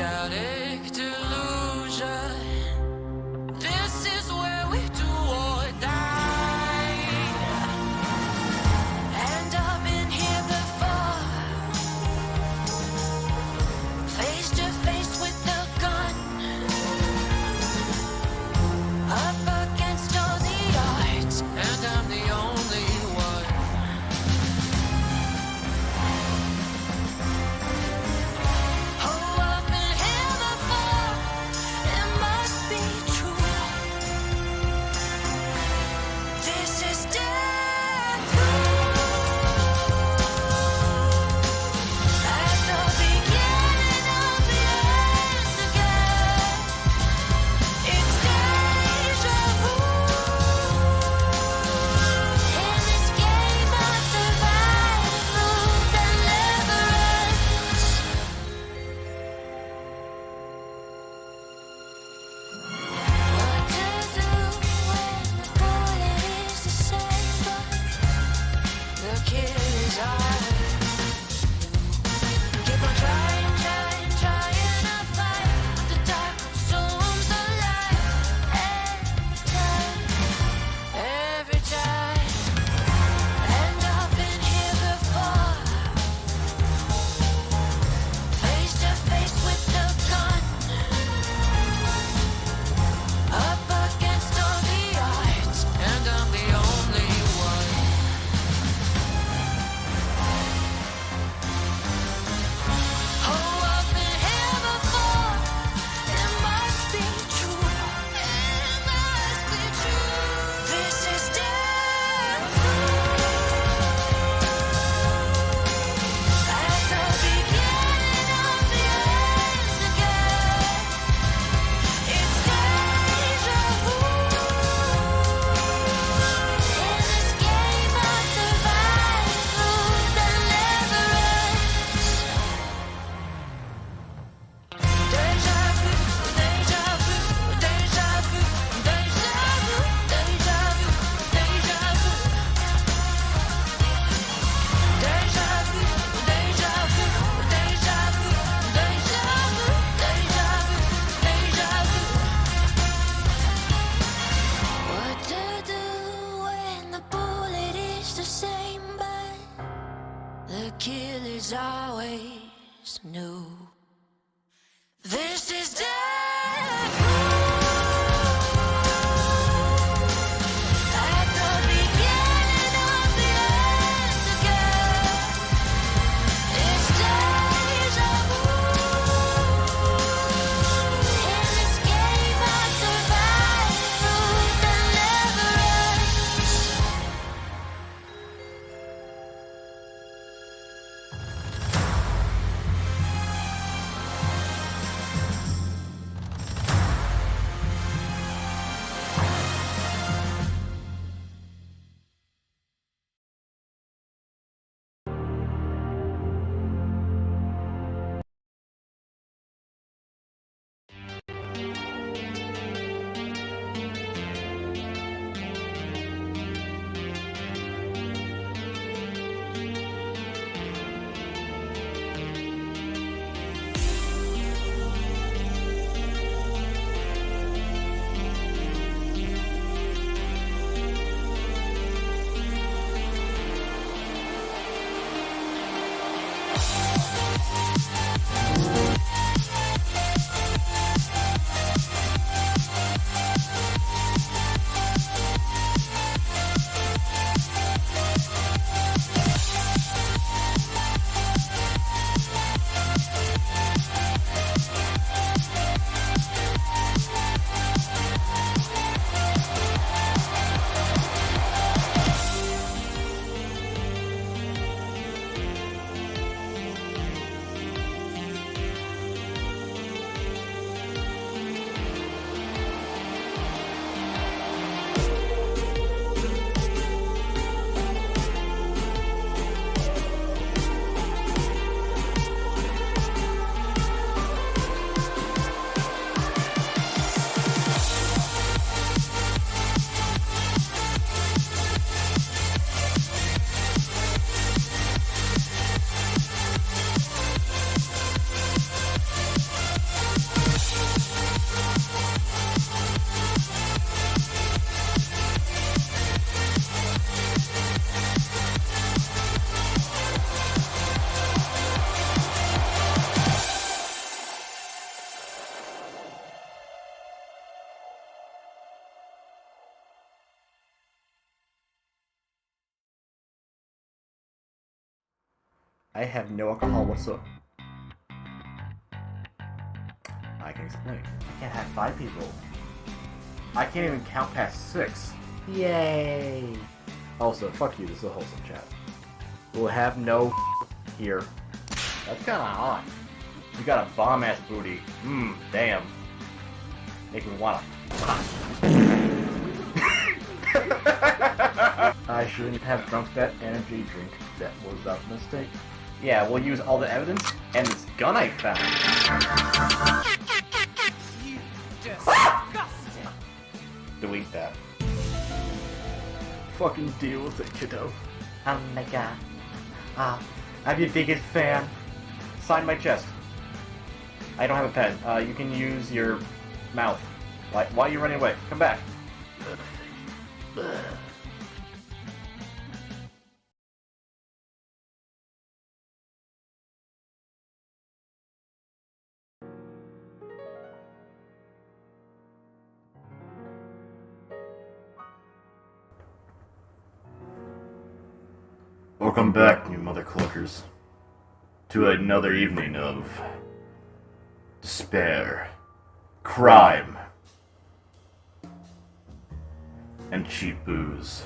psychedelic delusion. This is where we do or die. And I've been here before, face to face with the gun, up against all the odds, and I'm the only one. Oh, I've been here before, it must be true. This is death at the beginning of the end again. It's deja vu. In this game of survival that never ends. What to do when the bullet is the same, but the killer's eyes. Keep on trying to fight, but the dark consumes the light. Every time, and I've been here before, face to face with the gun, up against all the odds, and I'm the only one. Oh, I've been here before, it must be true. It must be true. This is death at the beginning of the end again. It's deja vu. In this game of survival that never ends. Deja vu, deja vu, deja vu, deja vu, deja vu, deja vu. Deja vu, deja vu, deja vu, deja vu, deja vu, deja vu. What to do when the bullet is the same, but the kill is always new. This is death at the beginning of the end again. It's deja vu. In this game of survival that never ends. I have no alcohol whatsoever. I can explain. I can't have 5 people. I can't even count past 6. Yay! Also, fuck you, this is a wholesome chat. We'll have no here. That's kinda hot. You got a bomb-ass booty. Damn. Make me wanna. I shouldn't have drunk that energy drink. That was a mistake. Yeah, we'll use all the evidence and this gun I found. You disgusting! Delete that. Fucking deal with it, kiddo. Oh my god. I'm your biggest fan. Sign my chest. I don't have a pen. You can use your mouth. Why are you running away? Come back. Welcome back, you mother cluckers, to another evening of despair, crime, and cheap booze.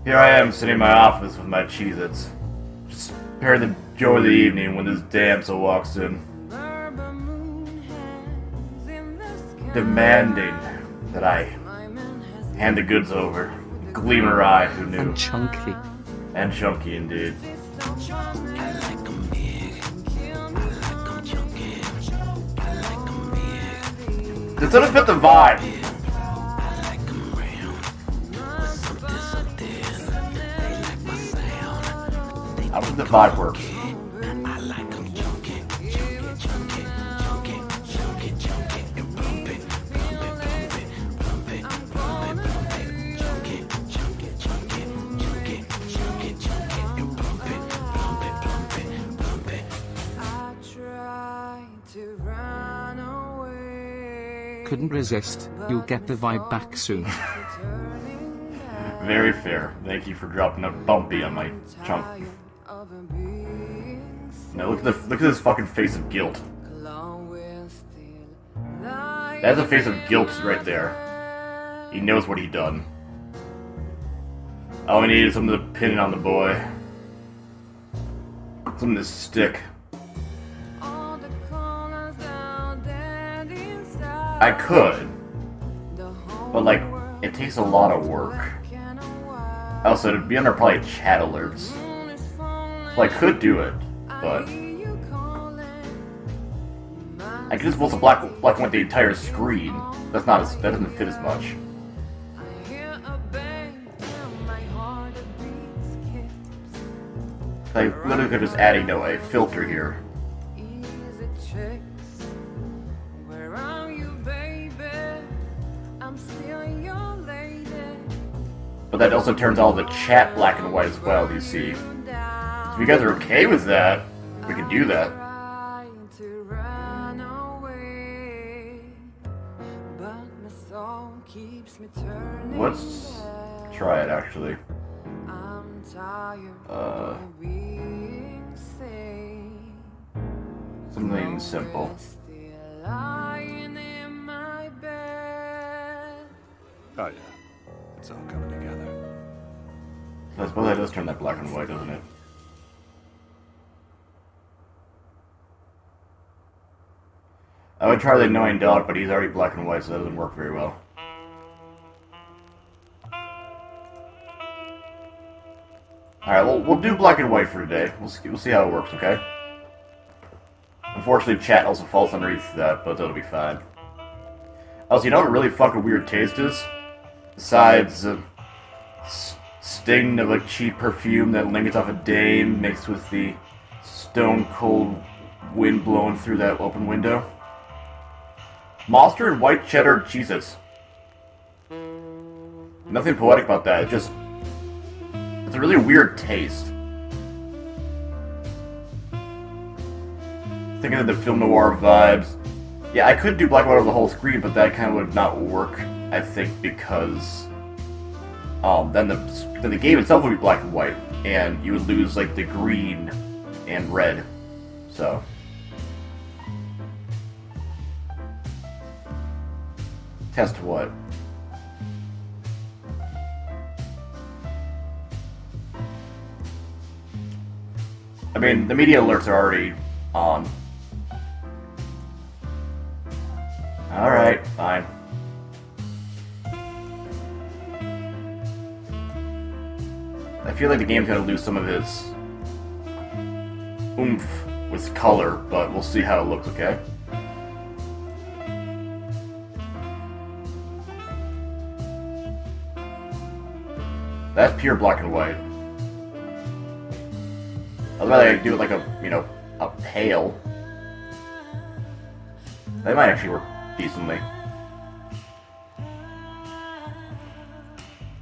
Here I am sitting in my office with my Cheez-Its, just preparing the joy of the evening when this damsel walks in, demanding that I hand the goods over. Gleam her eye, who knew? And chunky. And chunky, indeed. This doesn't fit the vibe. How does the vibe work? Couldn't resist. You'll get the vibe back soon. Very fair. Thank you for dropping a bumpy on my chunk. Now look at this fucking face of guilt. That's a face of guilt right there. He knows what he done. All we need is something to pin it on the boy. Something to stick. I could, but like, it takes a lot of work. Also, it'd be under probably chat alerts. Well, I could do it, but I could just post a black and white the entire screen. That doesn't fit as much. I literally could just add a filter here. But that also turns all the chat black and white as well, do you see? So if you guys are okay with that, we can do that. Let's try it, actually. Something simple. Oh yeah, it's all coming together. I suppose that does turn that black and white, doesn't it? I would try the annoying dog, but he's already black and white, so that doesn't work very well. Alright, we'll do black and white for today. We'll see how it works, okay? Unfortunately, chat also falls underneath that, but that'll be fine. Also, you know what a really fucking weird taste is? Besides sting of a cheap perfume that lingers off a dame mixed with the stone cold wind blowing through that open window. Monster and white cheddar Cheez-Its. Nothing poetic about that, it's a really weird taste. Thinking of the film noir vibes. Yeah, I could do black and white over the whole screen, but that kind of would not work, I think, because then the game itself would be black and white, and you would lose like the green and red. So test what? I mean, the media alerts are already on. Alright, fine. I feel like the game's gonna lose some of its oomph with color, but we'll see how it looks, okay? That's pure black and white. I'd rather do it like a, you know, a pale. That might actually work decently.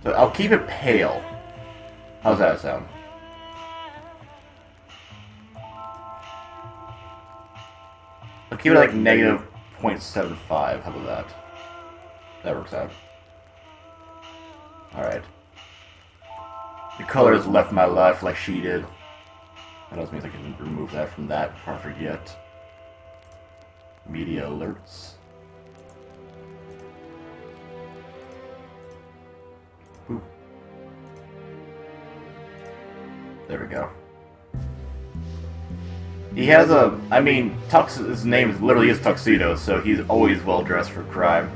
So I'll keep it pale. How's that sound? I'll keep it like negative 0.75. How about that? That works out. Alright. The color has left my life like she did. That also means I can remove that from that before I forget. Media alerts. Boop. There we go. He has a, I mean, his name literally is Tuxedo, so he's always well dressed for crime.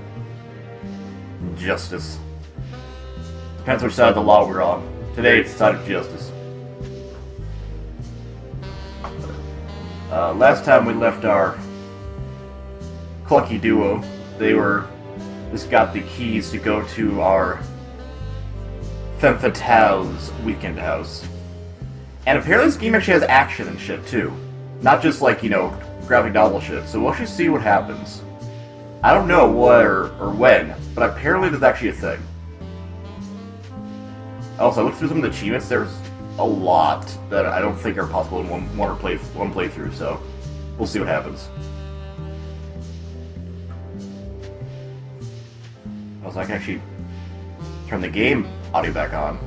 Justice. Depends which side of the law we're on. Today it's the side of justice. Last time we left our clucky duo, just got the keys to go to our femme fatale's weekend house. And apparently this game actually has action and shit too. Not just like, you know, graphic novel shit. So we'll actually see what happens. I don't know what or when, but apparently there's actually a thing. Also, I looked through some of the achievements. There's a lot that I don't think are possible in one playthrough, so we'll see what happens. Also, I can actually turn the game audio back on.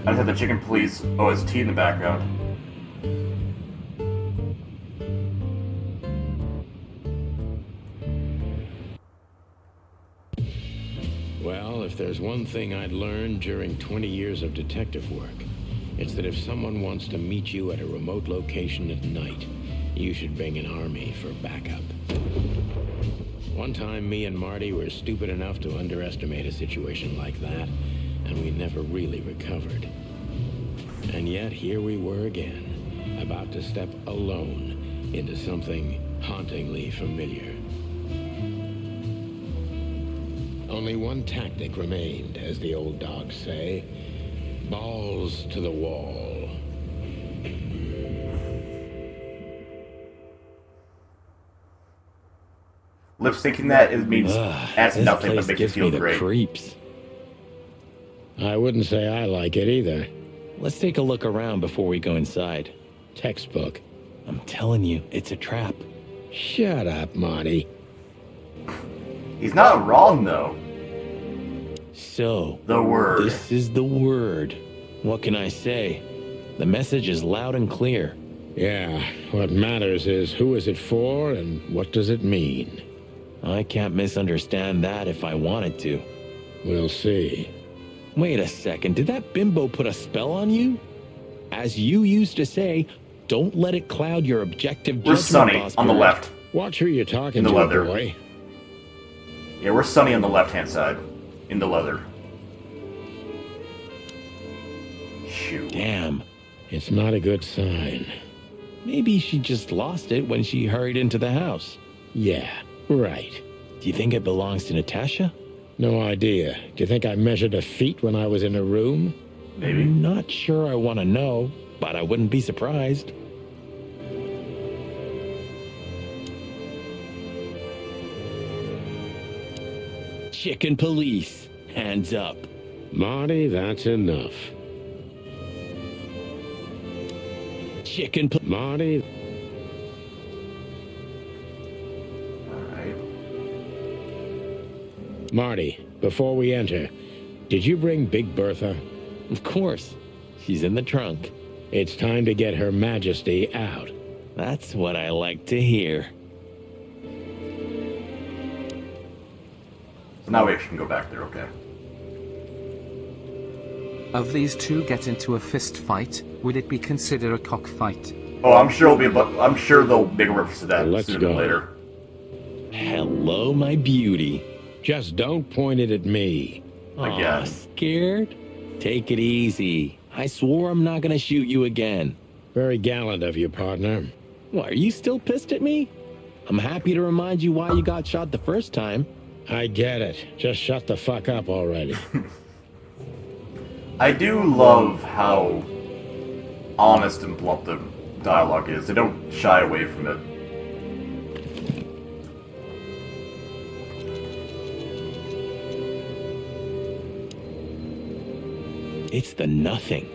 I just have the Chicken Police OST in the background. Well, if there's one thing I'd learned during 20 years of detective work, it's that if someone wants to meet you at a remote location at night, you should bring an army for backup. One time, me and Marty were stupid enough to underestimate a situation like that, and we never really recovered. And yet, here we were again, about to step alone into something hauntingly familiar. Only one tactic remained, as the old dogs say. Balls to the wall. Lip syncing that means that's nothing but makes you feel great. Creeps. I wouldn't say I like it either. Let's take a look around before we go inside. Textbook. I'm telling you, it's a trap. Shut up, Marty. He's not wrong, though. So, the word. This is the word. What can I say? The message is loud and clear. Yeah, what matters is who is it for and what does it mean? I can't misunderstand that if I wanted to. We'll see. Wait a second, did that bimbo put a spell on you? As you used to say, don't let it cloud your objective judgment. We're Sunny on the left. Watch who you're talking in the to, leather. Boy. Yeah, we're Sunny on the left-hand side. In the leather. Shoot. Damn. It's not a good sign. Maybe she just lost it when she hurried into the house. Yeah, right. Do you think it belongs to Natasha? No idea. Do you think I measured her feet when I was in her room? Maybe. I'm not sure I want to know, but I wouldn't be surprised. Chicken police, hands up. Marty, that's enough. Chicken Marty. Alright. Marty, before we enter, did you bring Big Bertha? Of course. She's in the trunk. It's time to get Her Majesty out. That's what I like to hear. So now we actually can go back there, okay? Of these two get into a fist fight, would it be considered a cockfight? Oh, I'm sure it'll be, but I'm sure they'll make a reference to that Let's sooner go. than later. Hello, my beauty. Just don't point it at me. Again. Aw, scared? Take it easy. I swore I'm not gonna shoot you again. Very gallant of you, partner. What, are you still pissed at me? I'm happy to remind you why you got shot the first time. I get it. Just shut the fuck up already. I do love how honest and blunt the dialogue is. They don't shy away from it. It's the nothing.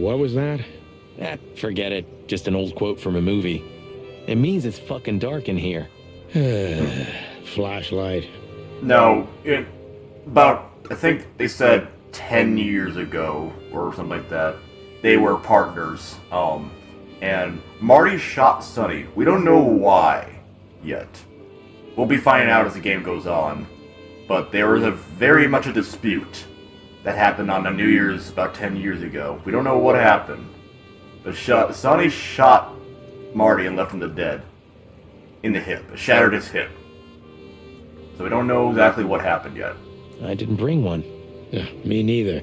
What was that? Forget it. Just an old quote from a movie. It means it's fucking dark in here. Flashlight. No, I think they said 10 years ago, or something like that, they were partners, and Marty shot Sonny. We don't know why, yet. We'll be finding out as the game goes on, but there was very much a dispute that happened on the New Year's about 10 years ago. We don't know what happened, but Sonny shot Marty and left him to dead. In the hip. It shattered his hip. So we don't know exactly what happened yet. I didn't bring one. Me neither.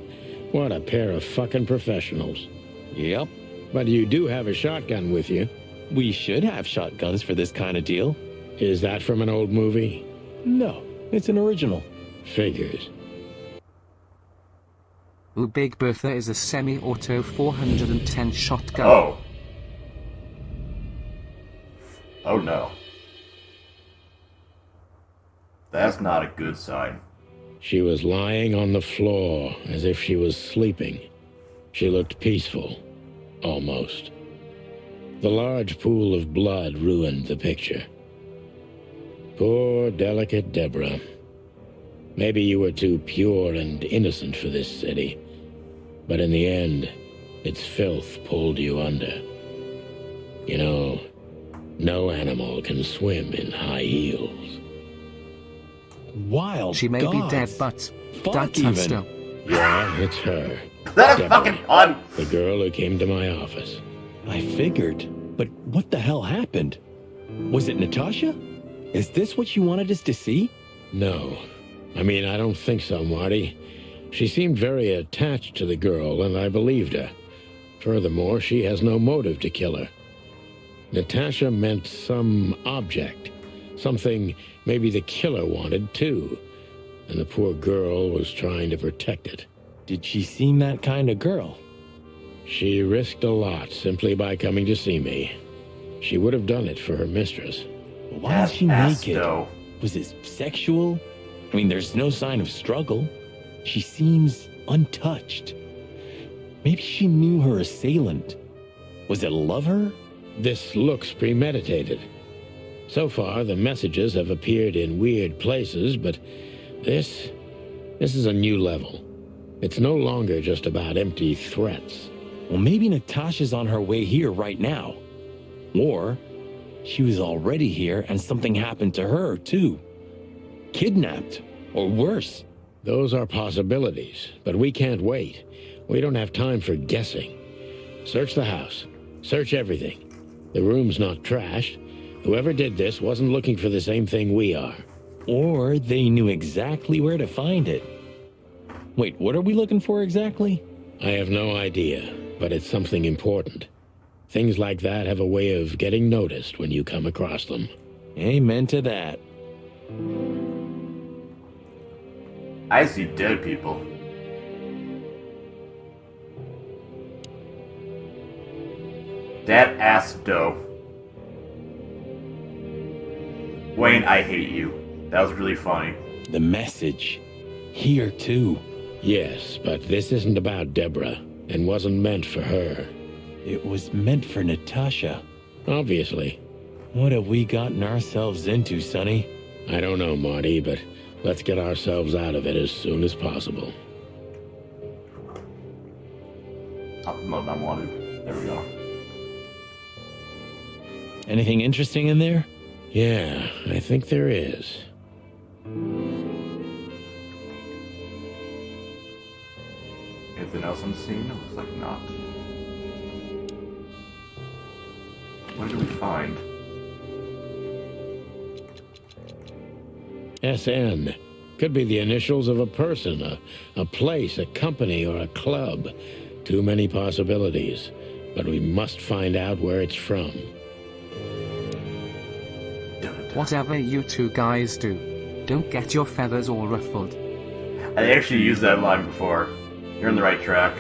What a pair of fucking professionals. Yep. But you do have a shotgun with you. We should have shotguns for this kind of deal. Is that from an old movie? No, it's an original. Figures. Big Bertha is a semi-auto 410 shotgun. Oh. Oh no. That's not a good sign. She was lying on the floor as if she was sleeping. She looked peaceful. Almost. The large pool of blood ruined the picture. Poor, delicate Deborah. Maybe you were too pure and innocent for this city. But in the end, its filth pulled you under. You know, no animal can swim in high heels. Wild She may be dead, but Fuck that's even. her still. Yeah, it's her. That's a Deborah, fucking pun! the girl who came to my office. I figured, but what the hell happened? Was it Natasha? Is this what you wanted us to see? No. I mean, I don't think so, Marty. She seemed very attached to the girl, and I believed her. Furthermore, she has no motive to kill her. Natasha meant some object. Something maybe the killer wanted, too. And the poor girl was trying to protect it. Did she seem that kind of girl? She risked a lot simply by coming to see me. She would have done it for her mistress. Why is she Ass, naked? though. Was it sexual? I mean, there's no sign of struggle. She seems untouched. Maybe she knew her assailant. Was it a lover? This looks premeditated. So far, the messages have appeared in weird places, but this is a new level. It's no longer just about empty threats. Well, maybe Natasha's on her way here right now. Or she was already here and something happened to her, too. Kidnapped, or worse. Those are possibilities, but we can't wait. We don't have time for guessing. Search the house. Search everything. The room's not trashed. Whoever did this wasn't looking for the same thing we are. Or they knew exactly where to find it. Wait, what are we looking for exactly? I have no idea, but it's something important. Things like that have a way of getting noticed when you come across them. Amen to that. I see dead people. That ass dough. Wayne, I hate you. That was really funny. The message. Here, too. Yes, but this isn't about Deborah, and wasn't meant for her. It was meant for Natasha. Obviously. What have we gotten ourselves into, Sonny? I don't know, Marty, but Let's get ourselves out of it as soon as possible. I'll promote unwanted. There we go. Anything interesting in there? Yeah, I think there is. Anything else I'm seeing? It looks like not. What did we find? SN. Could be the initials of a person, a place, a company, or a club. Too many possibilities. But we must find out where it's from. Whatever you two guys do, don't get your feathers all ruffled. I actually used that line before. You're on the right track.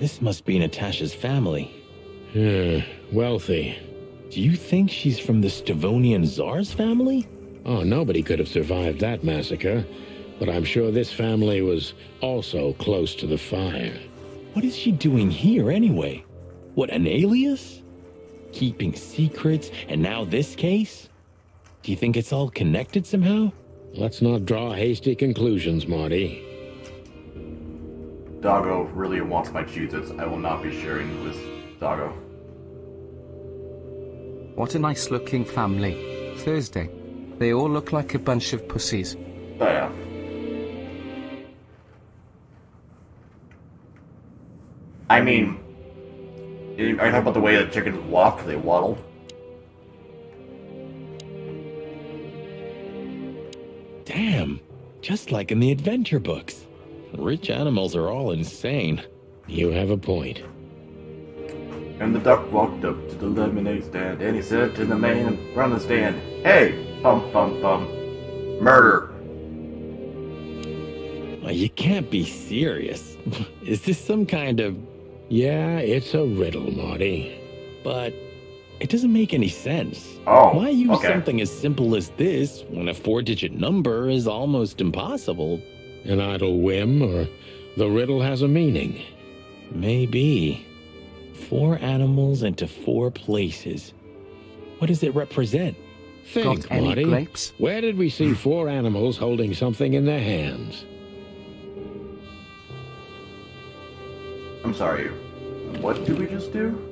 This must be Natasha's family. Wealthy. Do you think she's from the Stavonian Tsar's family? Oh, nobody could have survived that massacre. But I'm sure this family was also close to the fire. What is she doing here anyway? What, an alias? Keeping secrets, and now this case? Do you think it's all connected somehow? Let's not draw hasty conclusions, Marty. Doggo really wants my Cheez-Its. I will not be sharing with Doggo. What a nice looking family. Thursday. They all look like a bunch of pussies. Oh yeah. I mean, are you talking about the way that chickens walk? They waddle? Damn, just like in the adventure books. Rich animals are all insane. You have a point. And the duck walked up to the lemonade stand, and he said to the man from the stand, "Hey, bum bum bum, murder." You can't be serious. Is this some kind of... Yeah, it's a riddle, Marty. But it doesn't make any sense. Oh, Why use okay. something as simple as this when a 4-digit number is almost impossible? An idle whim, or the riddle has a meaning? Maybe. 4 animals into 4 places. What does it represent? Think, Got any Marty. grapes? Where did we see 4 animals holding something in their hands? I'm sorry. What did we just do?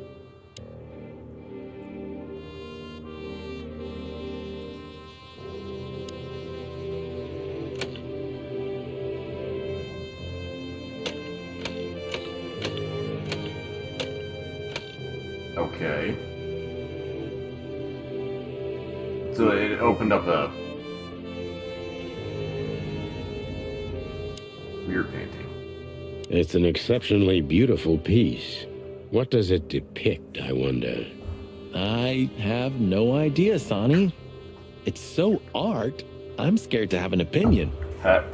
Okay. So it opened up a weird painting. It's an exceptionally beautiful piece. What does it depict, I wonder? I have no idea, Sonny. It's so art, I'm scared to have an opinion. Hat.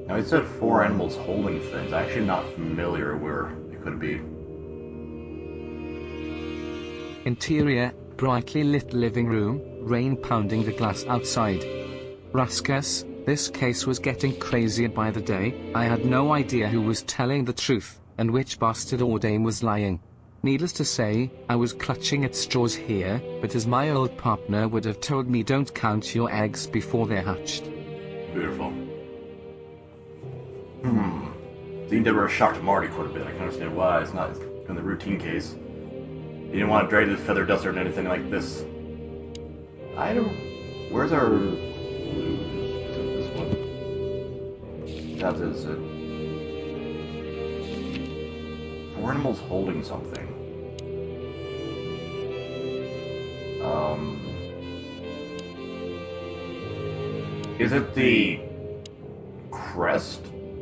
Now, he said 4 animals holding things. I'm actually not familiar where it could be. Interior, brightly lit living room, rain pounding the glass outside. Raskus, this case was getting crazier by the day. I had no idea who was telling the truth, and which bastard or dame was lying. Needless to say, I was clutching at straws here, but as my old partner would have told me, don't count your eggs before they're hatched. Beautiful. The Endeavor shocked Marty quite a bit. I can understand why. It's not in the routine case. He didn't want to drag the feather duster or anything like this. I don't... Where's our... Is it this one? That is it. 4 animals holding something. Is it the crest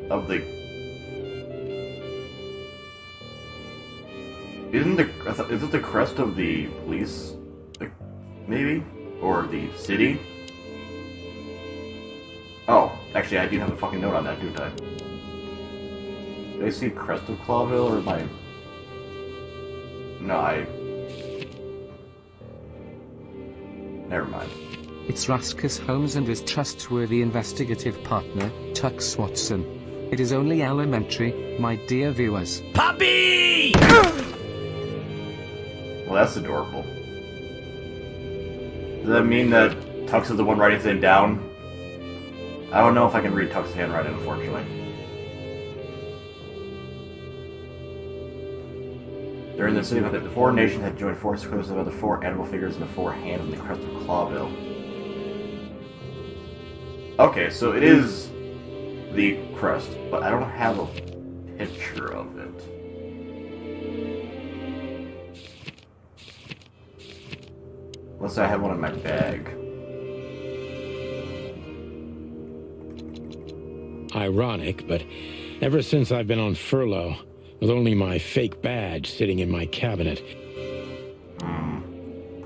of the... Is it the crest of the police? Maybe? Or the city? Oh, actually I do have a fucking note on that, don't I? Did I see crest of Clawville, or am I... No, never mind. It's Raskus Holmes and his trustworthy investigative partner, Tux Watson. It is only elementary, my dear viewers. Poppy! Well, that's adorable. Does that mean that Tux is the one writing things down? I don't know if I can read Tux's handwriting, unfortunately. During the city event, the four nations had joined forces composed of the four animal figures and the four hands and the crest of Clawville. Okay, so it is the crest, but I don't have a picture of it. Unless I have one in my bag. Ironic, but ever since I've been on furlough, with only my fake badge sitting in my cabinet. Are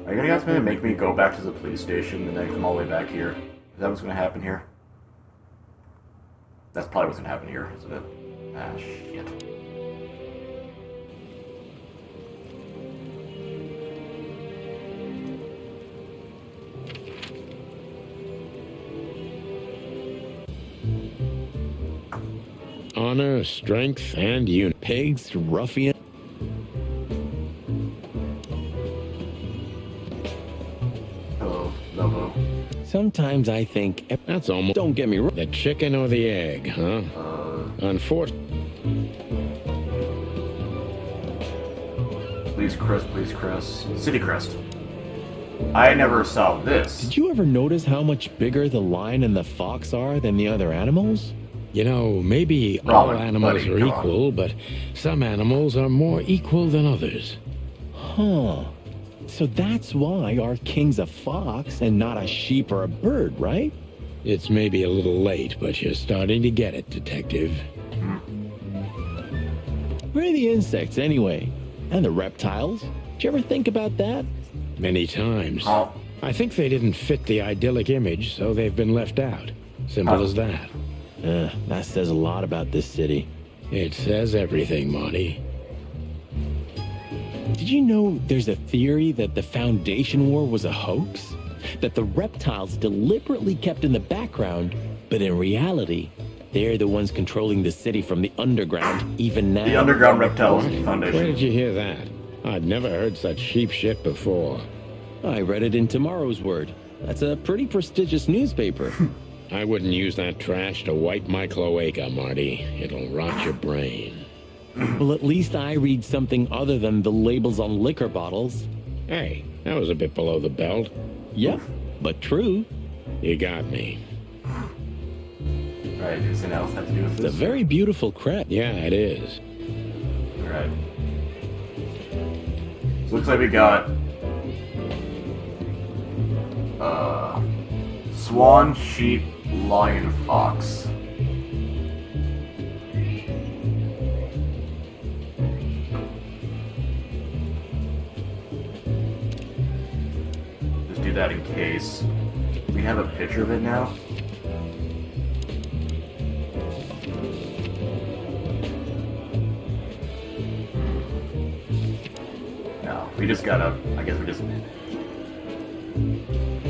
you gonna ask me to make me go back to the police station and then come all the way back here? Is that what's gonna happen here? That's probably what's gonna happen here, isn't it? Ah, shit. Honor, strength, and unity. Pigs, ruffian. Hello, Lobo. Sometimes I think. That's almost... Don't get me wrong. The chicken or the egg, huh? Unfortunately... Please, Chris. City Crest. I never saw this. Did you ever notice how much bigger the lion and the fox are than the other animals? You know, maybe all animals buddy, are come equal, but some animals are more equal than others. Huh. So that's why our king's a fox and not a sheep or a bird, right? It's maybe a little late, but you're starting to get it, Detective. Where are the insects, anyway? And the reptiles? Did you ever think about that? Many times. Oh. I think they didn't fit the idyllic image, so they've been left out. Simple as that. That says a lot about this city. It says everything, Monty. Did you know there's a theory that the Foundation War was a hoax? That the reptiles deliberately kept in the background, but in reality, they're the ones controlling the city from the underground, even now. The Underground Reptiles Where Foundation. did you hear that? I'd never heard such sheep shit before. I read it in Tomorrow's Word. That's a pretty prestigious newspaper. I wouldn't use that trash to wipe my cloaca, Marty. It'll rot your brain. Well, at least I read something other than the labels on liquor bottles. Hey, that was a bit below the belt. Yep, but true. You got me. Right, anything else have to do with It's a this? very beautiful crest. Yeah, it is. Alright. So looks like we got swan, sheep, lion, fox. Just do that in case. We have a picture of it now. No, we just gotta, I guess we just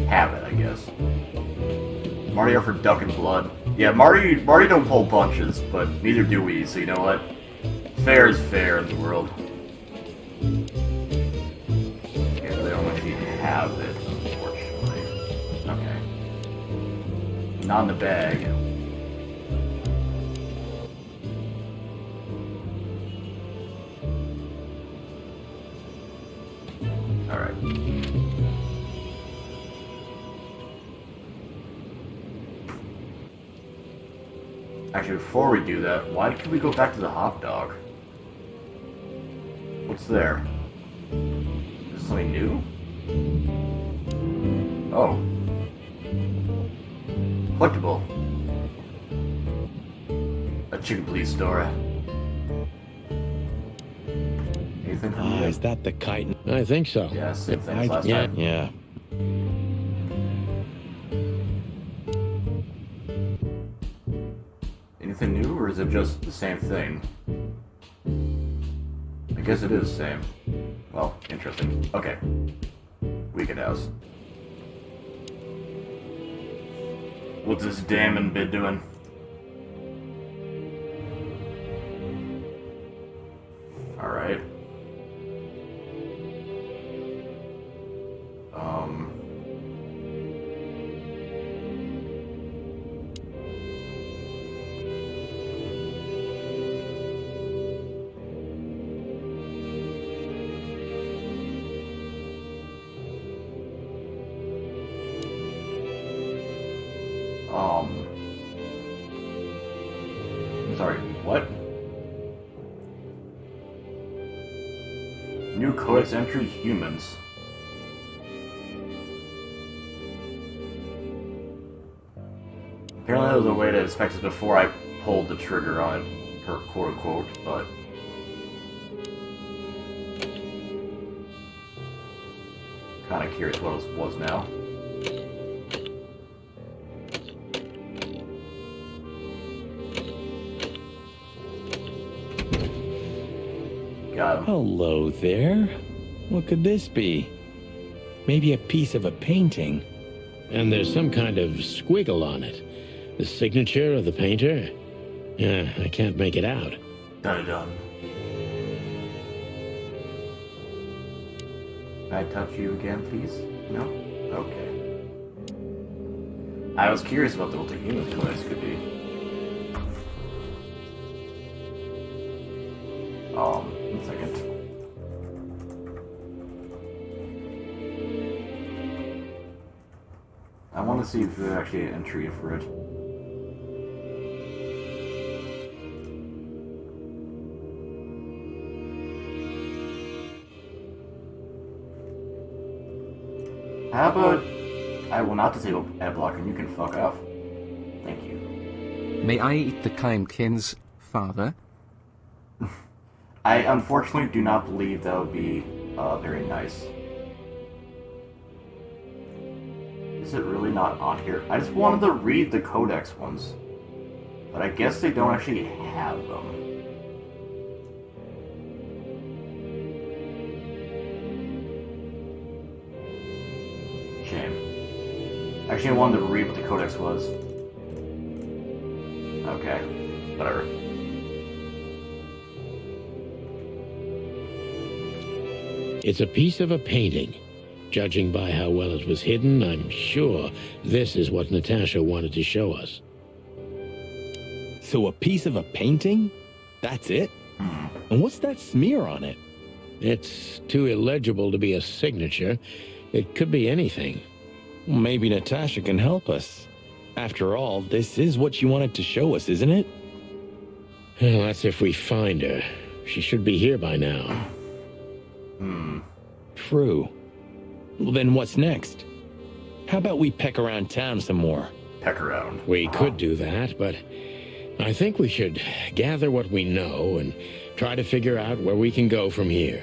have it, I guess. Marty are for duck and blood. Yeah, Marty don't pull punches, but neither do we, so you know what? Fair is fair in the world. Yeah, they don't actually have it, unfortunately. Okay. Not in the bag. Alright. Actually, before we do that, why can't we go back to the hot dog? What's there? Is this something new? Oh. Collectible. A chicken police story. Anything from you? Is that the kite? I think so. Yeah, same thing as last yeah. time. Yeah. Anything new, or is it just the same thing? I guess it is the same. Well, interesting. Okay. Weekend House. What's this damn bit doing? Alright. New codex entry humans. Apparently there was a way to inspect it before I pulled the trigger on it, per quote unquote, but... Kinda curious what it was now. Got him. Hello there. What could this be? Maybe a piece of a painting. And there's some kind of squiggle on it. The signature of the painter? Yeah, I can't make it out. Done. Can I touch you again, please? No? Okay. I was curious about what the human codex could be. One second. I want to see if there's actually an entry for it. How about I will not disable ad block and you can fuck off? Thank you. May I eat the Kimekins, father? I unfortunately do not believe that would be very nice. Is it really not on here? I just wanted to read the codex ones. But I guess they don't actually have them. Shame. Actually, I wanted to read what the codex was. Okay. Whatever. It's a piece of a painting. Judging by how well it was hidden, I'm sure this is what Natasha wanted to show us. So a piece of a painting? That's it? And what's that smear on it? It's too illegible to be a signature. It could be anything. Well, maybe Natasha can help us. After all, this is what she wanted to show us, isn't it? Well, that's if we find her. She should be here by now. True. Well, then what's next? How about we peck around town some more? Peck around. We could do that, but I think we should gather what we know and try to figure out where we can go from here.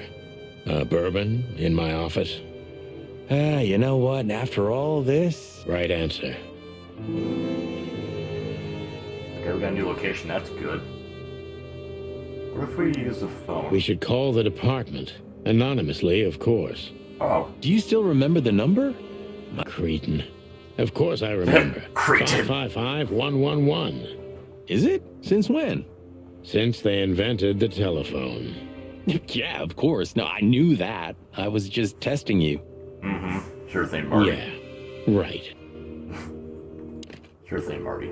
Bourbon in my office? You know what? After all this... Right answer. Okay, we got a new location. That's good. What if we use the phone? We should call the department. Anonymously, of course. Oh. Do you still remember the number? Cretin. Of course I remember. Cretin. 555-111. Is it? Since when? Since they invented the telephone. Yeah, of course. No, I knew that. I was just testing you. Mm-hmm. Sure thing, Marty. Yeah, right. Sure thing, Marty.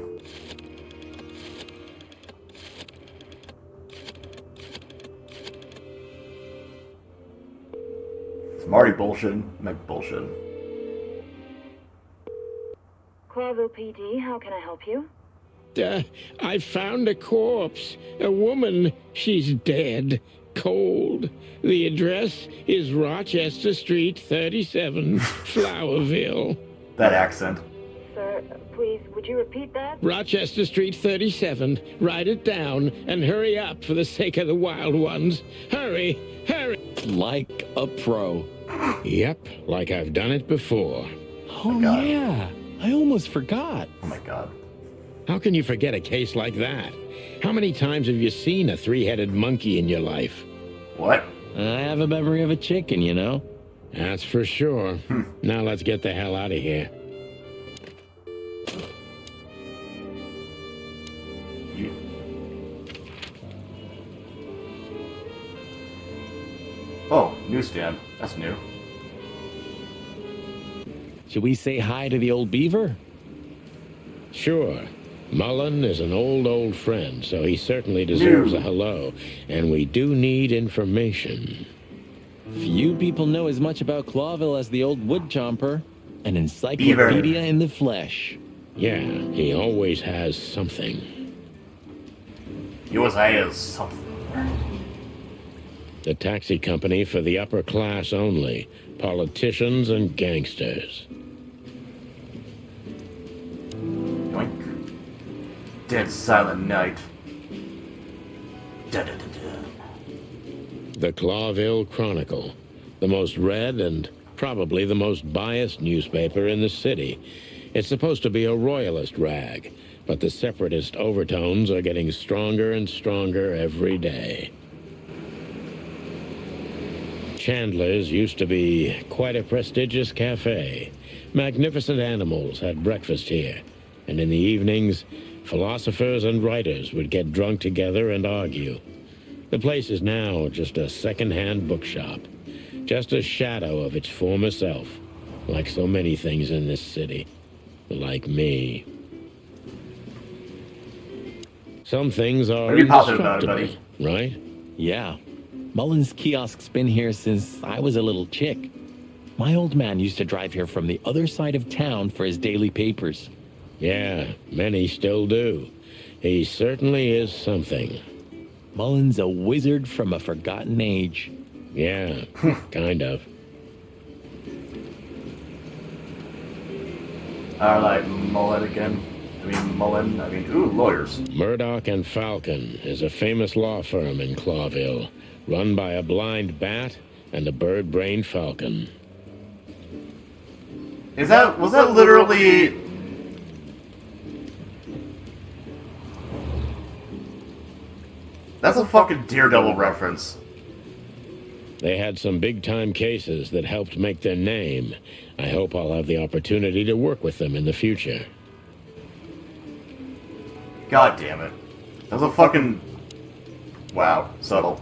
It's Marty bullshit. Meg bullshit. Corville PD, how can I help you? I found a corpse. A woman. She's dead. Cold. The address is Rochester Street, 37, Flowerville. That accent. Sir, please, would you repeat that? Rochester Street, 37. Write it down and hurry up for the sake of the wild ones. Hurry, hurry. Like a pro. Yep, like I've done it before. Oh, God. yeah. I almost forgot. Oh my god. How can you forget a case like that? How many times have you seen a three-headed monkey in your life? What? I have a memory of a chicken, you know? That's for sure. Now let's get the hell out of here. Oh, newsstand. That's new. Should we say hi to the old beaver? Sure. Mullen is an old friend, so he certainly deserves a hello. And we do need information. Few people know as much about Clawville as the old wood chomper. An encyclopedia in the flesh. Yeah, he always has something. He always has something. The taxi company for the upper class only. Politicians and gangsters. Yoink. Dead silent night. Da da da da. The Clawville Chronicle. The most read and probably the most biased newspaper in the city. It's supposed to be a royalist rag, but the separatist overtones are getting stronger and stronger every day. Chandler's used to be quite a prestigious cafe. Magnificent animals had breakfast here, and in the evenings, philosophers and writers would get drunk together and argue. The place is now just a second-hand bookshop, just a shadow of its former self, like so many things in this city, like me. Some things are What are you positive about it, indestructible, right? Yeah. Mullen's kiosk's been here since I was a little chick. My old man used to drive here from the other side of town for his daily papers. Yeah, many still do. He certainly is something. Mullen's a wizard from a forgotten age. Yeah, kind of. I like Mullen again. Ooh, lawyers. Murdoch and Falcon is a famous law firm in Clawville, run by a blind bat and a bird-brained falcon. Was that literally... That's a fucking Daredevil reference. They had some big-time cases that helped make their name. I hope I'll have the opportunity to work with them in the future. God damn it. That was a fucking... Wow, subtle.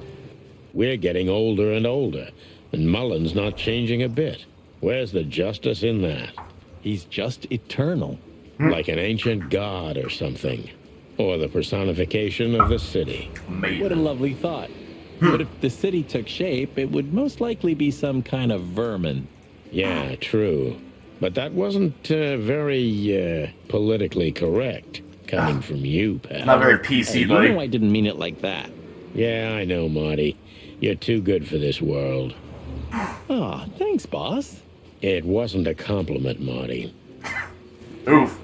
We're getting older and older, and Mullen's not changing a bit. Where's the justice in that? He's just eternal. Like an ancient god or something. Or the personification of the city. Amazing. What a lovely thought. But if the city took shape, it would most likely be some kind of vermin. Yeah, true. But that wasn't very politically correct, coming from you, pal. Not very PC, Hey, buddy. you know I didn't mean it like that. Yeah, I know, Marty. You're too good for this world. Aw, thanks, boss. It wasn't a compliment, Marty. Oof.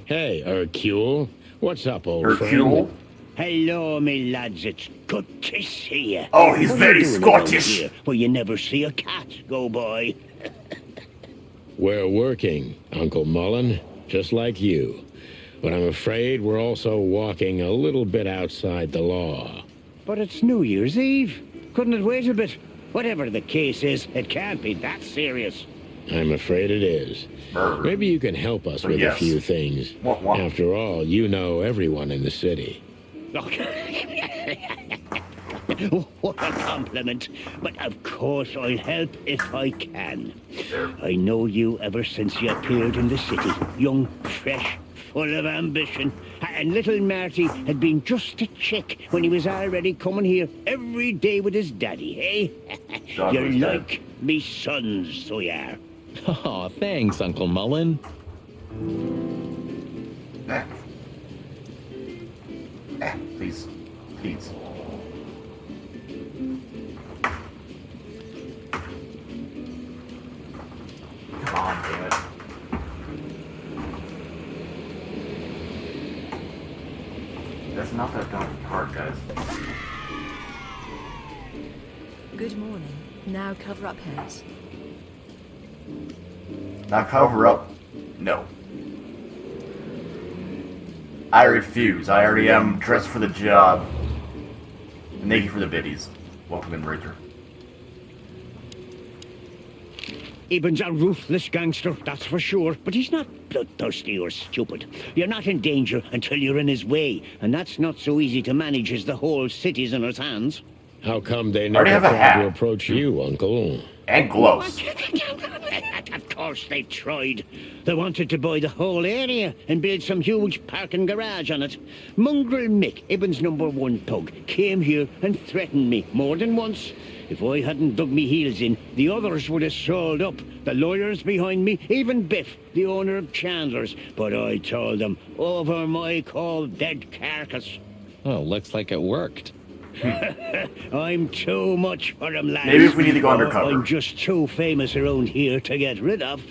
Hey, Hercule. What's up, old Hercule? friend? Hello, me lads. It's good to see you. Oh, he's What very you doing around Scottish. here where you never see a cat go by? We're working, Uncle Mullen, just like you. But I'm afraid we're also walking a little bit outside the law. But it's New Year's Eve. Couldn't it wait a bit? Whatever the case is, it can't be that serious. I'm afraid it is. Maybe you can help us with Yes. a few things. What? After all, you know everyone in the city. What a compliment. But of course I'll help if I can. I know you ever since you appeared in the city. Young, fresh, full of ambition. And little Marty had been just a chick when he was already coming here every day with his daddy, eh? You're like me sons, so you are. Aw, thanks, Uncle Mullen. Please. Please. Come on, damn it. That's not that dark hard, guys. Good morning. Now cover up heads. Now cover up. No. I refuse. I already am dressed for the job. Naked for the biddies. Welcome in, Razor. Eben's a ruthless gangster, that's for sure, but he's not bloodthirsty or stupid. You're not in danger until you're in his way, and that's not so easy to manage as the whole city's in his hands. How come they Already never have a tried hat. to approach you, Uncle? And gloves. Of course they tried. They wanted to buy the whole area and build some huge parking garage on it. Mongrel Mick, Ibben's #1 thug, came here and threatened me more than once. If I hadn't dug me heels in, the others would have sold up. The lawyers behind me, even Biff, the owner of Chandler's. But I told them, over my cold dead carcass. Oh, looks like it worked. I'm too much for him, lads. Maybe if we need to go undercover. I'm just too famous around here to get rid of.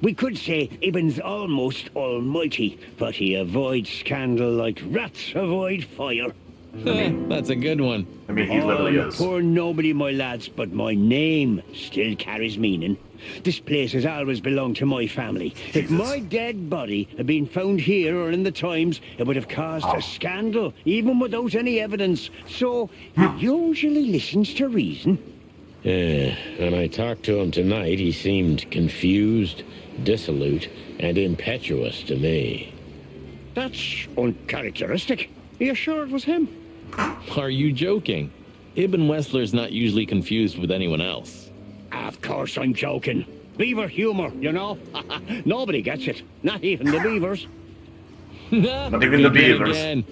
We could say Ibn's almost almighty, but he avoids scandal like rats avoid fire. That's a good one. I mean, he literally I'm is. poor nobody, my lads, but my name still carries meaning. This place has always belonged to my family. If my dead body had been found here or in the Times, it would have caused a scandal, even without any evidence. So, he usually listens to reason. When I talked to him tonight, he seemed confused, dissolute, and impetuous to me. That's uncharacteristic. Are you sure it was him? Are you joking? Ibn Wessler's not usually confused with anyone else. Of course I'm joking. Beaver humor, you know? Nobody gets it. Not even the beavers. Not even the beavers. Again.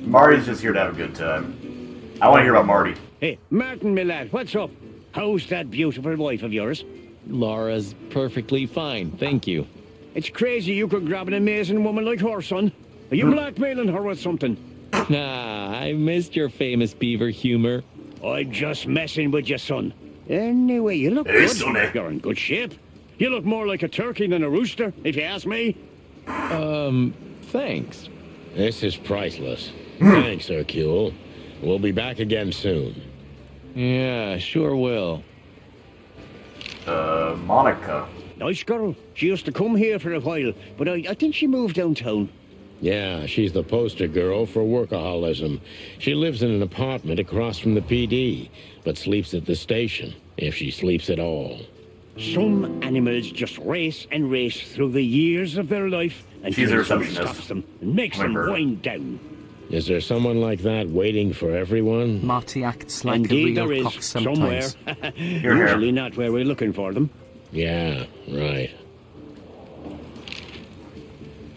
Marty's just here to have a good time. I want to hear about Marty. Hey, Martin, my lad, what's up? How's that beautiful wife of yours? Laura's perfectly fine, thank you. It's crazy you could grab an amazing woman like her, son. Are you blackmailing her with something? Nah, I missed your famous beaver humor. I'm just messing with you, son. Anyway, you look Hey, good. sonny. You're in good shape. You look more like a turkey than a rooster, if you ask me. Thanks. This is priceless. Thanks, Hercule. We'll be back again soon. Yeah, sure will. Monica. Nice girl. She used to come here for a while, but I think she moved downtown. Yeah, she's the poster girl for workaholism. She lives in an apartment across from the PD, but sleeps at the station, if she sleeps at all. Some animals just race and race through the years of their life She's a until someone receptionist. stops them and makes them Remember. wind down. Is there someone like that waiting for everyone? Marty acts like Indeed a there real is, cock somewhere. sometimes. Usually not where we're looking for them. Yeah, right.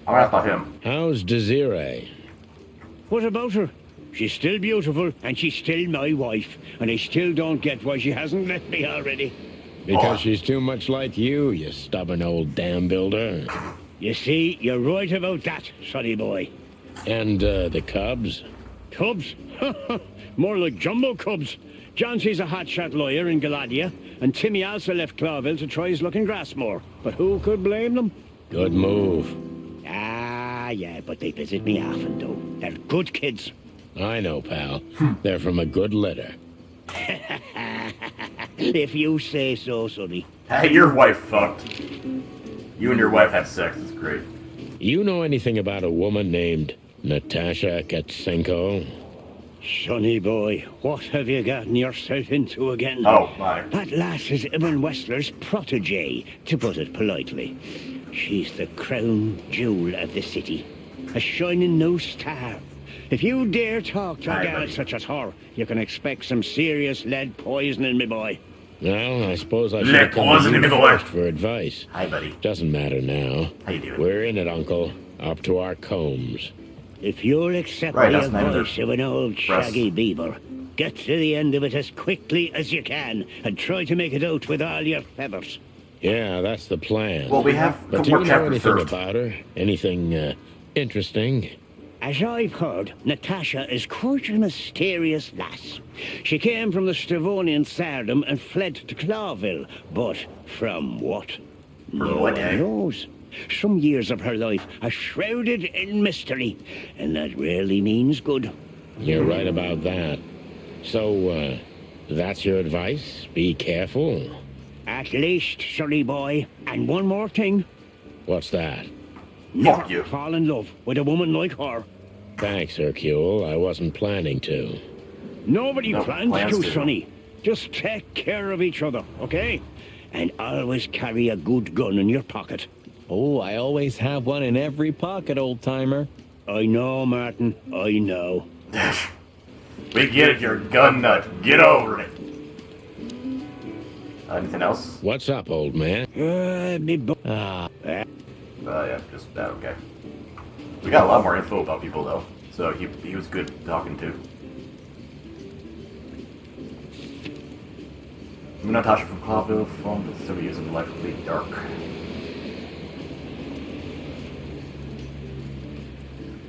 I'm gonna ask about him. How's Desiree? What about her? She's still beautiful, and she's still my wife, and I still don't get why she hasn't left me already. Because she's too much like you stubborn old dam builder. You see, you're right about that, sonny boy. And, the cubs? Cubs? More like jumbo cubs. Johnson's a hotshot lawyer in Galadia, and Timmy also left Clawville to try his luck in Grassmore. But who could blame them? Good move. Ah, yeah, but they visit me often, though. They're good kids. I know, pal. They're from a good litter. If you say so, sonny. Hey, your wife fucked. You and your wife had sex. It's great. You know anything about a woman named Natasha Katsenko? Sonny boy, what have you gotten yourself into again? Oh, my. That lass is Ibn Wessler's protege, to put it politely. She's the crown jewel of the city. A shining new star. If you dare talk to a girl such as her, you can expect some serious lead poisoning, me boy. Well, I suppose I should Lead have come to poisoning, you me boy. first for advice. Hi, buddy. Doesn't matter now. How you doing? We're in it, Uncle. Up to our combs. If you'll accept Right, the that's not advice of an old shaggy beaver, get to the end of it as quickly as you can, and try to make it out with all your feathers. Yeah, that's the plan. Well, we have But do more you know chapters anything first. about her? Anything, interesting? As I've heard, Natasha is quite a mysterious lass. She came from the Stravonian Tsardom and fled to Clawville, but from what? No what, one eh? knows. Some years of her life are shrouded in mystery, and that rarely means good. You're right about that. So, that's your advice? Be careful? At least, sonny boy. And one more thing. What's that? Fuck you. Fall in love with a woman like her. Thanks, Hercule. I wasn't planning to. Nobody No plans plans to, to. sonny. Just take care of each other, okay? And always carry a good gun in your pocket. Oh, I always have one in every pocket, old-timer. I know, Martin. I know. We get it, you're a gun nut. Get over it. Anything else? What's up, old man? Yeah, just that, okay. We got a lot more info about people, though. So he was good talking to. Natasha from Clawville from the 30 years of life will be dark.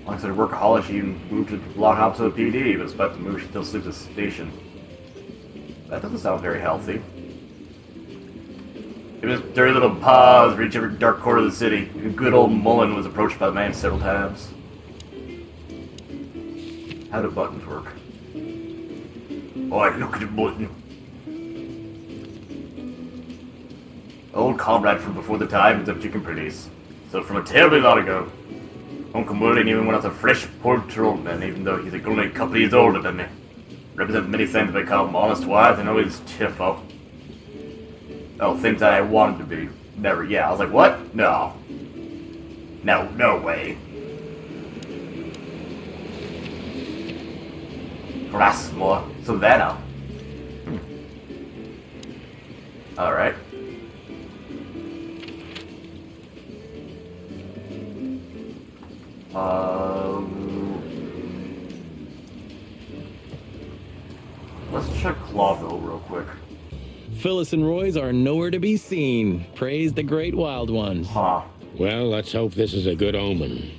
Like I said, workaholic, she moved to the block opposite the PD, but it's about to move, she still sleeps at the station. That doesn't sound very healthy. It was dirty little paws reach every dark corner of the city. Good old Mullen was approached by the man several times. How do buttons work? Oh, look at the button. Old comrade from before the times of chicken police. So from a terribly long ago. Uncle Mullen even went out a fresh patrolman, even though he's only a couple years older than me. Represent many things they call him honest, wise, and always cheerful. Oh, things that I wanted to be. Never, yeah. I was like, what? No. No, no way. Rasmus, Savannah. Alright. Let's check Clawville real quick. Phyllis and Roy's are nowhere to be seen. Praise the great wild ones. Huh. Well, let's hope this is a good omen.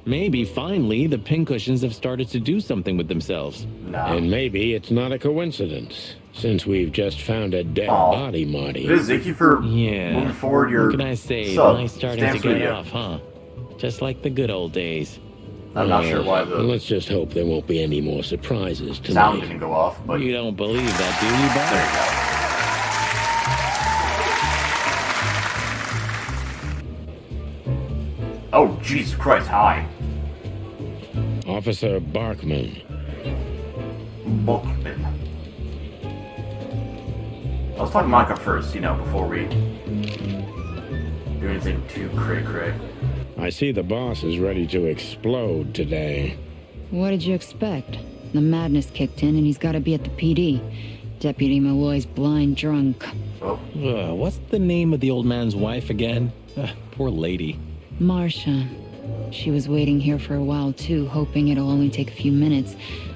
Maybe, finally, the pincushions have started to do something with themselves. No. And maybe it's not a coincidence, since we've just found a dead body, Marty. Thank you for Yeah. moving forward your What can I say? sub. Nice starting to Stands get video. off, huh? Just like the good old days. I'm not sure why the Let's just hope there won't be any more surprises sound tonight. didn't go off, but You don't believe that, do you, there you go. Oh, Jesus Christ, hi. Officer Barkman. Bookman. Let's talk Monica first, before we do anything too cray-cray. I see the boss is ready to explode today. What did you expect? The madness kicked in and he's got to be at the PD. Deputy Malloy's blind drunk. Oh. What's the name of the old man's wife again? Poor lady. Marcia. She was waiting here for a while too, hoping it'll only take a few minutes.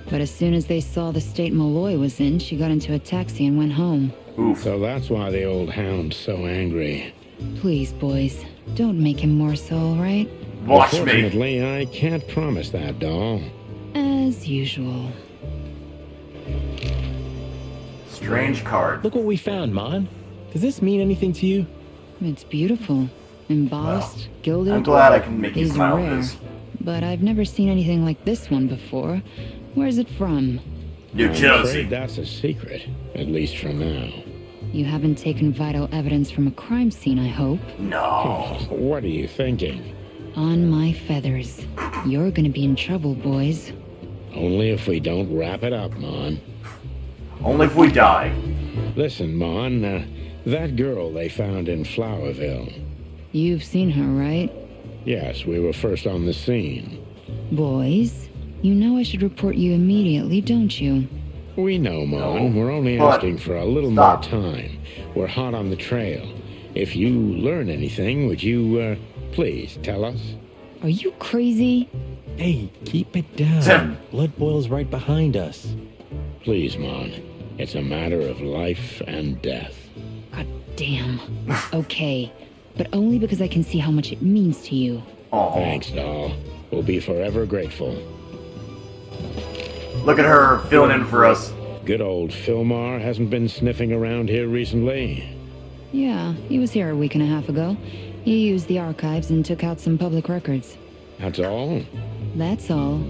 But as soon as they saw the state Malloy was in, she got into a taxi and went home. Oof. So that's why the old hound's so angry. Please, boys, don't make him more so, all right? Watch me. Unfortunately, I can't promise that, doll. As usual. Strange card. Look what we found, Mon. Does this mean anything to you? It's beautiful. Embossed, gilded. I'm glad I can make you These are smile with rare. this. But I've never seen anything like this one before. Where's it from? New I'm Jersey. afraid that's a secret, at least for now. You haven't taken vital evidence from a crime scene, I hope. No. What are you thinking? On my feathers. You're gonna be in trouble, boys. Only if we don't wrap it up, Mon. Only if we die. Listen, Mon, that girl they found in Flowerville. You've seen her, right? Yes, we were first on the scene. Boys, you know I should report you immediately, don't you? We know, Mon. No, We're only but asking for a little stop. more time. We're hot on the trail. If you learn anything, would you, please tell us? Are you crazy? Hey, keep it down. Blood boils right behind us. Please, Mon. It's a matter of life and death. God damn. Okay, but only because I can see how much it means to you. Oh, Thanks, doll. We'll be forever grateful. look at her filling in for us. Good old Philmar hasn't been sniffing around here recently. Yeah, he was here a week and a half ago. He used the archives and took out some public records. That's all? That's all.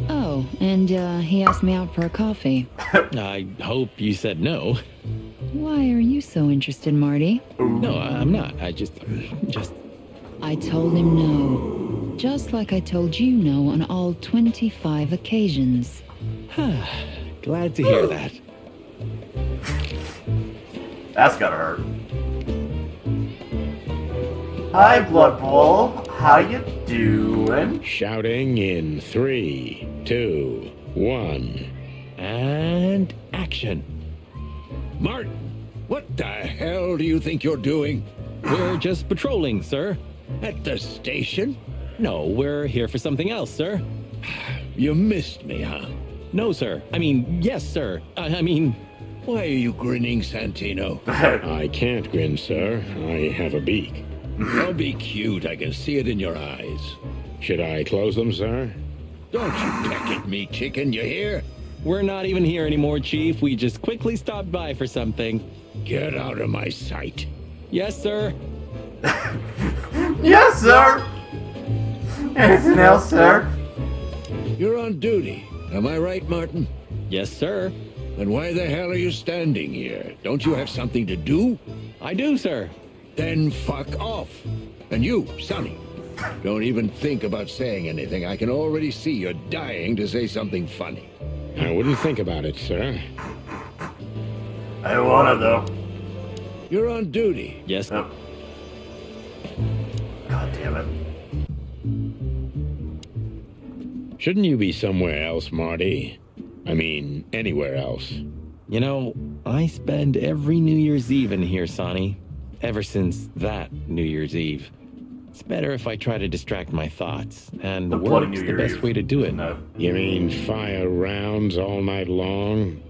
Oh, and he asked me out for a coffee. I hope you said no. Why are you so interested, Marty? No, I'm not. I just... I told him no. Just like I told you no on all 25 occasions. Glad to hear that. That's gotta hurt. Hi, Blood Bowl. How you doing? Shouting in 3, 2, 1. And action. Mart, what the hell do you think you're doing? We're just patrolling, sir. At the station? No, we're here for something else, sir. You missed me, huh? No, sir. I mean, yes, sir. I mean... Why are you grinning, Santino? I can't grin, sir. I have a beak. Don't be cute. I can see it in your eyes. Should I close them, sir? Don't you peck at me, chicken, you hear? We're not even here anymore, Chief. We just quickly stopped by for something. Get out of my sight. Yes, sir. Yes, sir! Anything else, sir? You're on duty. Am I right, Martin? Yes, sir. Then why the hell are you standing here? Don't you have something to do? I do, sir. Then fuck off. And you, Sonny, don't even think about saying anything. I can already see you're dying to say something funny. I wouldn't think about it, sir. I wanna, though. You're on duty. Yes. Oh. God damn it. Shouldn't you be somewhere else, Marty? I mean, anywhere else. You know, I spend every New Year's Eve in here, Sonny. Ever since that New Year's Eve. It's better if I try to distract my thoughts, and The bloody work's New the Year's best way to do it. No. You mean fire rounds all night long?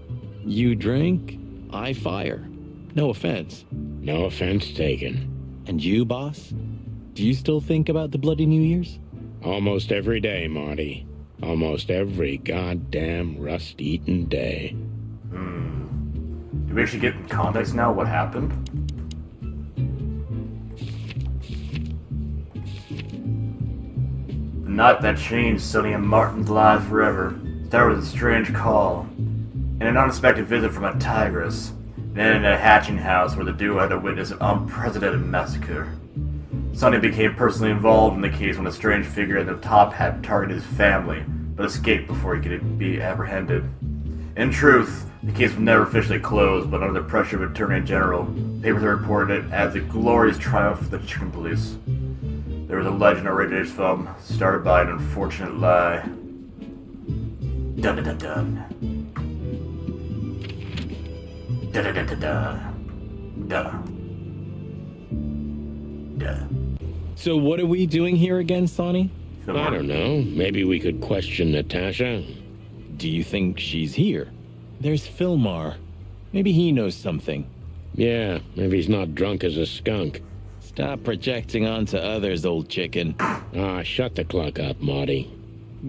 You drink, I fire. No offense. No offense taken. And you, boss? Do you still think about the bloody New Year's? Almost every day, Marty. Almost every goddamn rust-eaten day. Do we actually get in context now what happened? The night that changed Sonny and Martin's lives forever started with a strange call and an unexpected visit from a tigress, and then in a hatching house where the duo had to witness an unprecedented massacre. Sonny became personally involved in the case when a strange figure in the top hat targeted his family, but escaped before he could be apprehended. In truth, the case was never officially closed, but under the pressure of Attorney General, papers reported it as a glorious triumph for the chicken police. There was a legend originated from, started by an unfortunate lie. Dun dun dun dun. Dun dun dun dun dun. Dun. Dun. So what are we doing here again, Sonny? I don't know. Maybe we could question Natasha. Do you think she's here? There's Philmar. Maybe he knows something. Yeah, maybe he's not drunk as a skunk. Stop projecting onto others, old chicken. Ah, shut the clock up, Marty.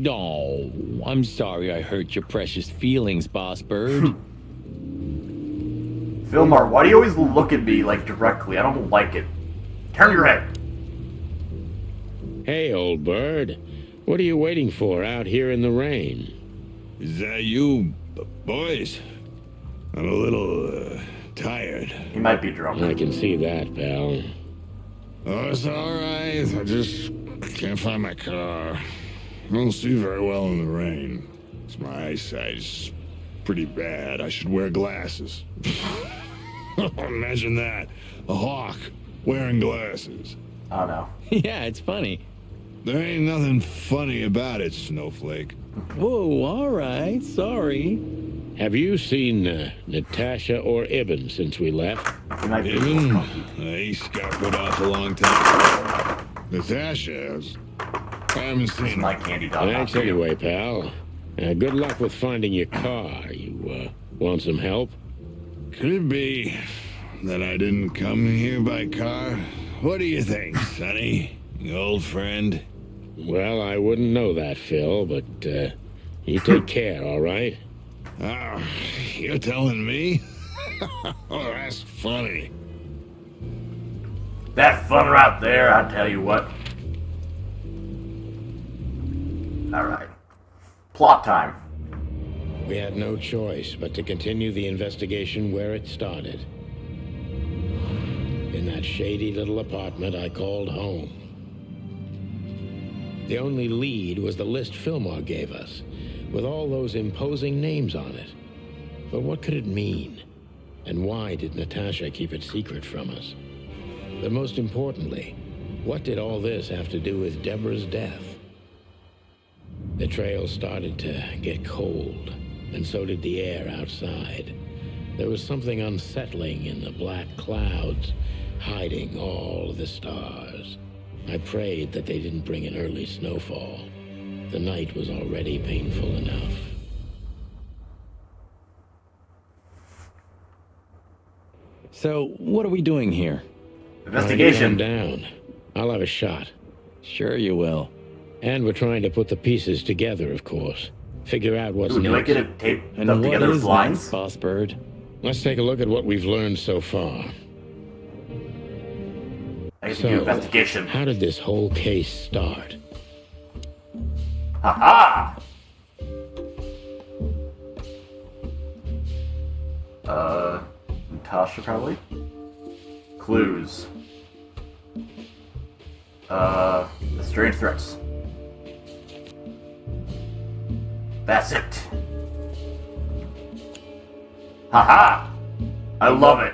Oh, I'm sorry I hurt your precious feelings, Boss Bird. Philmar, why do you always look at me, like, directly? I don't like it. Turn your head. Hey, old bird. What are you waiting for out here in the rain? Is that you, boys? I'm a little, tired. He might be drunk. I can see that, pal. Oh, it's alright. I just can't find my car. I don't see very well in the rain. My eyesight's pretty bad. I should wear glasses. Imagine that. A hawk wearing glasses. Oh, no. Yeah, it's funny. There ain't nothing funny about it, Snowflake. Whoa, all right, sorry. Have you seen Natasha or Ibn since we left? He might be Even Ace got put off a long time. Natasha, I haven't seen my her. candy dog. Thanks anyway, pal. Good luck with finding your car. You want some help? Could it be that I didn't come here by car? What do you think, Sonny? Old friend? Well, I wouldn't know that, Phil, but you take care, all right? Oh, you're telling me? Oh, that's funny. That fun right there, I tell you what. Alright. Plot time. We had no choice but to continue the investigation where it started. In that shady little apartment I called home. The only lead was the list Philmar gave us, with all those imposing names on it. But what could it mean? And why did Natasha keep it secret from us? But most importantly, what did all this have to do with Deborah's death? The trail started to get cold, and so did the air outside. There was something unsettling in the black clouds, hiding all the stars. I prayed that they didn't bring an early snowfall. The night was already painful enough. So, what are we doing here? Investigation. Calm down. I'll have a shot. Sure you will. And we're trying to put the pieces together, of course. Figure out what's Ooh, do I next. get it taped And up what together is with lines? next, Boss Bird? Let's take a look at what we've learned so far. I guess you do investigation. How did this whole case start? Haha! Natasha, probably? Clues. Strange threats. That's it. Haha! I love it.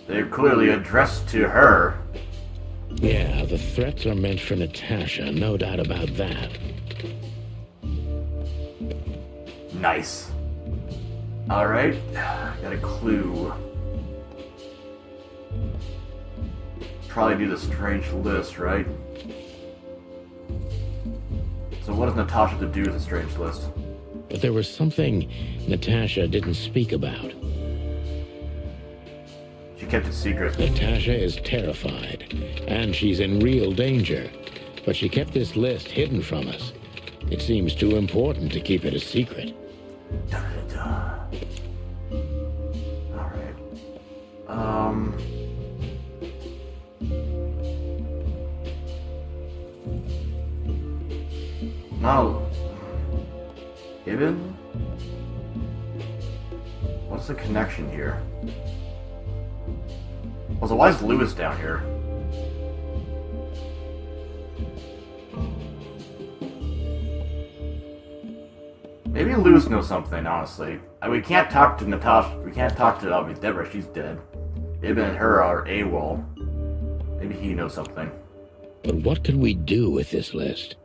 They're clearly addressed to her. Yeah, the threats are meant for Natasha, no doubt about that. Nice. Alright, got a clue. Probably do the strange list, right? So what does Natasha have to do with the strange list? But there was something Natasha didn't speak about. She kept it secret. Natasha is terrified, and she's in real danger. But she kept this list hidden from us. It seems too important to keep it a secret. Alright. No. Ibn? What's the connection here? Also, why is Lewis down here? Maybe Lewis knows something, honestly. We can't talk to Natasha. We can't talk to Deborah. She's dead. Ibn and her are AWOL. Maybe he knows something. But what could we do with this list?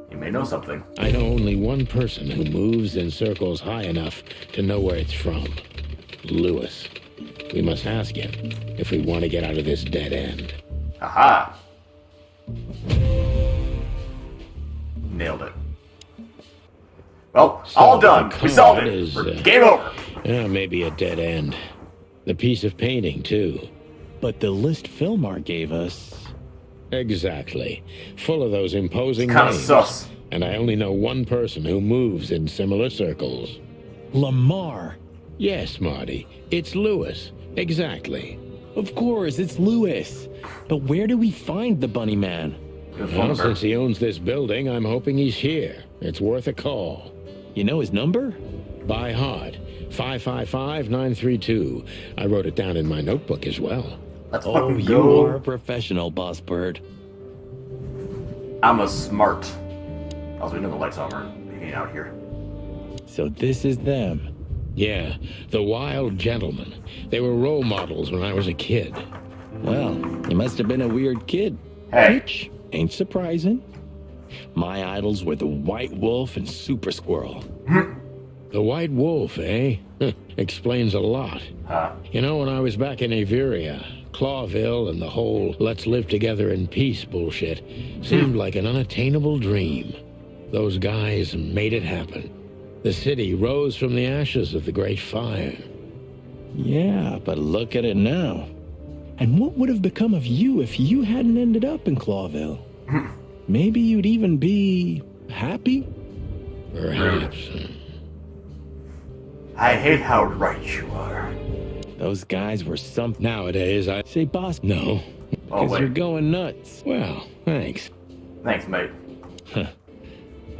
He may know something. I know only one person who moves in circles high enough to know where it's from. Lewis. We must ask him if we want to get out of this dead end. Aha! Nailed it. Well, So all done. the We solved card it. is, Game over. Maybe a dead end. The piece of painting, too. But the list Filmar gave us... Exactly. Full of those imposing Kinda names. sus. And I only know one person who moves in similar circles. Lamar. Yes, Marty. It's Lewis. Exactly. Of course, it's Lewis. But where do we find the bunny man? Well, since he owns this building, I'm hoping he's here. It's worth a call. You know his number? By heart. 555-932. I wrote it down in my notebook as well. Let's Oh, fucking you go. are a professional, Boss Bird. I'm a smart. Also, we know the lights on. We're hanging out here. So this is them. Yeah, the Wild Gentlemen. They were role models when I was a kid. Well, you must have been a weird kid. Hey. Which ain't surprising. My idols were the White Wolf and Super Squirrel. The White Wolf, eh? Explains a lot. You know, when I was back in Averia, Clawville and the whole let's live together in peace bullshit seemed like an unattainable dream. Those guys made it happen. The city rose from the ashes of the Great Fire. Yeah, but look at it now. And what would have become of you if you hadn't ended up in Clawville? Maybe you'd even be happy? Perhaps. I hate how right you are. Those guys were something. Nowadays, I say, boss. No. Oh, Because wait. you're going nuts. Well, thanks. Thanks, mate.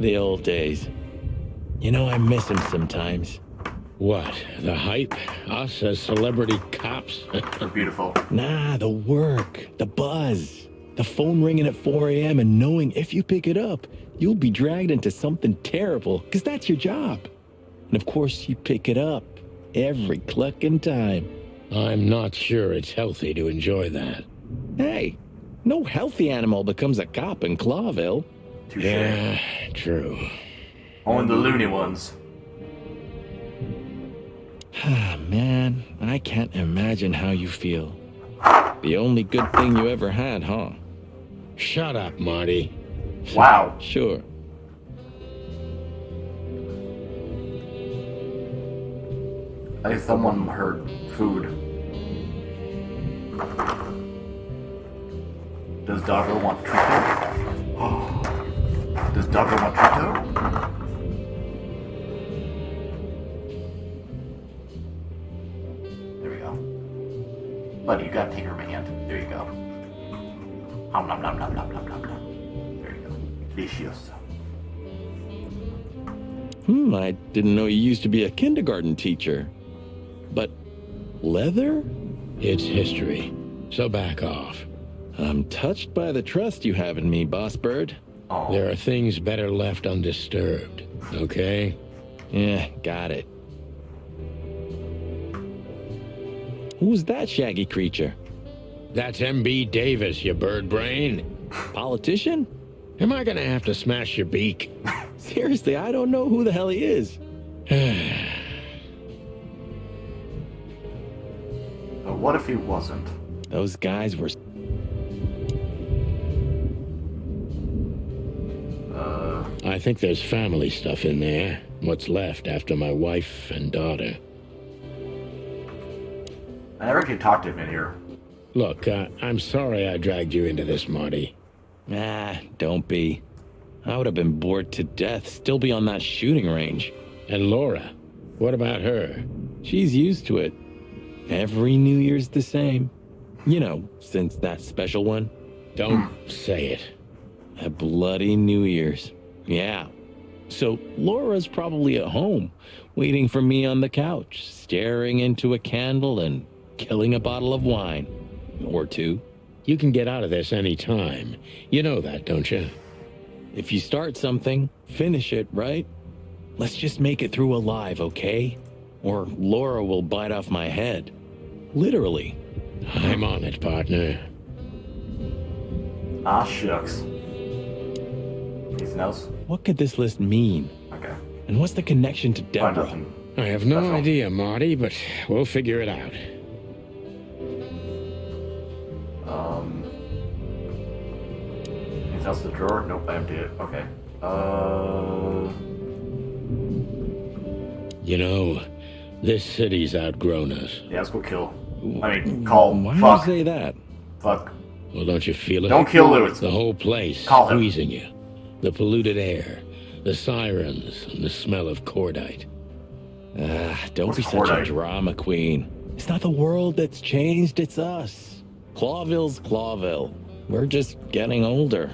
The old days. You know, I miss him sometimes. What? The hype? Us as celebrity cops? They're beautiful. Nah, the work, the buzz, the phone ringing at 4 a.m. and knowing if you pick it up, you'll be dragged into something terrible, because that's your job. And of course, you pick it up every clucking time. I'm not sure it's healthy to enjoy that. Hey, no healthy animal becomes a cop in Clawville. Touche. Yeah, true. Only the loony ones. Ah, man, I can't imagine how you feel. The only good thing you ever had, huh? Shut up, Marty. Wow. Sure. I think someone heard food. Does Doggo want treatment? Does Doggo want Trito? There we go. Buddy, you gotta take her hand. There you go. Nom nom nom nom nom nom nom nom. There you go. Delicioso. I didn't know you used to be a kindergarten teacher. But leather? It's history, so back off. I'm touched by the trust you have in me, Boss Bird. Oh. There are things better left undisturbed, okay? Yeah, got it. Who's that shaggy creature? That's M.B. Davis, you bird brain. Politician? Am I gonna have to smash your beak? Seriously, I don't know who the hell he is. But what if he wasn't? Those guys were... I think there's family stuff in there. What's left after my wife and daughter. I never can talk to him in here. Look, I'm sorry I dragged you into this, Marty. Don't be. I would have been bored to death, still be on that shooting range. And Laura, what about her? She's used to it. Every New Year's the same. You know, since that special one. Don't say it. A bloody New Year's. Yeah. So Laura's probably at home, waiting for me on the couch, staring into a candle and killing a bottle of wine. Or two. You can get out of this any time. You know that, don't you? If you start something, finish it, right? Let's just make it through alive, okay? Or Laura will bite off my head. Literally. I'm on it, partner. Ah, shucks. Anything else? What could this list mean? Okay. And what's the connection to Deborah? I have no idea, Marty, but we'll figure it out. Anything else in the drawer? Nope, I emptied it. Okay. You know, this city's outgrown us. Yeah, let's go kill. I mean, call. Why Fuck. do you say that? Fuck. Well, don't you feel it? Don't kill Lewis. The whole place Call him. squeezing you. The polluted air, the sirens, and the smell of cordite. Don't What's be such a cordite? drama queen. It's not the world that's changed, it's us. Clawville's Clawville. We're just getting older.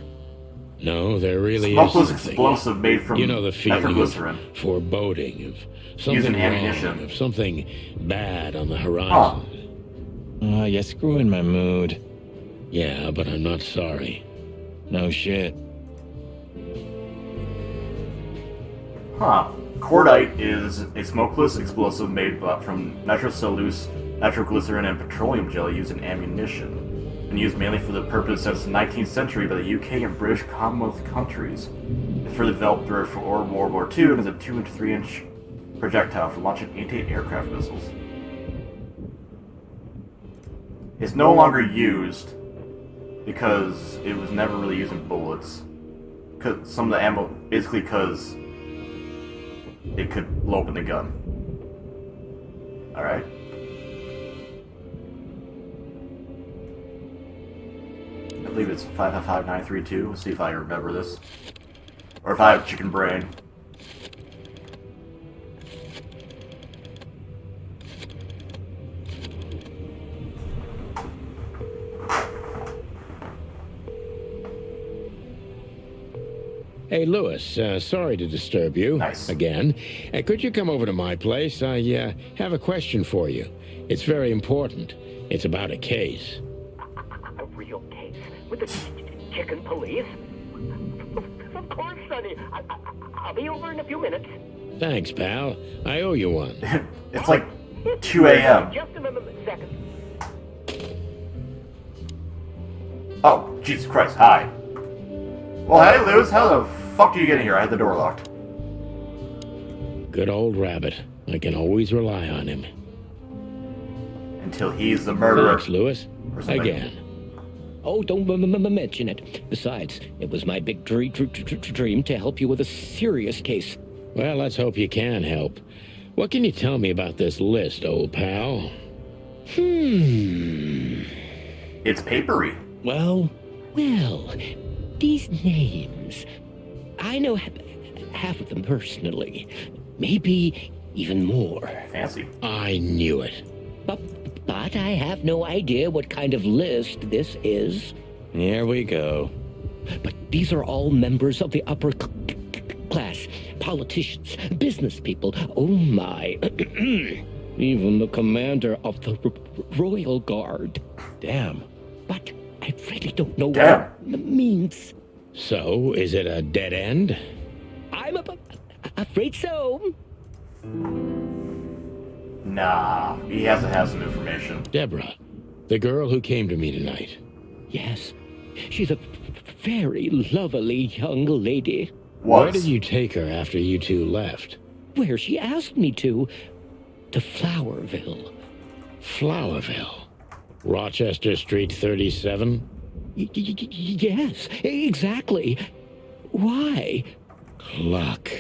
No, there really is Smokeless something. explosive made from You know the feeling nitroglycerin. of foreboding, of something Using wrong, ammunition. of something bad on the horizon. You're screwing my mood. Yeah, but I'm not sorry. No shit. Cordite is a smokeless explosive made from nitrocellulose, nitroglycerin, and petroleum jelly used in ammunition, and used mainly for the purpose since the 19th century by the UK and British Commonwealth countries. It further developed during World War II and is a 2 to 3 inch projectile for launching anti-aircraft missiles. It's no longer used because it was never really used in bullets. Cause some of the ammo, basically because it could blow open the gun. Alright. I believe it's 555932. Let's see if I remember this. Or if I have chicken brain. Hey, Lewis, sorry to disturb you. Nice. Again. Could you come over to my place? I have a question for you. It's very important. It's about a case. A real case? With the chicken police? Of course, Sonny. I'll be over in a few minutes. Thanks, pal. I owe you one. It's like 2 a.m. Just a second. Oh, Jesus Christ, hi. Well, hey, Lewis, how the fuck do you get in here? I had the door locked. Good old rabbit. I can always rely on him. Until he's the murderer. Thanks, Lewis. Or something. Again. Oh, don't mention it. Besides, it was my big dream to help you with a serious case. Well, let's hope you can help. What can you tell me about this list, old pal? It's papery. Well, these names. I know half of them personally. Maybe even more. Fancy. I knew it. But I have no idea what kind of list this is. Here we go. But these are all members of the upper class. Politicians, business people. Oh my. Even the commander of the Royal Guard. Damn. But I really don't know what it means. So, is it a dead end? I'm afraid so. Nah, he has to have some information. Deborah, the girl who came to me tonight. Yes, she's a very lovely young lady. Where did you take her after you two left? Where she asked me to Flowerville. Flowerville? Rochester Street 37? Yes, exactly. Why? Luck.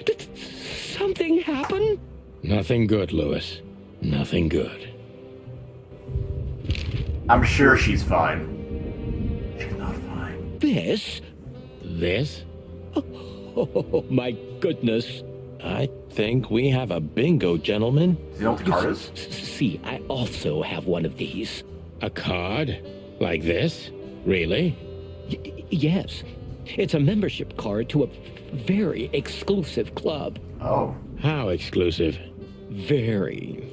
Did something happen? Nothing good, Lewis. Nothing good. I'm sure she's fine. She's not fine. This? This? Oh, my goodness. I think we have a bingo, gentlemen. Do you know what the card is? See, I also have one of these. A card? Like this? Really? Yes. It's a membership card to a very exclusive club. Oh. How exclusive? Very.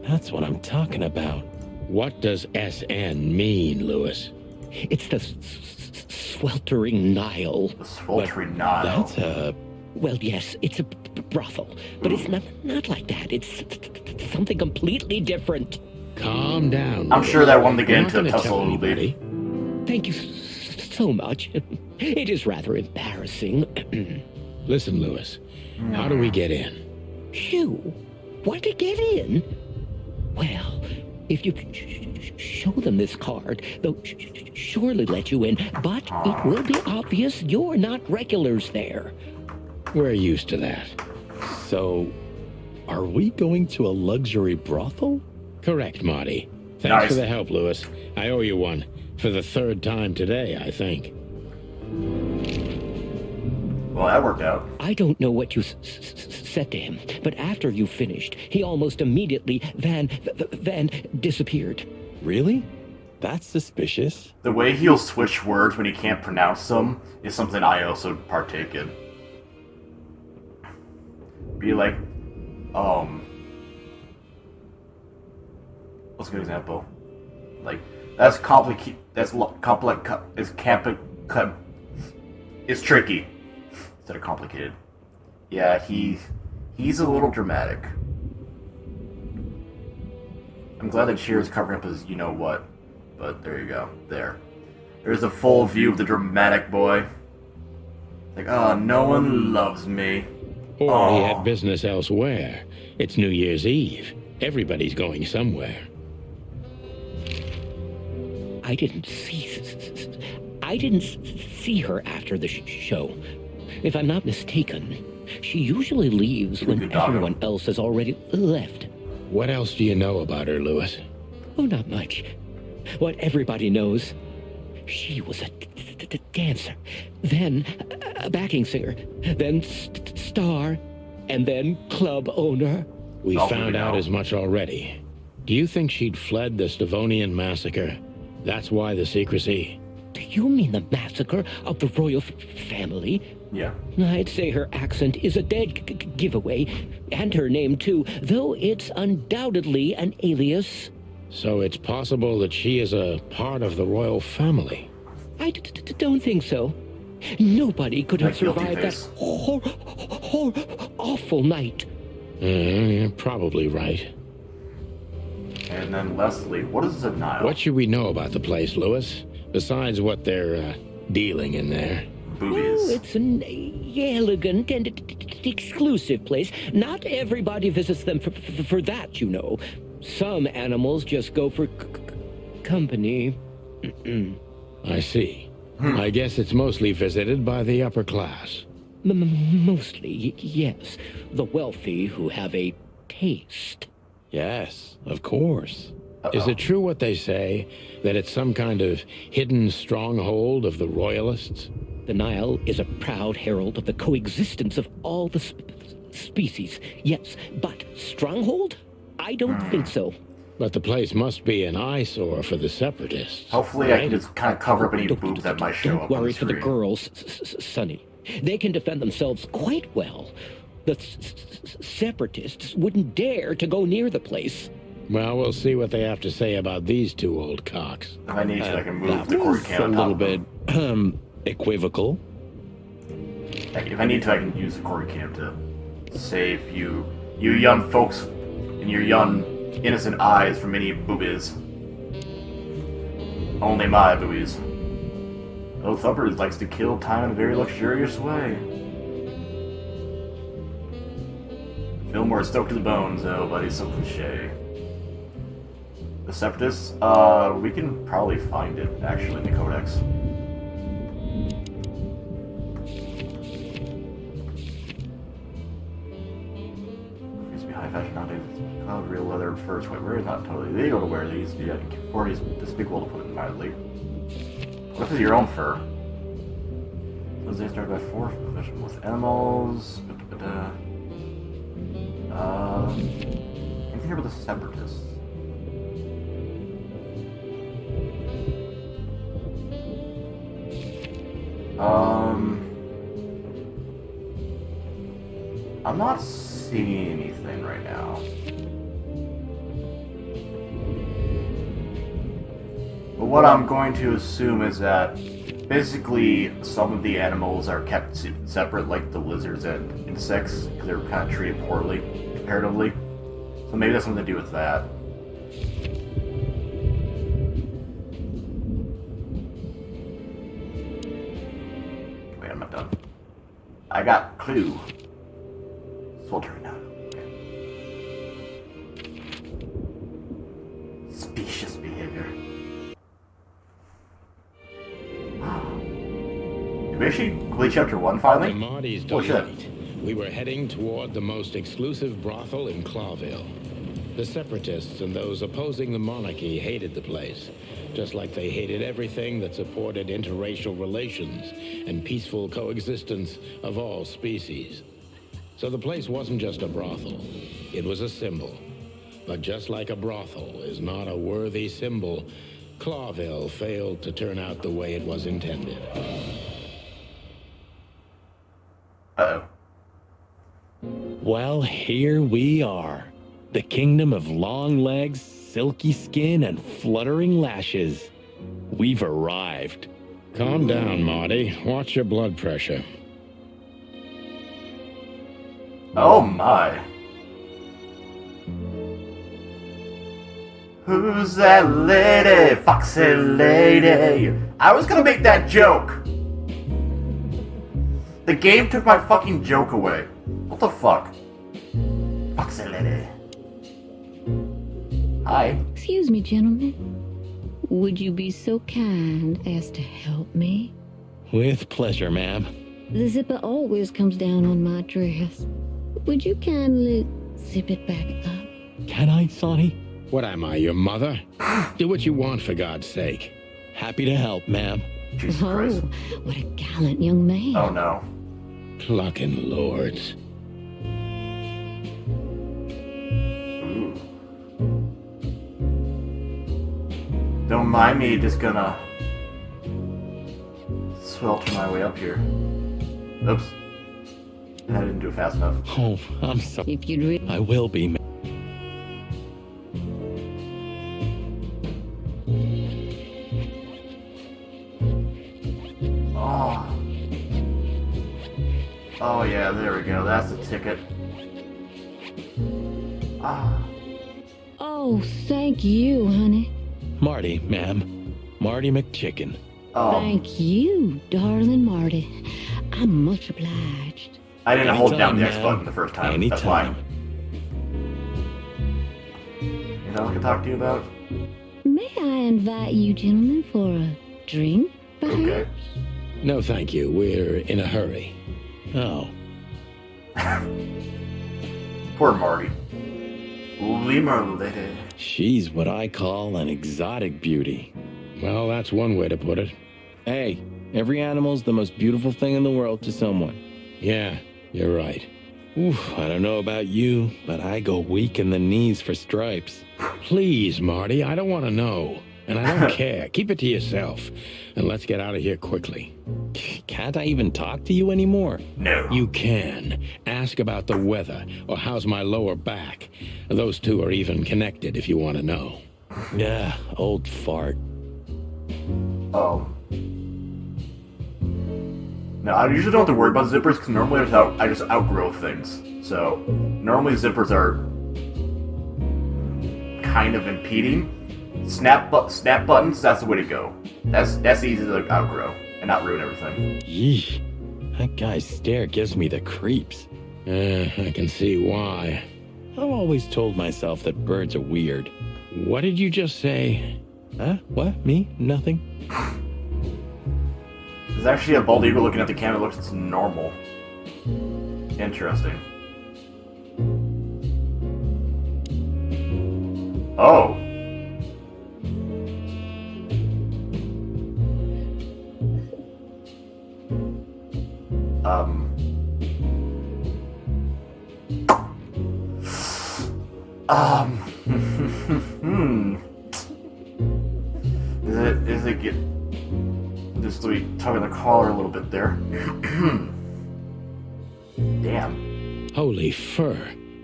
That's what I'm talking about. What does SN mean, Lewis? It's the sweltering Nile. The sweltering Nile. That's a... Well, yes, it's a brothel, but it's not like that. It's something completely different. Calm down. I'm sure that wanted to get You're into not a gonna tussle a tell little bit. anybody. Thank you so much. It is rather embarrassing. Listen, Lewis, how do we get in? You want to get in? Well, if you show them this card, they'll surely let you in, but it will be obvious you're not regulars there. We're used to that. So, are we going to a luxury brothel? Correct, Marty. Thanks Nice. for the help, Lewis. I owe you one. For the third time today, I think. Well, that worked out. I don't know what you said to him, but after you finished, he almost immediately van disappeared. Really? That's suspicious. The way he'll switch words when he can't pronounce them is something I also partake in. Be like, what's a good example? Like, that's complicated. That's complex. It's tricky instead of complicated. Yeah, he's a little dramatic. I'm glad that Cheer is covering up his you know what, but there you go. There's a full view of the dramatic boy. Like, oh, no one loves me. Or he had business elsewhere. It's New Year's Eve. Everybody's going somewhere. I didn't see her after the show. If I'm not mistaken, she usually leaves when everyone else has already left. What else do you know about her, Lewis? Oh, not much. What everybody knows. She was a dancer, then a backing singer, then star, and then club owner. We found out as much already. Do you think she'd fled the Stavonian massacre? That's why the secrecy. Do you mean the massacre of the royal family? Yeah. I'd say her accent is a dead giveaway, and her name too, though it's undoubtedly an alias. So it's possible that she is a part of the royal family. I don't think so. Nobody could have Guilty survived that face. awful night. You're probably right. And then Leslie, what is a Nile? What should we know about the place, Lewis? Besides what they're dealing in there. Boobies. Oh, it's an elegant and exclusive place. Not everybody visits them for that, you know. Some animals just go for company. I see. I guess it's mostly visited by the upper class. Mostly, yes. The wealthy who have a taste. Yes, of course. Is it true what they say, that it's some kind of hidden stronghold of the royalists? The Nile is a proud herald of the coexistence of all the species. Yes, but stronghold? I don't think so. But the place must be an eyesore for the Separatists. Hopefully I can just kind of cover up any boobs that might show up on the Don't worry for the screen. girls, Sonny. They can defend themselves quite well. The Separatists wouldn't dare to go near the place. Well, we'll see what they have to say about these two old cocks. If I need to, I can move That the cord was cam a on little top of bit them. equivocal. If I need to, I can use the cord cam to save you young folks and your young innocent eyes from any boobies. Only my boobies. Oh, Thumper likes to kill time in a very luxurious way. Fillmore is stoked to the bones, oh, buddy, so cliche. The Separatists, we can probably find it, actually, in the Codex. Used to be high fashion nowadays. It's called real leather fur sweatwear. Not totally legal to wear these. Yeah, 40 is despicable to put it mildly. What is your own fur? So they started by 4 professional with animals. Anything here with the Separatists? I'm not seeing anything right now. But what I'm going to assume is that basically some of the animals are kept separate, like the lizards and insects, because they're kind of treated poorly, comparatively. So maybe that's something to do with that. Wait, I'm not done. I got clue. Sweltering now. Okay. Specious behavior. Did we actually complete chapter 1 finally? To Marty's Oh, shit. delight, we were heading toward the most exclusive brothel in Clawville. The Separatists and those opposing the monarchy hated the place, just like they hated everything that supported interracial relations and peaceful coexistence of all species. So the place wasn't just a brothel, it was a symbol. But just like a brothel is not a worthy symbol, Clawville failed to turn out the way it was intended. Uh-oh. Well, here we are. The kingdom of long legs, silky skin, and fluttering lashes. We've arrived. Calm down, Marty. Watch your blood pressure. Oh my. Who's that lady? Foxy lady. I was gonna make that joke. The game took my fucking joke away. What the fuck? Foxy lady. Hi. Excuse me, gentlemen. Would you be so kind as to help me? With pleasure, ma'am. The zipper always comes down on my dress. Would you kindly zip it back up? Can I, Sonny? What am I, your mother? Do what you want, for God's sake. Happy to help, ma'am. Jesus Christ. What a gallant young man. Oh no. Clucking lords. Ooh. Don't mind me, just gonna swelter my way up here. Oops. I didn't do it fast enough. Oh, I'm sorry. If you'd I will be, ma'am. Oh. Oh yeah, there we go. That's the ticket. Ah. Oh, thank you, honey. Marty, ma'am. Marty McChicken. Thank you, darling Marty. I'm much obliged. I didn't hold down the X Anytime, button the first time. Anytime. That's why. Anything I can talk to you about? May I invite you gentlemen for a drink, perhaps? Okay. No, thank you. We're in a hurry. Oh. Poor Marty. Lemur lady. She's what I call an exotic beauty. Well, that's one way to put it. Hey, Every animal's the most beautiful thing in the world to someone. Yeah, you're right. Oof, I don't know about you, but I go weak in the knees for Stripes. Please, Marty, I don't want to know. And I don't care. Keep it to yourself. And let's get out of here quickly. Can't I even talk to you anymore? No. You can. Ask about the weather, or how's my lower back. Those two are even connected if you want to know. Yeah, old fart. No, I usually don't have to worry about zippers because normally I just outgrow things. So normally zippers are kind of impeding. Snap buttons, that's the way to go. That's easy to outgrow and not ruin everything. Yeesh. That guy's stare gives me the creeps. I can see why. I've always told myself that birds are weird. What did you just say? Huh? What? Me? Nothing. There's actually a bald eagle looking at the camera. It looks normal. Interesting. Oh. Is it get just tugging the collar a little bit there? Damn. Holy fur.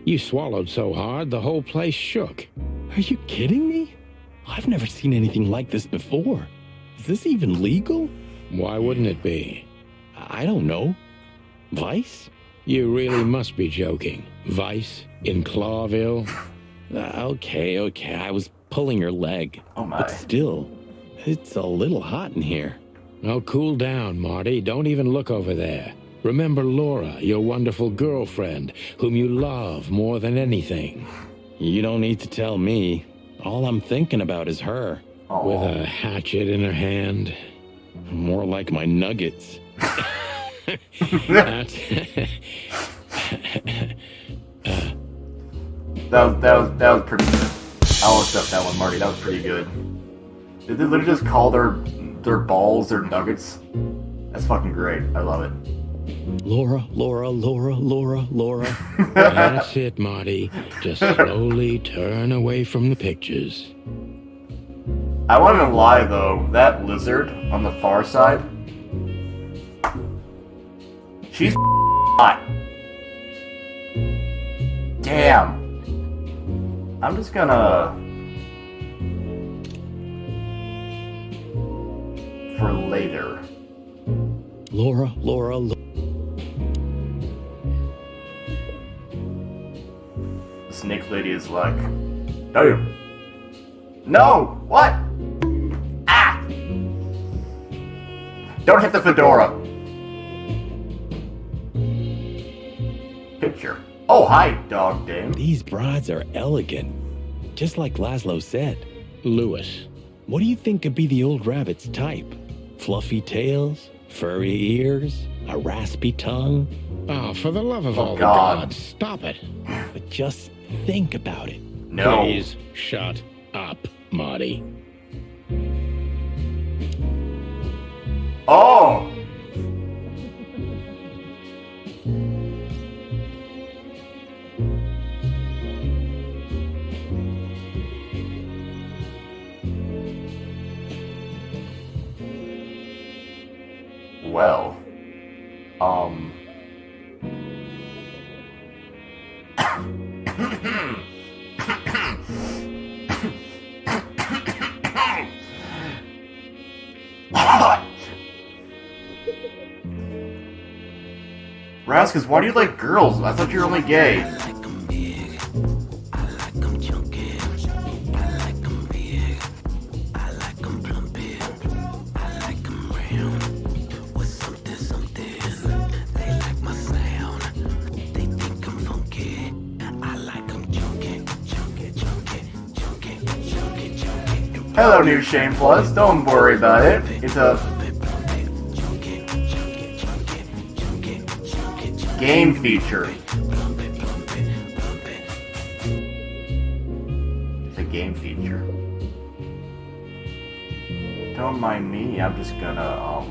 You swallowed so hard the whole place shook. Are you kidding me? I've never seen anything like this before. Is this even legal? Why wouldn't it be? I don't know. Vice? You really must be joking. Vice? In Clawville? Okay, I was pulling your leg. Oh my. But still, it's a little hot in here. Oh, cool down, Marty. Don't even look over there. Remember Laura, your wonderful girlfriend, whom you love more than anything. You don't need to tell me. All I'm thinking about is her. Aww. With a hatchet in her hand. More like my nuggets. That's... That was pretty good. I'll accept that one, Marty. That was pretty good. Did they literally just call their balls their nuggets? That's fucking great. I love it. Laura. That's it, Marty. Just slowly turn away from the pictures. I won't even lie, though. That lizard on the far side, she's hot. Damn. I'm just gonna... for later. Laura. The snake lady is like, damn. No! What? Ah! Don't hit the fedora. Picture. Oh, hi, dog dame. These broads are elegant. Just like Laszlo said. Lewis. What do you think could be the old rabbit's type? Fluffy tails? Furry ears? A raspy tongue? Oh, for the love of all the God. gods, stop it. But just think about it. No. Please shut up, Marty. Oh! Well, Raskus, why do you like girls? I thought you were only gay. Hello, new Shane Plus. Don't worry about it. It's a game feature. It's a game feature. Don't mind me. I'm just gonna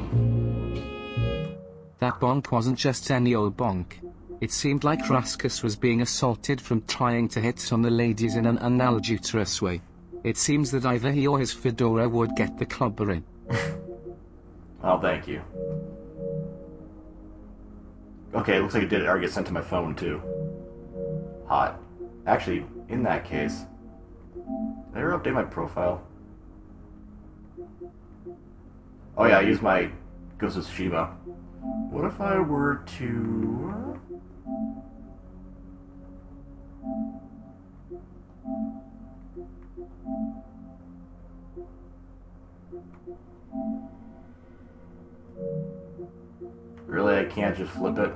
That bonk wasn't just any old bonk. It seemed like Raskus was being assaulted from trying to hit on the ladies in an unalgeterous way. It seems that either he or his fedora would get the clobbering. Oh, thank you. Okay, it looks like it did already get sent to my phone, too. Hot. Actually, in that case, did I ever update my profile? Oh yeah, I used my Ghost of Tsushima. What if I were to... Really, I can't just flip it?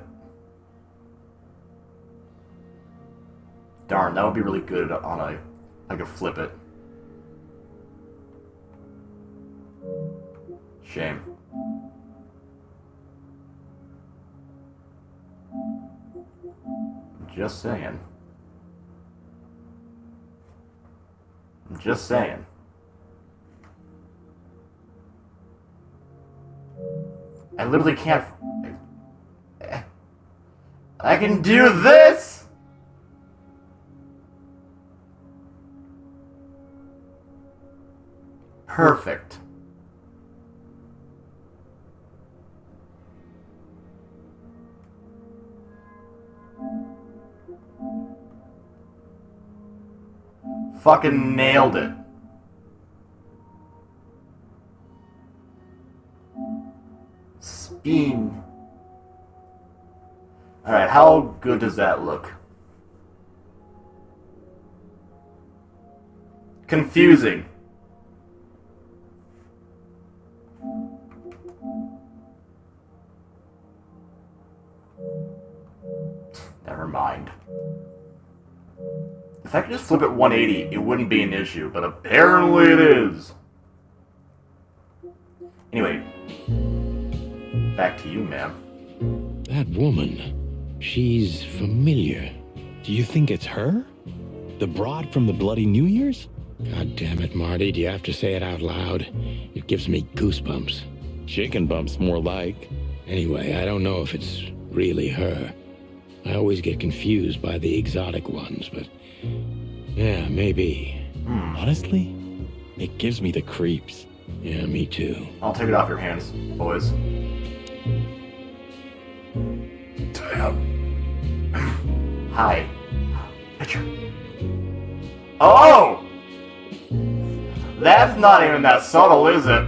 Darn, that would be really good on a... I could flip it. Shame. Just saying. Just saying. I literally can't... I can do this! Perfect. Fucking nailed it. Spin. Alright, how good does that look? Confusing. Never mind. If I could just flip it 180, it wouldn't be an issue, but apparently it is. Anyway, back to you, ma'am. That woman, she's familiar. Do you think it's her? The broad from the Bloody New Year's? God damn it, Marty, do you have to say it out loud? It gives me goosebumps. Chicken bumps, more like. Anyway, I don't know if it's really her. I always get confused by the exotic ones, but yeah, maybe. Honestly, it gives me the creeps. Yeah, me too. I'll take it off your hands, boys. Damn. Hi. Picture. Oh! That's not even that subtle, is it?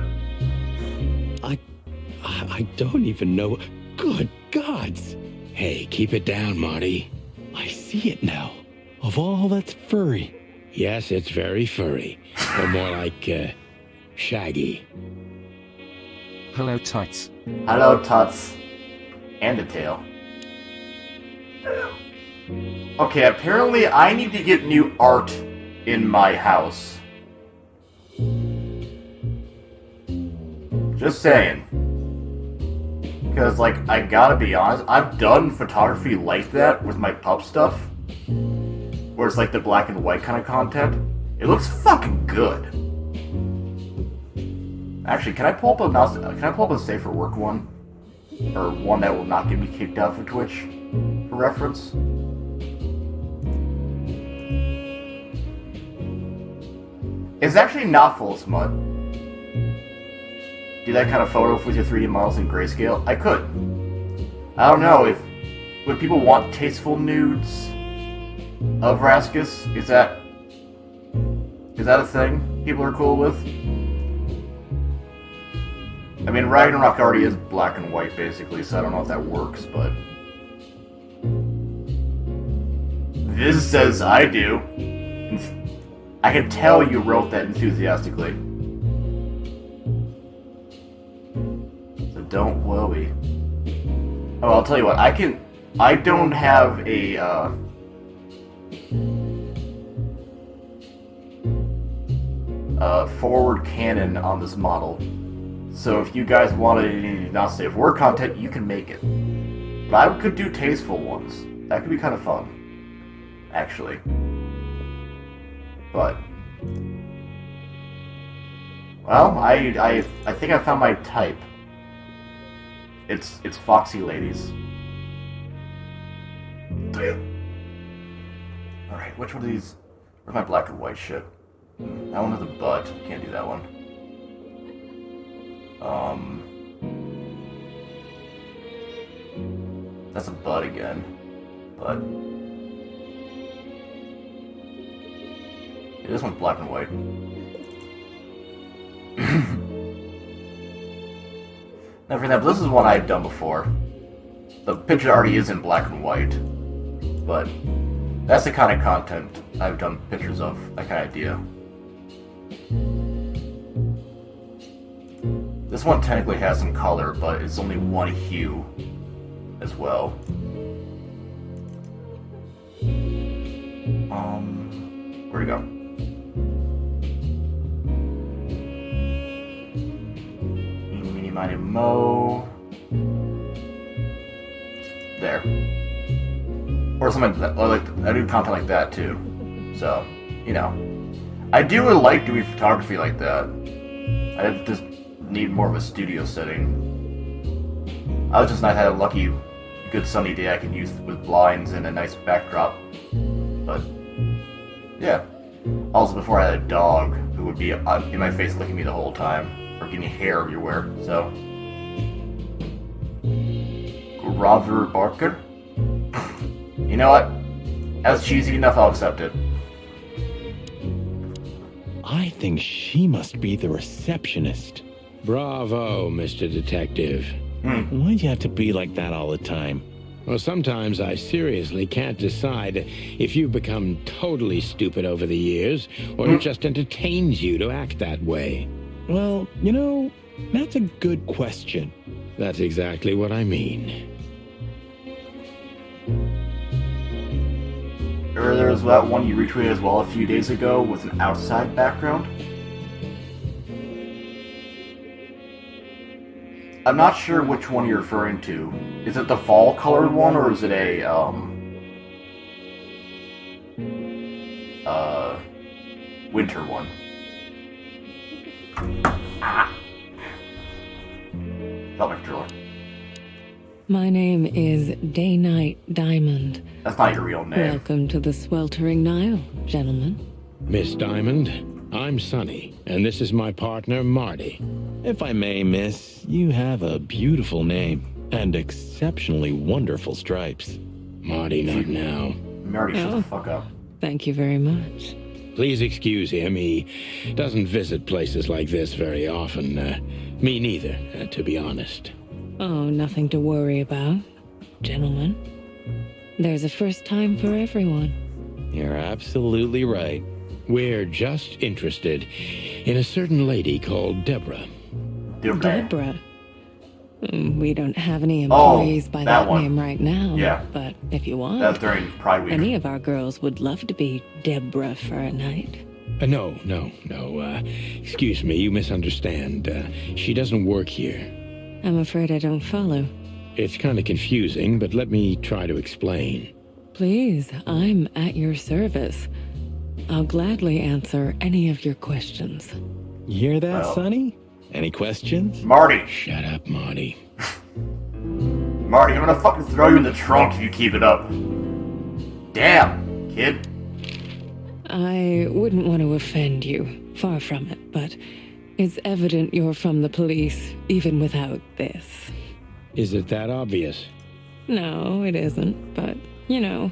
I don't even know. Good gods! Hey, keep it down, Marty. I see it now. Of all that's furry. Yes, it's very furry. Or more like, shaggy. Hello, Tuts. Hello, Tuts. And a tail. Okay, apparently I need to get new art in my house. Just saying. Because, like, I gotta be honest, I've done photography like that with my pup stuff. Where it's like the black and white kind of content. It looks fucking good. Actually, can I pull up a safer work one? Or one that will not get me kicked out for Twitch? For reference? It's actually not full of smut. Do that kind of photo with your 3D models in grayscale? I could. I don't know if... Would people want tasteful nudes of Raskus? Is that a thing people are cool with? I mean, Ragnarok already is black and white, basically, so I don't know if that works, but... This says I do. I can tell you wrote that enthusiastically. So don't worry. Oh, I'll tell you what, I don't have a, forward canon on this model. So if you guys want any not safe word content, you can make it. But I could do tasteful ones. That could be kind of fun. Actually. But... Well, I think I found my type. It's Foxy Ladies. Damn. Alright, which one of these? Where's my black and white shit? That one has a butt. Can't do that one. That's a butt again. But yeah, this one's black and white. Now for that, this is one I've done before. The picture already is in black and white, but that's the kind of content I've done pictures of, that kind of idea. This one technically has some color, but it's only one hue as well. Where'd it go? Meeny, miny, mo. There. Or something like that. Or like, I do content like that too. So, you know. I do really like doing photography like that. I just need more of a studio setting. I was just not had a lucky, good sunny day I could use with blinds and a nice backdrop. But, yeah. Also, before I had a dog who would be in my face licking me the whole time, or getting hair everywhere, so. Grover Barker? You know what? That's cheesy enough, I'll accept it. I think she must be the receptionist. Bravo, Mr. Detective. Why'd you have to be like that all the time? Well, sometimes I seriously can't decide if you've become totally stupid over the years, or it just entertains you to act that way. Well, you know, that's a good question. That's exactly what I mean. There was that one you retweeted as well a few days ago with an outside background. I'm not sure which one you're referring to. Is it the fall colored one, or is it a, winter one? Pelvic drawer. My name is Day-Night Diamond. That's not your real name. Welcome to the sweltering Nile, gentlemen. Miss Diamond, I'm Sonny, and this is my partner, Marty. If I may, miss, you have a beautiful name and exceptionally wonderful stripes. Marty, not now. Marty, shut the fuck up. Thank you very much. Please excuse him. He doesn't visit places like this very often. Me neither, to be honest. Oh, nothing to worry about, gentlemen. There's a first time for everyone. You're absolutely right. We're just interested in a certain lady called Deborah. Deborah? We don't have any employees by that name right now. Yeah. But if you want, that's during Pride Week. Any of our girls would love to be Deborah for a night. No. Excuse me, you misunderstand. She doesn't work here. I'm afraid I don't follow. It's kind of confusing, but let me try to explain. Please, I'm at your service. I'll gladly answer any of your questions. You hear that, Sonny? Any questions? Marty! Shut up, Marty. Marty, I'm gonna fucking throw you in the trunk if you keep it up. Damn, kid. I wouldn't want to offend you, far from it, but it's evident you're from the police, even without this. Is it that obvious? No, it isn't, but, you know,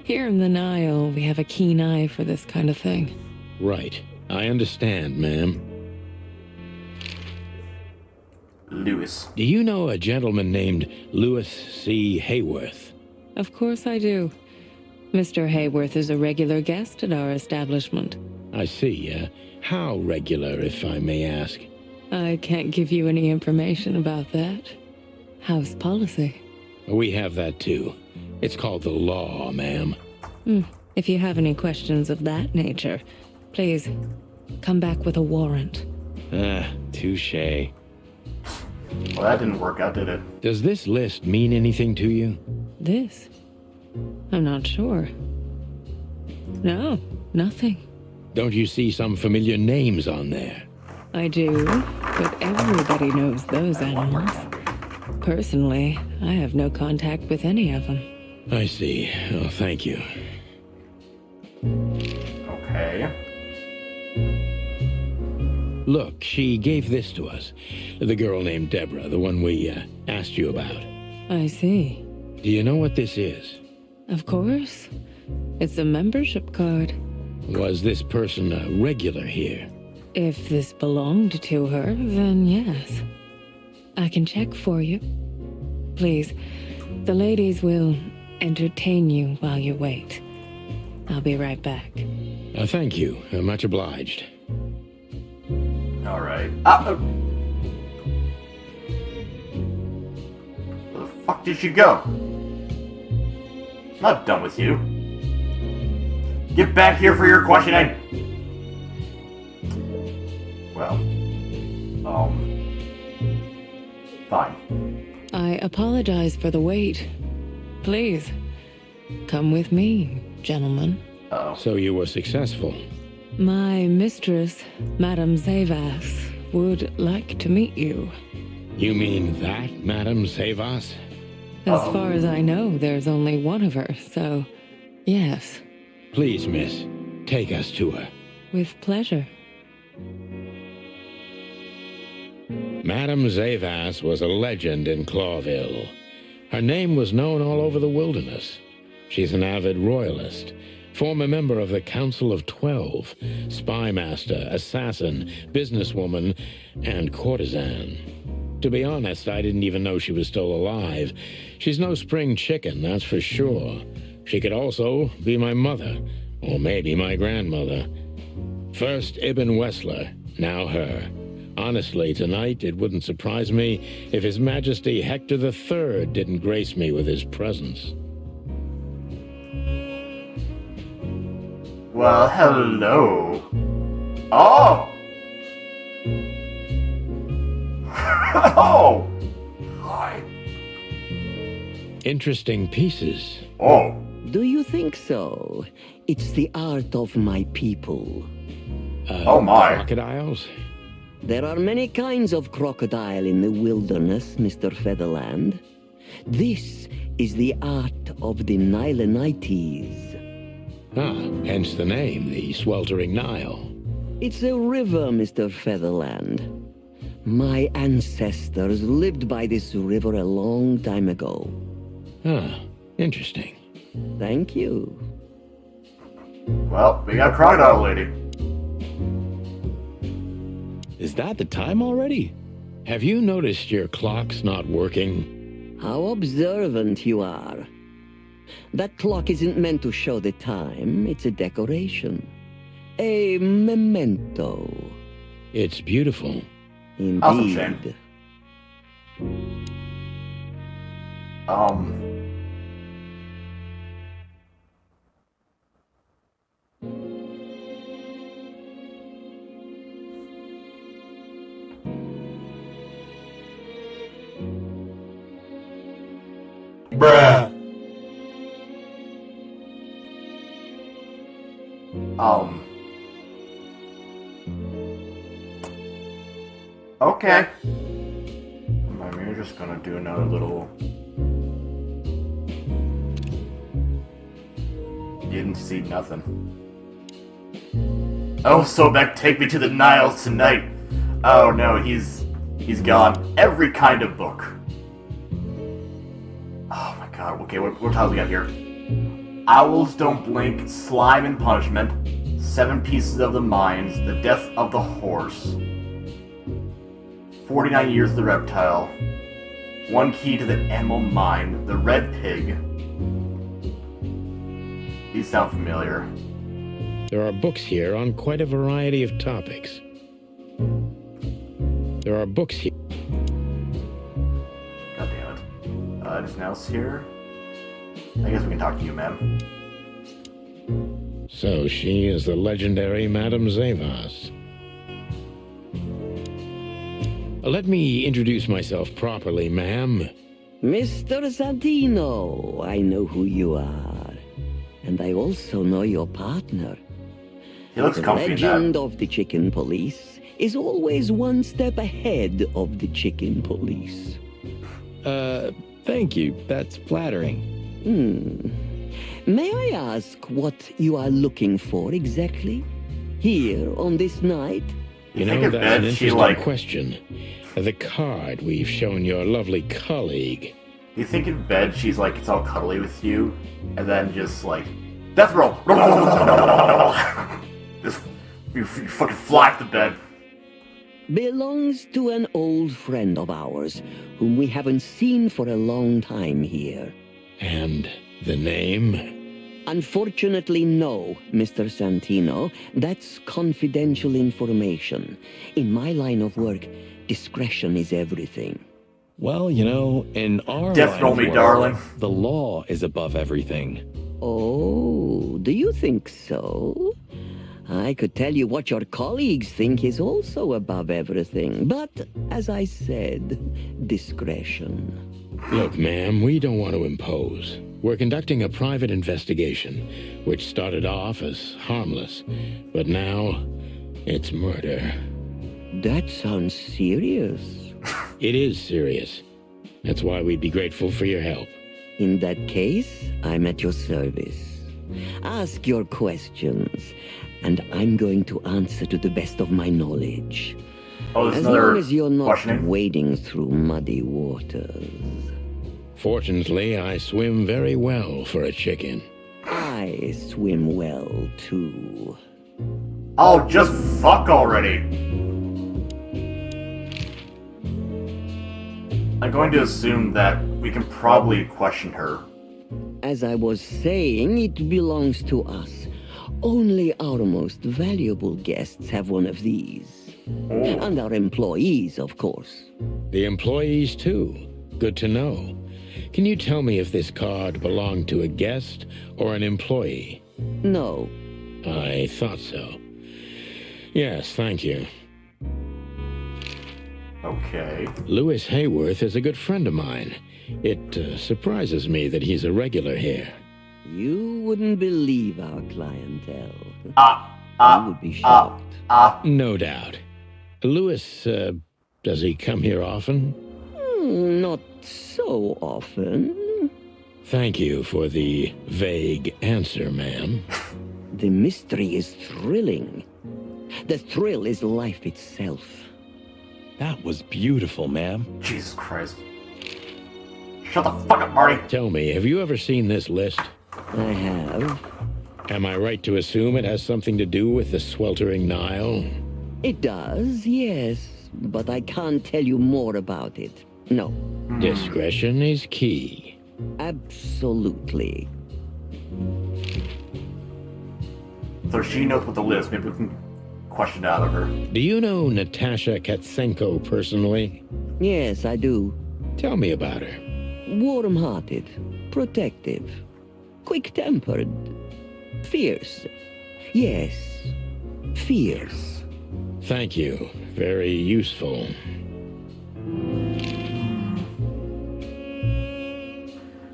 here in the Nile, we have a keen eye for this kind of thing. Right. I understand, ma'am. Lewis. Do you know a gentleman named Louis C. Hayworth? Of course I do. Mr. Hayworth is a regular guest at our establishment. I see. How regular, if I may ask? I can't give you any information about that. House policy. We have that too. It's called the law, ma'am. If you have any questions of that nature, please come back with a warrant. Touché. Well, that didn't work out, did it? Does this list mean anything to you? This? I'm not sure. No, nothing. Don't you see some familiar names on there? I do, but everybody knows those animals. Personally, I have no contact with any of them. I see. Oh, thank you. Okay. Look, she gave this to us. The girl named Deborah, the one we asked you about. I see. Do you know what this is? Of course. It's a membership card. Was this person a regular here? If this belonged to her, then yes. I can check for you. Please, the ladies will entertain you while you wait. I'll be right back. Thank you. Much obliged. Alright. Where the fuck did she go? I'm not done with you. Get back here for your questioning! Well, fine. I apologize for the wait. Please, come with me, gentlemen. Uh-oh. So you were successful? My mistress, Madame Zavas, would like to meet you. You mean that, Madame Zavas? As far as I know, there's only one of her, so yes. Please, miss, take us to her. With pleasure. Madame Zavas was a legend in Clawville. Her name was known all over the wilderness. She's an avid royalist, former member of the Council of 12, spy master, assassin, businesswoman, and courtesan. To be honest, I didn't even know she was still alive. She's no spring chicken, that's for sure. She could also be my mother, or maybe my grandmother. First Ibn Wessler, now her. Honestly, tonight, it wouldn't surprise me if His Majesty Hector III didn't grace me with his presence. Well, hello. Oh! Oh! Hi. Interesting pieces. Oh. Do you think so? It's the art of my people. Oh my. Crocodiles? There are many kinds of crocodile in the wilderness, Mr. Featherland. This is the art of the Nilenites. Ah, hence the name, the sweltering Nile. It's a river, Mr. Featherland. My ancestors lived by this river a long time ago. Ah, interesting. Thank you. Well, we got Crocodile Lady. Is that the time already? Have you noticed your clock's not working? How observant you are. That clock isn't meant to show the time. It's a decoration. A memento. It's beautiful. Indeed. Awesome, Shane. Bruh. Okay. I mean, we're just gonna do another little... You didn't see nothing. Oh, Sobek, take me to the Nile tonight. Oh no, he's gone. Every kind of book. Oh my god, okay, what title we got here? Owls Don't Blink, Slime and Punishment, 7 Pieces of the Mind, The Death of the Horse, 49 Years of the Reptile, 1 Key to the Animal Mind, The Red Pig. These sound familiar. There are books here on quite a variety of topics. There are books here. God damn it. Anything else here? I guess we can talk to you, ma'am. So she is the legendary Madame Zavas. Let me introduce myself properly, ma'am. Mr. Santino, I know who you are. And I also know your partner. He looks comfy. The legend of the Chicken Police is always one step ahead of the Chicken Police. Thank you. That's flattering. May I ask what you are looking for exactly? Here on this night? You know, that's an interesting question. The card we've shown your lovely colleague. You think in bed she's like, it's all cuddly with you, and then just like, death roll! Just, you fucking fly off the bed. Belongs to an old friend of ours, whom we haven't seen for a long time here. And the name? Unfortunately, no, Mr. Santino. That's confidential information. In my line of work, discretion is everything. Well, you know, in our Death roll me, darling. The law is above everything. Oh, do you think so? I could tell you what your colleagues think is also above everything, but, as I said, discretion. Look, ma'am, we don't want to impose. We're conducting a private investigation, which started off as harmless, but now it's murder. That sounds serious. It is serious. That's why we'd be grateful for your help. In that case, I'm at your service. Ask your questions, and I'm going to answer to the best of my knowledge. As long as you're not wading through muddy waters. Fortunately, I swim very well for a chicken. I swim well, too. Oh, just fuck already! I'm going to assume that we can probably question her. As I was saying, it belongs to us. Only our most valuable guests have one of these. And our employees, of course. The employees, too. Good to know. Can you tell me if this card belonged to a guest or an employee? No. I thought so. Yes, thank you. Okay. Lewis Hayworth is a good friend of mine. It surprises me that he's a regular here. You wouldn't believe our clientele. You would be shocked. No doubt. Lewis, does he come here often? Not so often. Thank you for the vague answer, ma'am. The mystery is thrilling. The thrill is life itself. That was beautiful, ma'am. Jesus Christ. Shut the fuck up, Marty. Tell me, have you ever seen this list? I have. Am I right to assume it has something to do with the sweltering Nile? It does, yes. But I can't tell you more about it. No. Discretion is key. Absolutely. So she knows what the list. Maybe we can question out of her. Do you know Natasha Katsenko personally? Yes, I do. Tell me about her. Warm-hearted, protective, quick-tempered, fierce. Yes, fierce. Thank you. Very useful.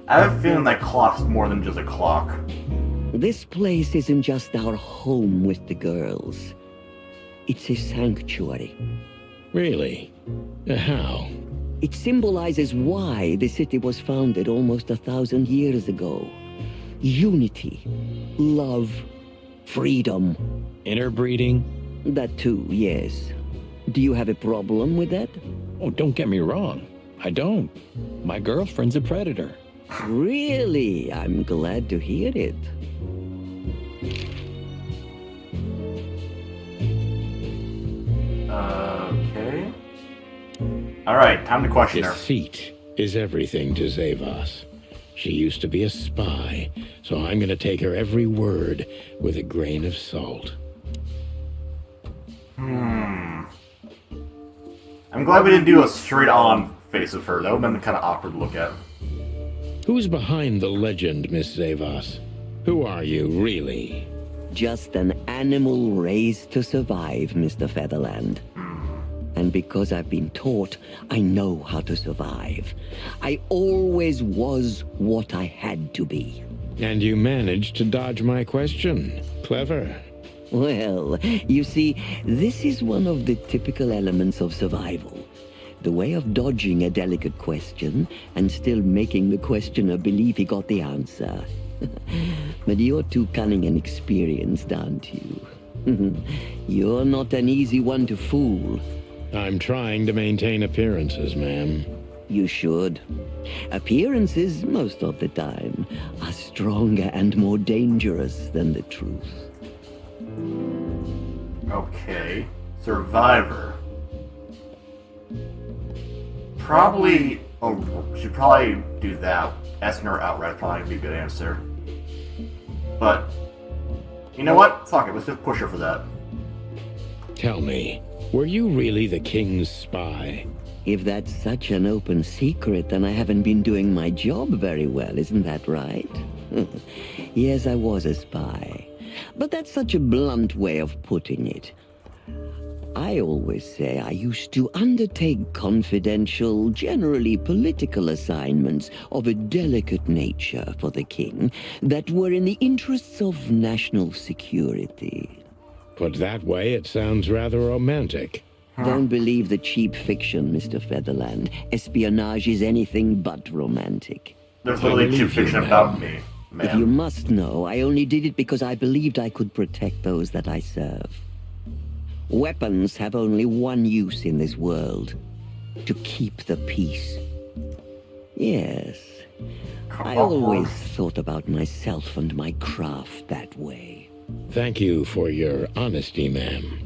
I have a feeling that clock's more than just a clock. This place isn't just our home with the girls. It's a sanctuary. Really? How? It symbolizes why the city was founded almost 1,000 years ago. Unity, love, freedom. Interbreeding? That too, yes. Do you have a problem with that? Oh, don't get me wrong. I don't. My girlfriend's a predator. Really? I'm glad to hear it. Okay. Alright, time to question her. Deceit is everything to Zavos. She used to be a spy, so I'm going to take her every word with a grain of salt. I'm glad we didn't do a straight-on face of her. That would have been kind of awkward to look at. Who's behind the legend, Miss Zavos? Who are you, really? Just an animal raised to survive, Mr. Featherland. And because I've been taught, I know how to survive. I always was what I had to be. And you managed to dodge my question. Clever. Well, you see, this is one of the typical elements of survival. The way of dodging a delicate question and still making the questioner believe he got the answer. But you're too cunning and experienced, aren't you? You're not an easy one to fool. I'm trying to maintain appearances, ma'am. You should. Appearances, most of the time, are stronger and more dangerous than the truth. Okay. Survivor. Probably... Oh, should probably do that. Asking her outright probably would be a good answer. But... You know what? Fuck it, let's just push her for that. Tell me, were you really the king's spy? If that's such an open secret, then I haven't been doing my job very well, isn't that right? Yes, I was a spy. But that's such a blunt way of putting it. I always say I used to undertake confidential, generally political assignments of a delicate nature for the king that were in the interests of national security. Put that way, it sounds rather romantic. Don't believe the cheap fiction, Mr. Featherland. Espionage is anything but romantic. There's literally cheap fiction about me, man. If you must know, I only did it because I believed I could protect those that I serve. Weapons have only one use in this world. To keep the peace. Yes. I always thought about myself and my craft that way. Thank you for your honesty, ma'am.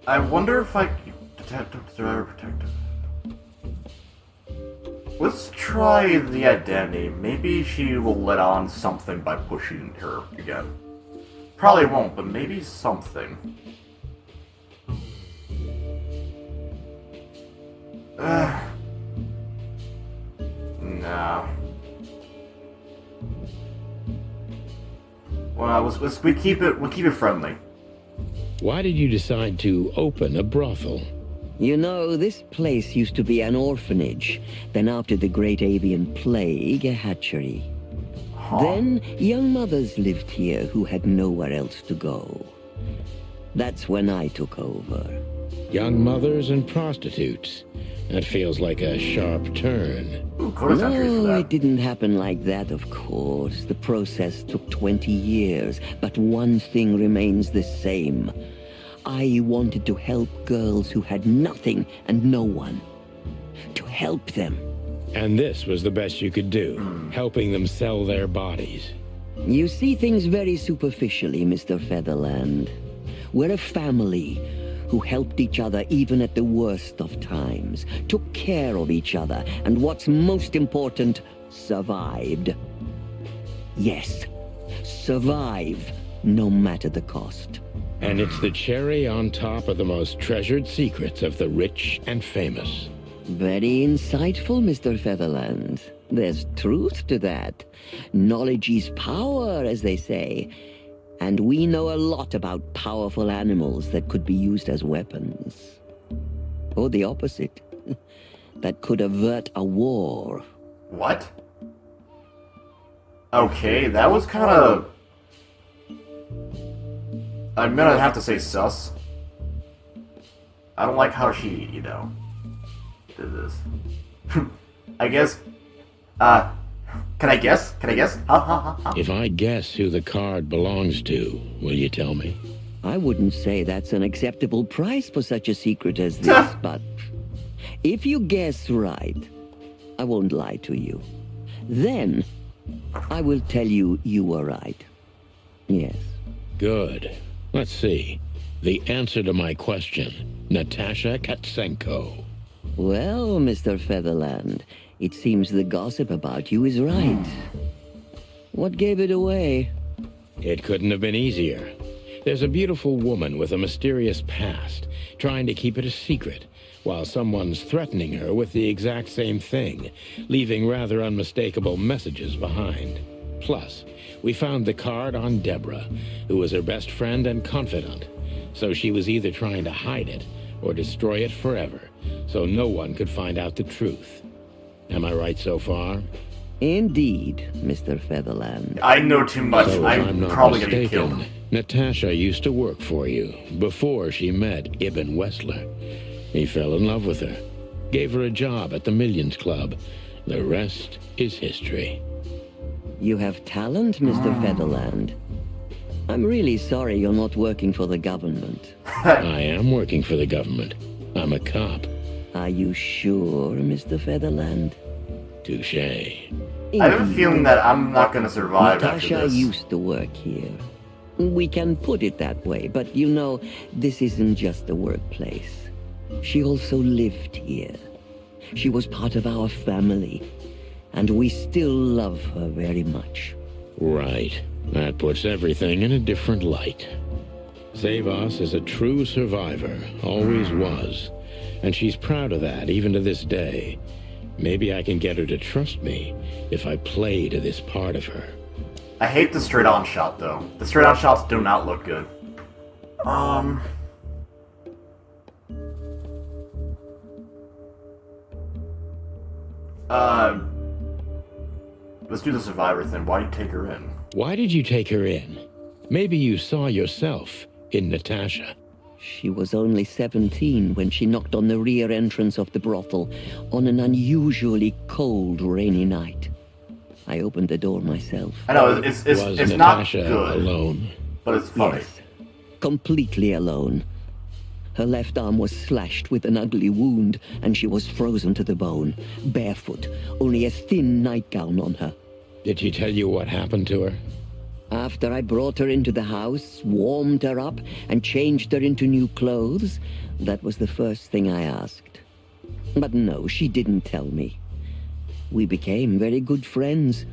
I wonder if I... Detective, survivor, protective. Let's try the identity. Maybe she will let on something by pushing her again. Probably won't, but maybe something. No. Well, we keep it friendly. Why did you decide to open a brothel? You know, this place used to be an orphanage. Then after the Great Avian Plague, a hatchery. Then young mothers lived here who had nowhere else to go. That's when I took over. Young mothers and prostitutes. That feels like a sharp turn. No, it didn't happen like that, of course. The process took 20 years, but one thing remains the same. I wanted to help girls who had nothing and no one. To help them. And this was the best you could do, helping them sell their bodies. You see things very superficially, Mr. Featherland. We're a family who helped each other even at the worst of times, took care of each other, and what's most important, survived. Yes, survive, no matter the cost. And it's the cherry on top of the most treasured secrets of the rich and famous. Very insightful, Mr. Featherland. There's truth to that. Knowledge is power, as they say. And we know a lot about powerful animals that could be used as weapons. Or the opposite. That could avert a war. What? Okay, that was kind of... I'm gonna have to say sus. I don't like how she, you know, did this. I guess... Can I guess? Can I guess? If I guess who the card belongs to, will you tell me? I wouldn't say that's an acceptable price for such a secret as this, but if you guess right, I won't lie to you. Then, I will tell you you were right. Yes. Good. Let's see. The answer to my question, Natasha Katsenko. Well, Mr. Featherland, it seems the gossip about you is right. What gave it away? It couldn't have been easier. There's a beautiful woman with a mysterious past, trying to keep it a secret, while someone's threatening her with the exact same thing, leaving rather unmistakable messages behind. Plus, we found the card on Deborah, who was her best friend and confidant, so she was either trying to hide it or destroy it forever, so no one could find out the truth. Am I right so far? Indeed, Mr. Featherland. I know too much. So if I'm not probably gonna get mistaken, killed. Natasha used to work for you before she met Ibn Wessler. He fell in love with her, gave her a job at the Millions Club. The rest is history. You have talent, Mr. Featherland. I'm really sorry you're not working for the government. I am working for the government. I'm a cop. Are you sure, Mr. Featherland? Touché. I have a feeling that I'm not gonna survive after Natasha this. used to work here. We can put it that way, but you know, this isn't just a workplace. She also lived here. She was part of our family, and we still love her very much. Right. That puts everything in a different light. Zavos is a true survivor, always was. And she's proud of that, even to this day. Maybe I can get her to trust me if I play to this part of her. I hate the straight-on shot, though. The straight-on shots do not look good. Let's do the survivor thing. Why did you take her in? Why did you take her in? Maybe you saw yourself in Natasha. She was only 17 when she knocked on the rear entrance of the brothel on an unusually cold, rainy night. I opened the door myself. I know, it's not Natasha good, alone? but it's funny. Yes, completely alone. Her left arm was slashed with an ugly wound, and she was frozen to the bone, barefoot, only a thin nightgown on her. Did she tell you what happened to her? After I brought her into the house, warmed her up, and changed her into new clothes, that was the first thing I asked. But no, she didn't tell me. We became very good friends,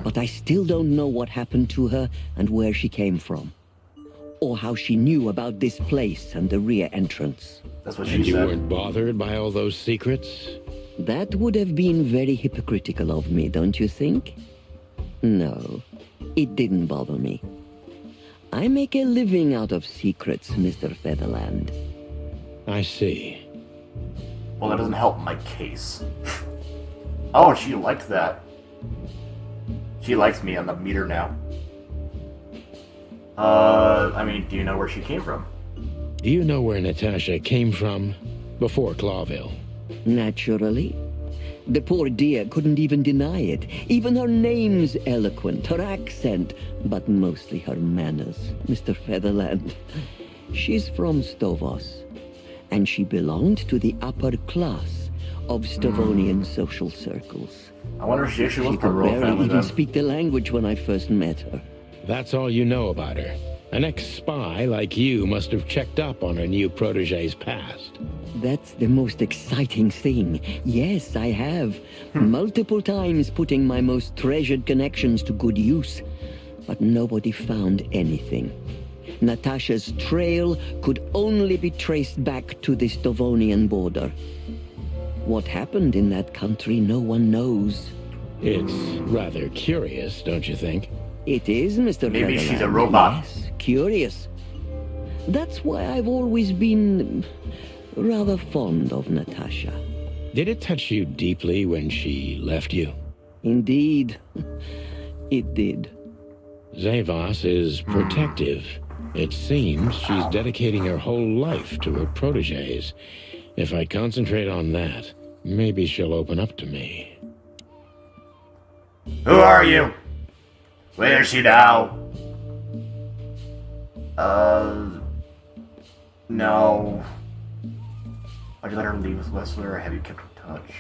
but I still don't know what happened to her and where she came from. Or how she knew about this place and the rear entrance. That's what she and you said. weren't bothered by all those secrets? That would have been very hypocritical of me, don't you think? No, it didn't bother me. I make a living out of secrets, Mr. Featherland. I see. Well, that doesn't help my case. Oh, she liked that. She likes me on the meter now. I mean, do you know where she came from? Do you know where Natasha came from before Clawville? Naturally. The poor dear couldn't even deny it. Even her name's eloquent, her accent, but mostly her manners, Mr. Featherland. She's from Stovos, and she belonged to the upper class of Stavonian social circles. I wonder if she actually was She from a could royal barely family even then. speak the language when I first met her. That's all you know about her. An ex-spy like you must have checked up on her new protege's past. That's the most exciting thing. Yes, I have. Multiple times putting my most treasured connections to good use. But nobody found anything. Natasha's trail could only be traced back to the Stovonian border. What happened in that country, no one knows. It's rather curious, don't you think? It is, Mr. Maybe she's a Featherland. robot. Yes, curious. That's why I've always been rather fond of Natasha. Did it touch you deeply when she left you? Indeed, it did. Zavos is protective. It seems she's dedicating her whole life to her proteges. If I concentrate on that, maybe she'll open up to me. Who are you? Where is she now? No. Why'd you let her leave with Wessler, or have you kept in touch?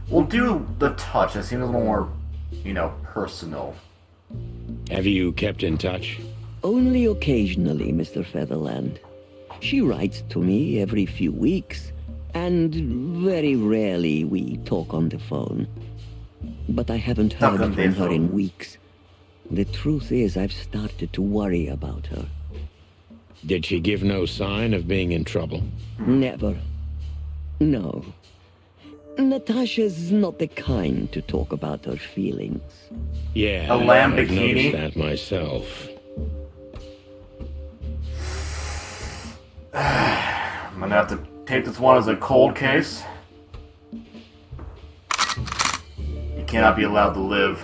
We'll do the touch. That seems a little more, personal. Have you kept in touch? Only occasionally, Mr. Featherland. She writes to me every few weeks, and very rarely we talk on the phone. But I haven't heard from her in weeks. The truth is, I've started to worry about her. Did she give no sign of being in trouble? Never. No. Natasha's not the kind to talk about her feelings. Yeah, A lamb I've bikini? noticed that myself. I'm gonna have to take this one as a cold case. cannot be allowed to live.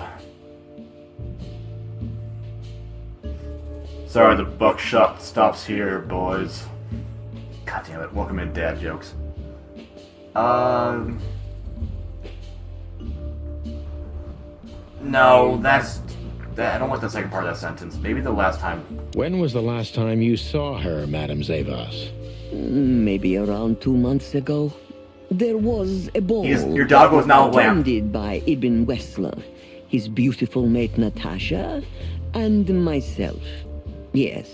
Sorry, the buckshot stops here, boys. God damn it, welcome in dad jokes. No, I don't want the second part of that sentence. Maybe the last time. When was the last time you saw her, Madame Zavas? Maybe around 2 months ago. There was a ball. Your dog was now a lamb. Attended by Ibn Wessler, his beautiful mate Natasha, and myself. Yes.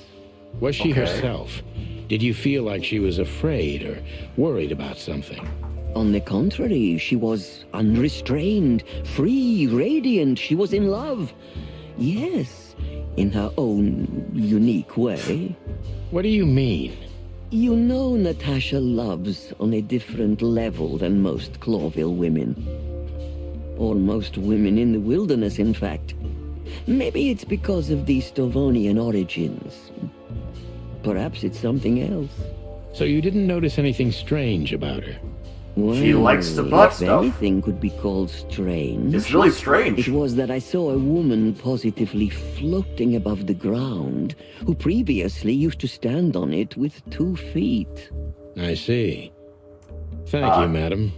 Was she herself? Did you feel like she was afraid or worried about something? On the contrary, she was unrestrained, free, radiant. She was in love. Yes, in her own unique way. What do you mean? You know Natasha loves on a different level than most Clawville women. Or most women in the wilderness, in fact. Maybe it's because of the Stovonian origins. Perhaps it's something else. So you didn't notice anything strange about her? Well, she likes the butt stuff. Anything could be called strange. It's really strange. It was that I saw a woman positively floating above the ground, who previously used to stand on it with 2 feet. I see. Thank you, madam.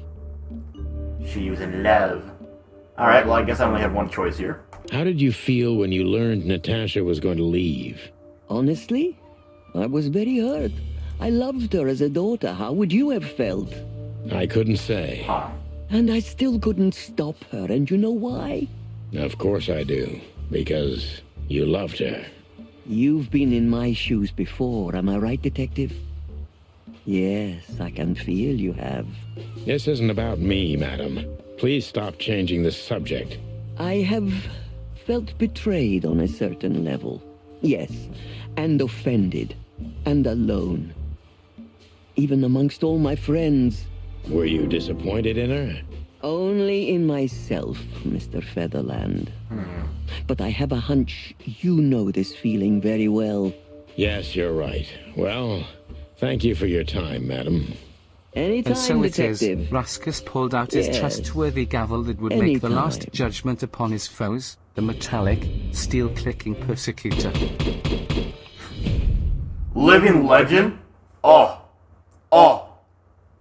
She was in love. Alright, well I guess I only have one choice here. How did you feel when you learned Natasha was going to leave? Honestly, I was very hurt. I loved her as a daughter. How would you have felt? I couldn't say. And I still couldn't stop her, and you know why? Of course I do. Because you loved her. You've been in my shoes before, am I right, Detective? Yes, I can feel you have. This isn't about me, madam. Please stop changing the subject. I have felt betrayed on a certain level. Yes, and offended, and alone. Even amongst all my friends. Were you disappointed in her? Only in myself, Mr. Featherland. But I have a hunch you know this feeling very well. Yes, you're right. Well, thank you for your time, madam. Anytime, And so it is, Detective. Raskus pulled out his trustworthy gavel that would make the last judgment upon his foes, the metallic, steel-clicking persecutor. Living legend? Oh.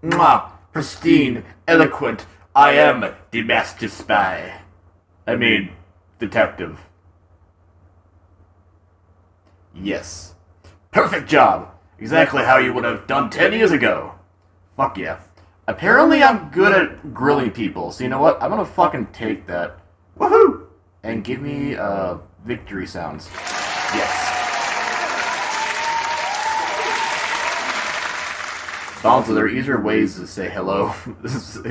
Mwah. Pristine, eloquent. I am the master spy. I mean, detective. Yes. Perfect job. Exactly how you would have done 10 years ago. Fuck yeah. Apparently I'm good at grilling people, so you know what? I'm gonna fucking take that. Woohoo! And give me, victory sounds. Yes. Also, there are easier ways to say hello,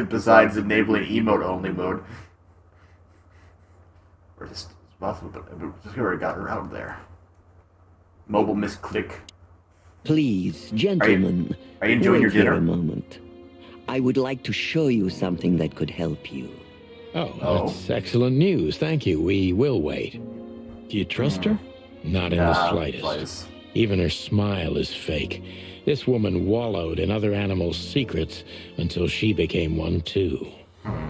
besides enabling emote-only mode. Or just, possible, but just already got her out there. Mobile misclick. Please, gentlemen. Are you enjoying your dinner? Wait here a moment. I would like to show you something that could help you. Oh, that's excellent news. Thank you. We will wait. Do you trust her? Not in the slightest. Even her smile is fake. This woman wallowed in other animals' secrets until she became one too.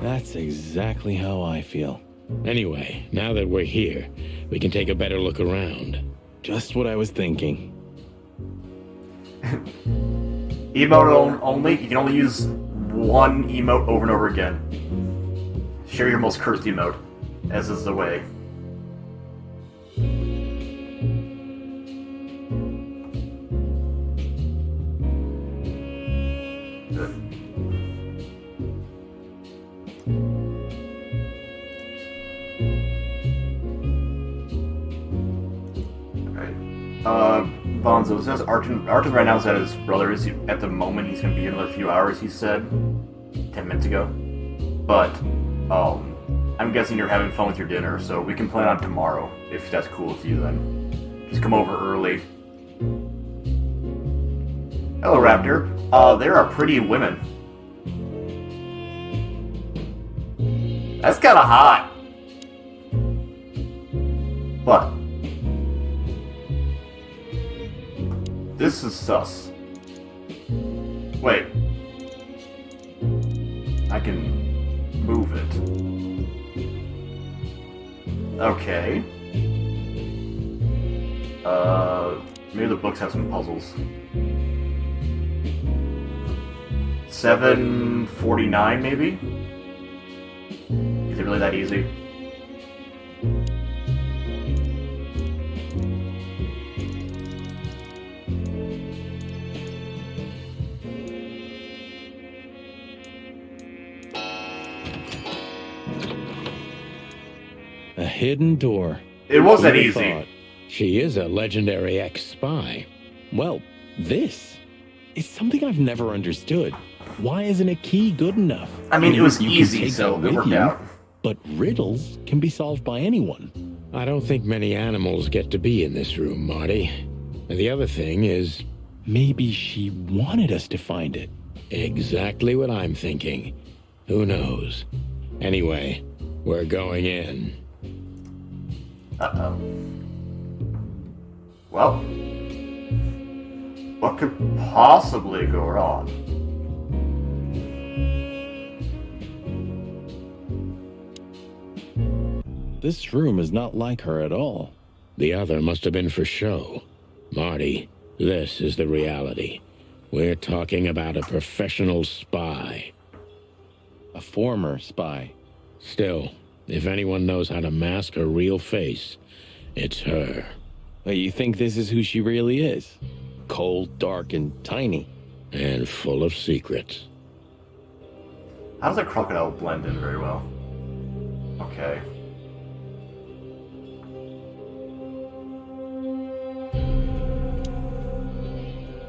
That's exactly how I feel. Anyway, now that we're here, we can take a better look around. Just what I was thinking. Emote only? You can only use one emote over and over again. Share your most cursed emote, as is the way. Bonzo, it says Archon right now is at his brother's. At the moment, he's going to be here another few hours, he said 10 minutes ago. But, I'm guessing you're having fun with your dinner, so we can plan on tomorrow, if that's cool with you then. Just come over early. Hello, Raptor. There are pretty women. That's kind of hot. But this is sus. Wait. I can move it. Okay. Maybe the books have some puzzles. 749, maybe? Is it really that easy? A hidden door. It wasn't Who'da easy. thought? She is a legendary ex-spy. Well, this is something I've never understood. Why isn't a key good enough? I mean, it was You can easy, take so that it with worked you, out. But riddles can be solved by anyone. I don't think many animals get to be in this room, Marty. And the other thing is... Maybe she wanted us to find it. Exactly what I'm thinking. Who knows? Anyway, we're going in. Uh-oh. Well, what could possibly go wrong? This room is not like her at all. The other must have been for show. Marty, this is the reality. We're talking about a professional spy. A former spy. Still, if anyone knows how to mask her real face, it's her. But you think this is who she really is? Cold, dark, and tiny. And full of secrets. How does a crocodile blend in very well? Okay.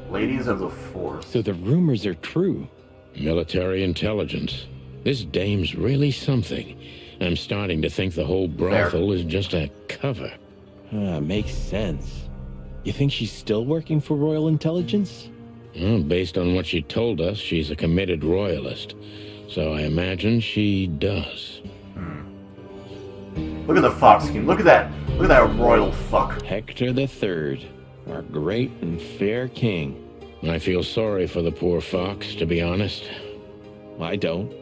Ladies of the Force. So the rumors are true. Military intelligence. This dame's really something. I'm starting to think the whole brothel is just a cover. Makes sense. You think she's still working for Royal Intelligence? Well, based on what she told us, she's a committed royalist. So I imagine she does. Look at the fox skin. Look at that. Look at that royal fuck. Hector III, our great and fair king. I feel sorry for the poor fox, to be honest. I don't.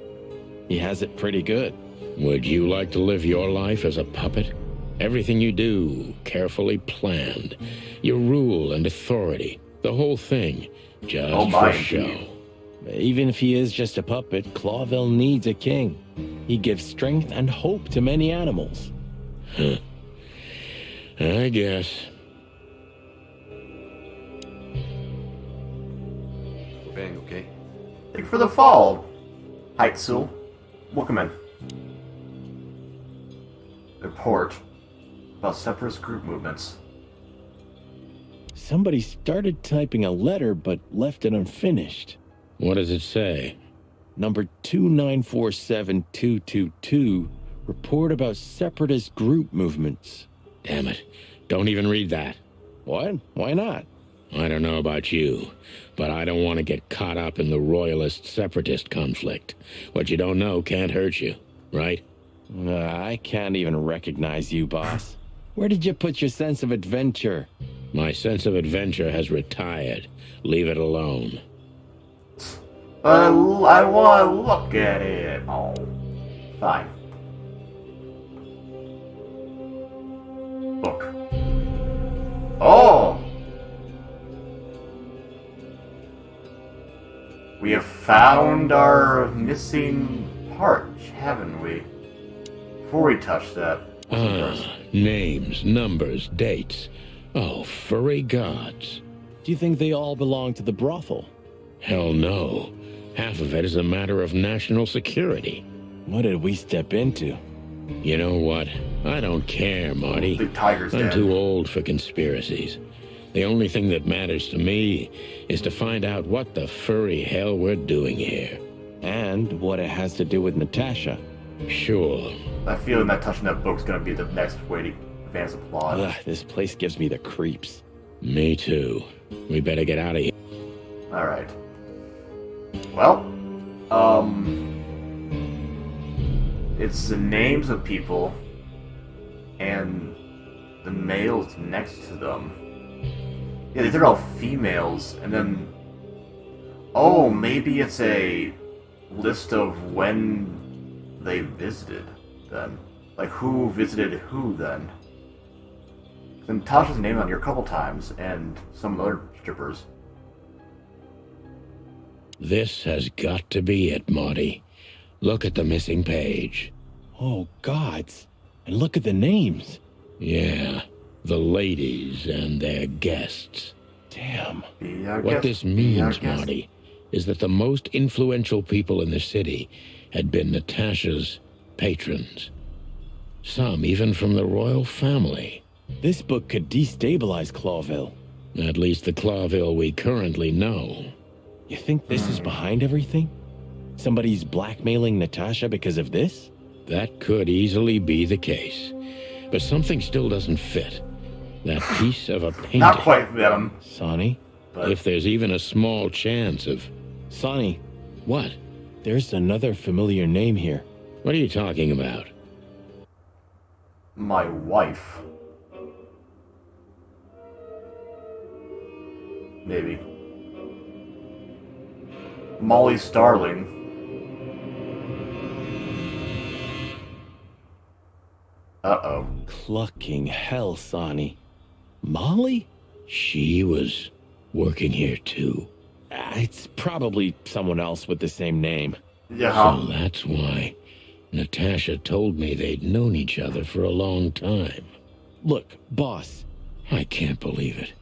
He has it pretty good. Would you like to live your life as a puppet? Everything you do, carefully planned. Your rule and authority. The whole thing, just for show. Even if he is just a puppet, Clawville needs a king. He gives strength and hope to many animals. Huh. I guess. Bang, okay? Thank you for the fall. Heitzel. Welcome in. Report about separatist group movements. Somebody started typing a letter but left it unfinished. What does it say? Number 2947222. Report about separatist group movements. Damn it. Don't even read that. What? Why not? I don't know about you, but I don't want to get caught up in the royalist-separatist conflict. What you don't know can't hurt you, right? I can't even recognize you, boss. Where did you put your sense of adventure? My sense of adventure has retired. Leave it alone. I want to look at it. Oh, fine. Look. Oh! We have found our missing part, haven't we? Before we touch that. Names, numbers, dates. Oh, furry gods. Do you think they all belong to the brothel? Hell no. Half of it is a matter of national security. What did we step into? You know what? I don't care, Marty. The tiger's I'm dead. too old for conspiracies. The only thing that matters to me is to find out what the furry hell we're doing here. And what it has to do with Natasha. Sure. I feel that touching that book's gonna be the next way to advance the plot. Ugh, this place gives me the creeps. Me too. We better get out of here. Alright. Well, it's the names of people and the males next to them. Yeah, these are all females, and then... Oh, maybe it's a list of when they visited, then. Like, who visited who, then? Natasha's name on here a couple times, and some other strippers. This has got to be it, Marty. Look at the missing page. Oh, gods. And look at the names. Yeah, the ladies and their guests. Damn. What this means, Marty, is that the most influential people in the city had been Natasha's patrons. Some even from the royal family. This book could destabilize Clawville. At least the Clawville we currently know. You think this is behind everything? Somebody's blackmailing Natasha because of this? That could easily be the case. But something still doesn't fit. That piece of a painting. Not quite them. Sonny? If there's even a small chance of... Sonny. What? There's another familiar name here. What are you talking about? My wife. Maybe. Molly Starling. Uh-oh. Clucking hell, Sonny. Molly? She was working here too. It's probably someone else with the same name. Yeah. So that's why Natasha told me they'd known each other for a long time. Look, boss. I can't believe it.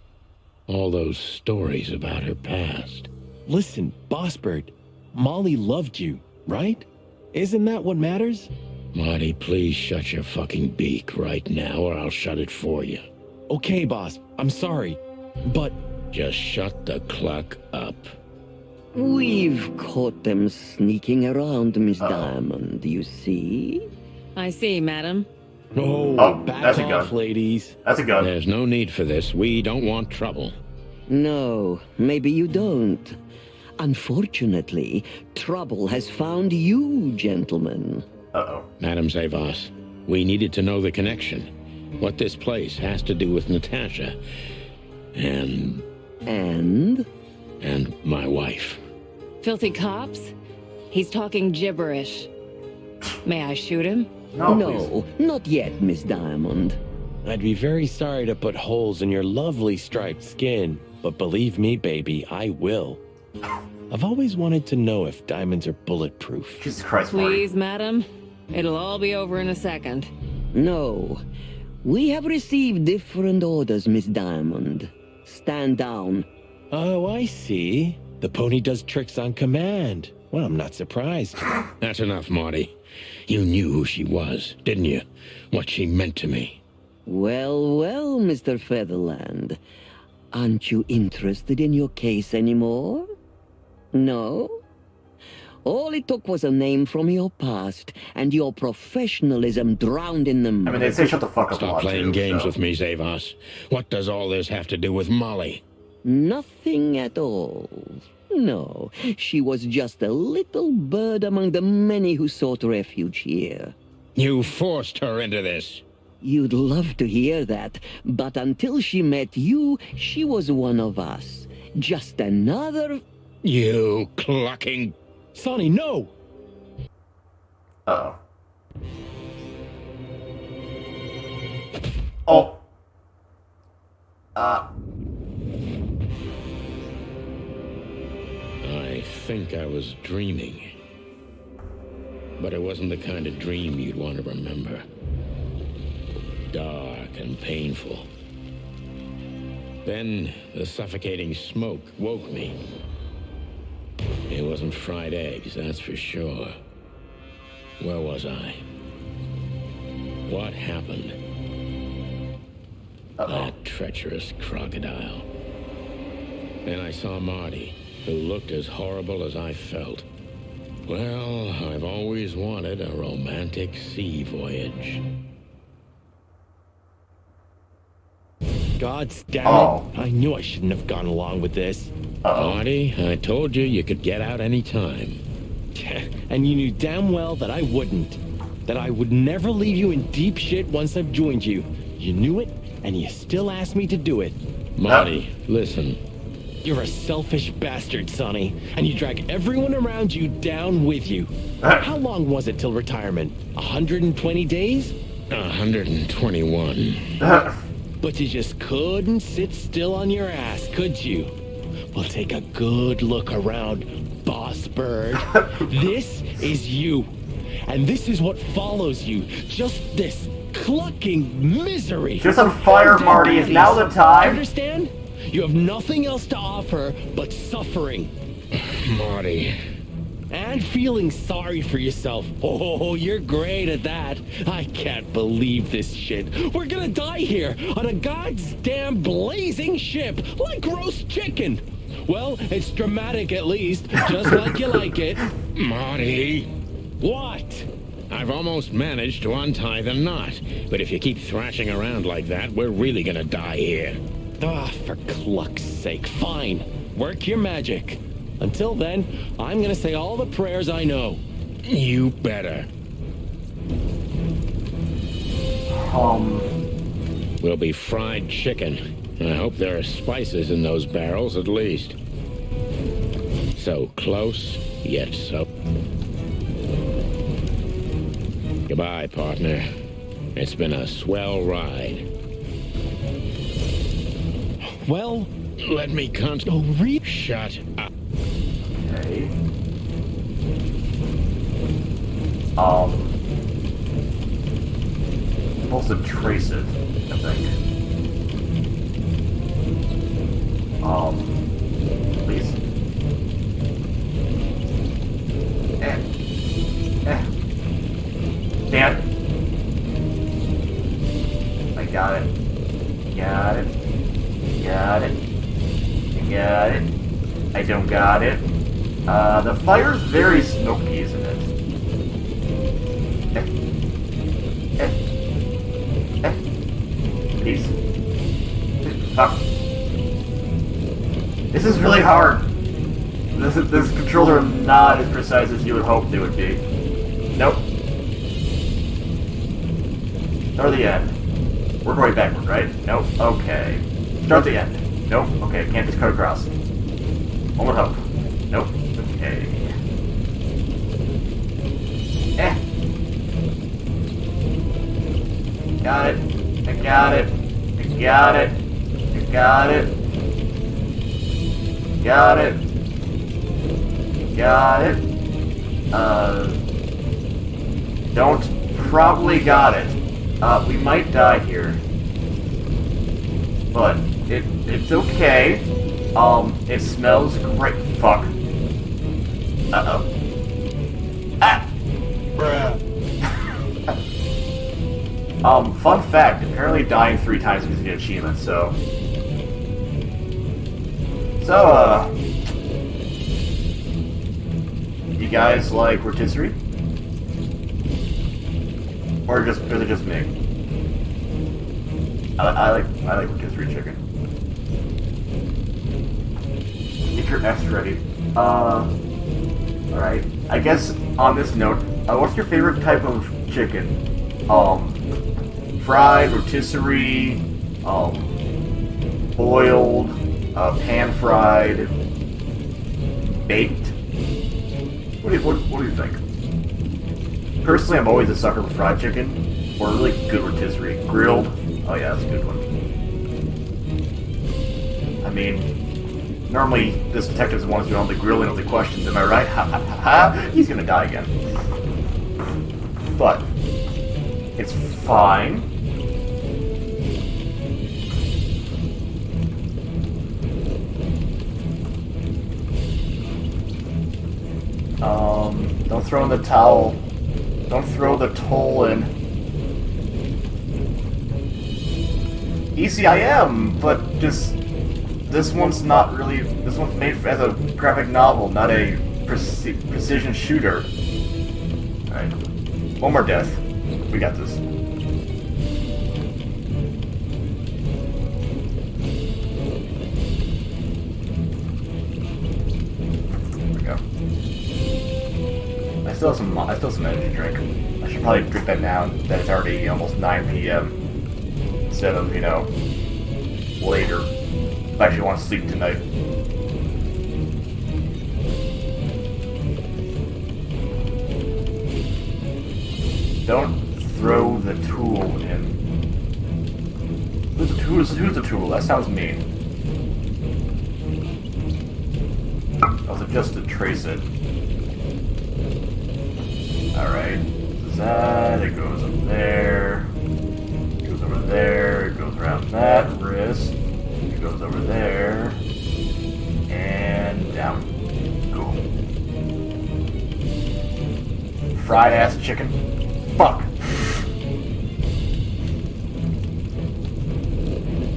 All those stories about her past. Listen, Bossbird. Molly loved you, right? Isn't that what matters? Marty, please shut your fucking beak right now or I'll shut it for you. Okay, boss. I'm sorry. But... Just shut the cluck up. We've caught them sneaking around, Miss Diamond, you see? I see, madam. Oh, back that's off, a gun. ladies. That's a gun. There's no need for this. We don't want trouble. No, maybe you don't. Unfortunately, trouble has found you, gentlemen. Uh-oh. Madam Zavas, we needed to know the connection. What this place has to do with Natasha. And my wife. Filthy cops? He's talking gibberish. May I shoot him? No, not yet, Miss Diamond. I'd be very sorry to put holes in your lovely striped skin, but believe me, baby, I will. I've always wanted to know if diamonds are bulletproof. Jesus Christ, Marty. Please, madam. It'll all be over in a second. No. We have received different orders, Miss Diamond. Stand down. Oh, I see. The pony does tricks on command. Well, I'm not surprised. That's enough, Marty. You knew who she was, didn't you? What she meant to me. Well, well, Mr. Featherland. Aren't you interested in your case anymore? No? All it took was a name from your past, and your professionalism drowned in them. I mean, they say shut the fuck up. Stop playing games with me, Zavas. What does all this have to do with Molly? Nothing at all. No, she was just a little bird among the many who sought refuge here. You forced her into this. You'd love to hear that, but until she met you, she was one of us. Just another... You clucking... Sonny, no! Uh-oh. Oh. I think I was dreaming. But it wasn't the kind of dream you'd want to remember. Dark and painful. Then the suffocating smoke woke me. It wasn't fried eggs, that's for sure. Where was I? What happened? That treacherous crocodile. Then I saw Marty, who looked as horrible as I felt. Well, I've always wanted a romantic sea voyage. God damn it. I knew I shouldn't have gone along with this. Marty, I told you you could get out any time. And you knew damn well that I wouldn't. That I would never leave you in deep shit once I've joined you. You knew it, and you still asked me to do it. Marty, listen. You're a selfish bastard, Sonny, and you drag everyone around you down with you. How long was it till retirement? 120 days? 121. But you just couldn't sit still on your ass, could you? Well, take a good look around, boss bird. This is you. And this is what follows you. Just this clucking misery. Just on fire, Marty. Is now the time? Understand? You have nothing else to offer but suffering. Marty. And feeling sorry for yourself. Oh, you're great at that. I can't believe this shit. We're gonna die here on a goddamn blazing ship like roast chicken. Well, it's dramatic at least, just like you like it. Marty. What? I've almost managed to untie the knot, but if you keep thrashing around like that, we're really gonna die here. Ah, for cluck's sake, fine. Work your magic. Until then, I'm gonna say all the prayers I know. You better. We'll be fried chicken. I hope there are spices in those barrels at least. So close, yet so... Goodbye, partner. It's been a swell ride. Well, let me shut up. Okay. Supposed to trace it, I think. Please. Damn it. I got it. Got it. Got it. I got it. I don't got it. The fire's very smoky, isn't it? Please. Fuck. This is really hard. This controller is not as precise as you would hope they would be. Nope. Start the end. We're going backward, right? Nope. Okay. Start the end. Nope. Okay, can't just cut across. One would hope. Nope. Okay. Got it. I got it. I got it. I got it. Got it. Got it. Don't. Probably got it. We might die here. But it's okay. It smells great. Fuck. Uh-oh. Ah! Bruh. Fun fact, apparently dying 3 times is an achievement, so... You guys like rotisserie? Or is it just me? I like rotisserie chicken. Get your F's ready. Alright. I guess on this note, what's your favorite type of chicken? Fried, rotisserie, boiled, pan-fried, baked? What do you think? Personally, I'm always a sucker for fried chicken, or really good rotisserie. Grilled? Oh yeah, that's a good one. I mean, normally this detective's the one who's doing all the grilling of the questions, am I right? Ha ha ha ha! He's gonna die again. But, it's fine. Don't throw in the towel. Don't throw the toll in. Easy I am, but just... This one's not really... This one's made as a graphic novel, not a precision shooter. Alright. One more death. We got this. There we go. I still have some energy drink. I should probably drink that now that it's already almost 9 p.m. Instead of, later. I actually want to sleep tonight. Don't throw the tool in. Who's the tool? That sounds mean. I was just to trace it. Alright. That, it goes up there. It goes over there. It goes around that wrist. It goes over there. And down. Cool. Fried ass chicken. Fuck.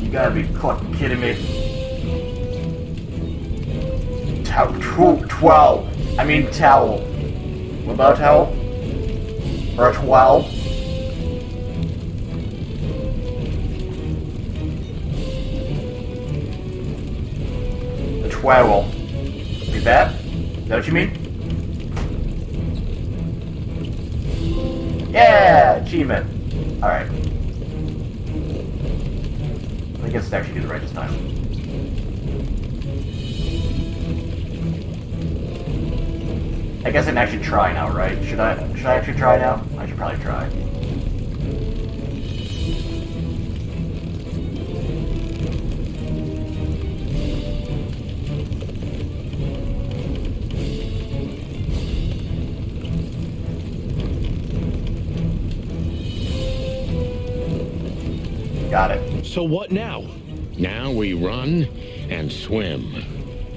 You gotta be fucking kidding me. 12. I mean towel. What about a towel? Or a 12? A 12. Is that what you mean? Yeah! Achievement. Alright. I guess it's actually get it right this time. I guess I can actually try now, right? Should I actually try now? I should probably try. Got it. So what now? Now we run and swim.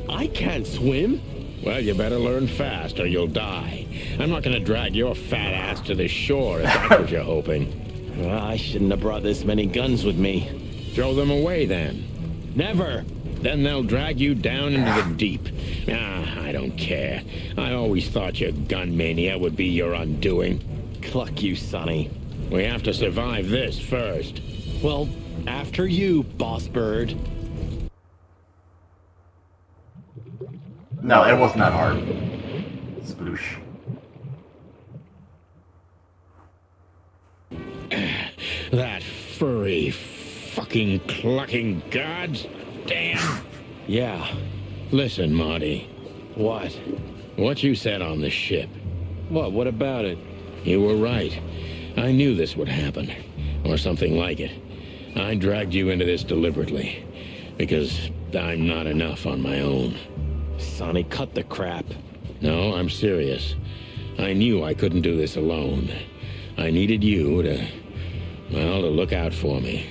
I can't swim. Well, you better learn fast or you'll die. I'm not gonna drag your fat ass to the shore if that's what you're hoping. Well, I shouldn't have brought this many guns with me. Throw them away then. Never. Then they'll drag you down into the deep. I don't care. I always thought your gun mania would be your undoing. Cluck you, Sonny. We have to survive this first. Well, after you, boss bird. No, it wasn't that hard. Sploosh. That furry, fucking clucking gods. Damn. Yeah. Listen, Marty. What? What you said on the ship. What about it? You were right. I knew this would happen. Or something like it. I dragged you into this deliberately. Because I'm not enough on my own. Sonny, cut the crap. No, I'm serious. I knew I couldn't do this alone. I needed you to look out for me.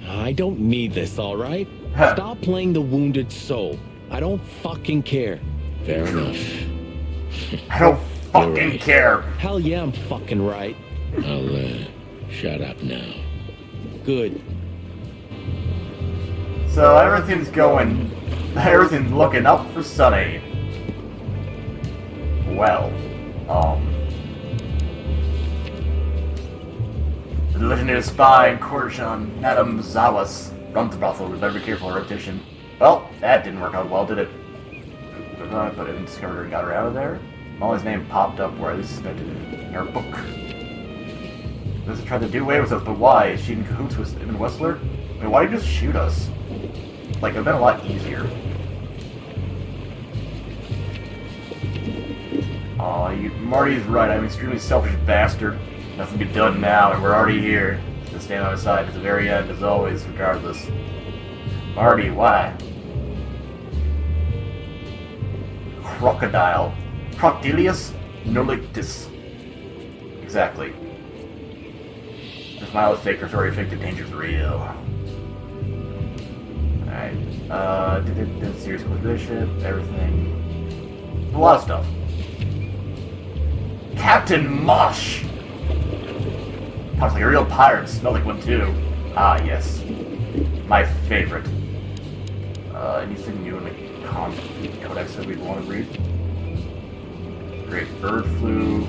I don't need this, all right? Stop playing the wounded soul. I don't fucking care. Fair enough. I don't fucking care. Hell yeah, I'm fucking right. I'll, shut up now. Good. So everything's looking up for Sonny. Well, the legendary spy and courtesan Madame Zawas runs the brothel with very careful repetition. Well, that didn't work out well, did it? But I discovered her and got her out of there. Molly's name popped up where I suspected it in her book. This tried to do away with us, but why? Is she in cahoots with Ibn Whistler? I mean, why did you just shoot us? Like, it would have been a lot easier. Aw, Marty's right. I'm an extremely selfish bastard. Nothing to be done now, and we're already here. To stand on our side to the very end, as always, regardless. Marty, why? Crocodile. Crocodilius nolictis. Exactly. The smile is fake, or sorry, fake, the danger's real. Alright. Did serious bishop, everything. A lot of stuff. Captain Mosh! Talks like a real pirate, smelled like one too. Ah, yes. My favorite. Anything new in the codex that we want to read? Great bird flu.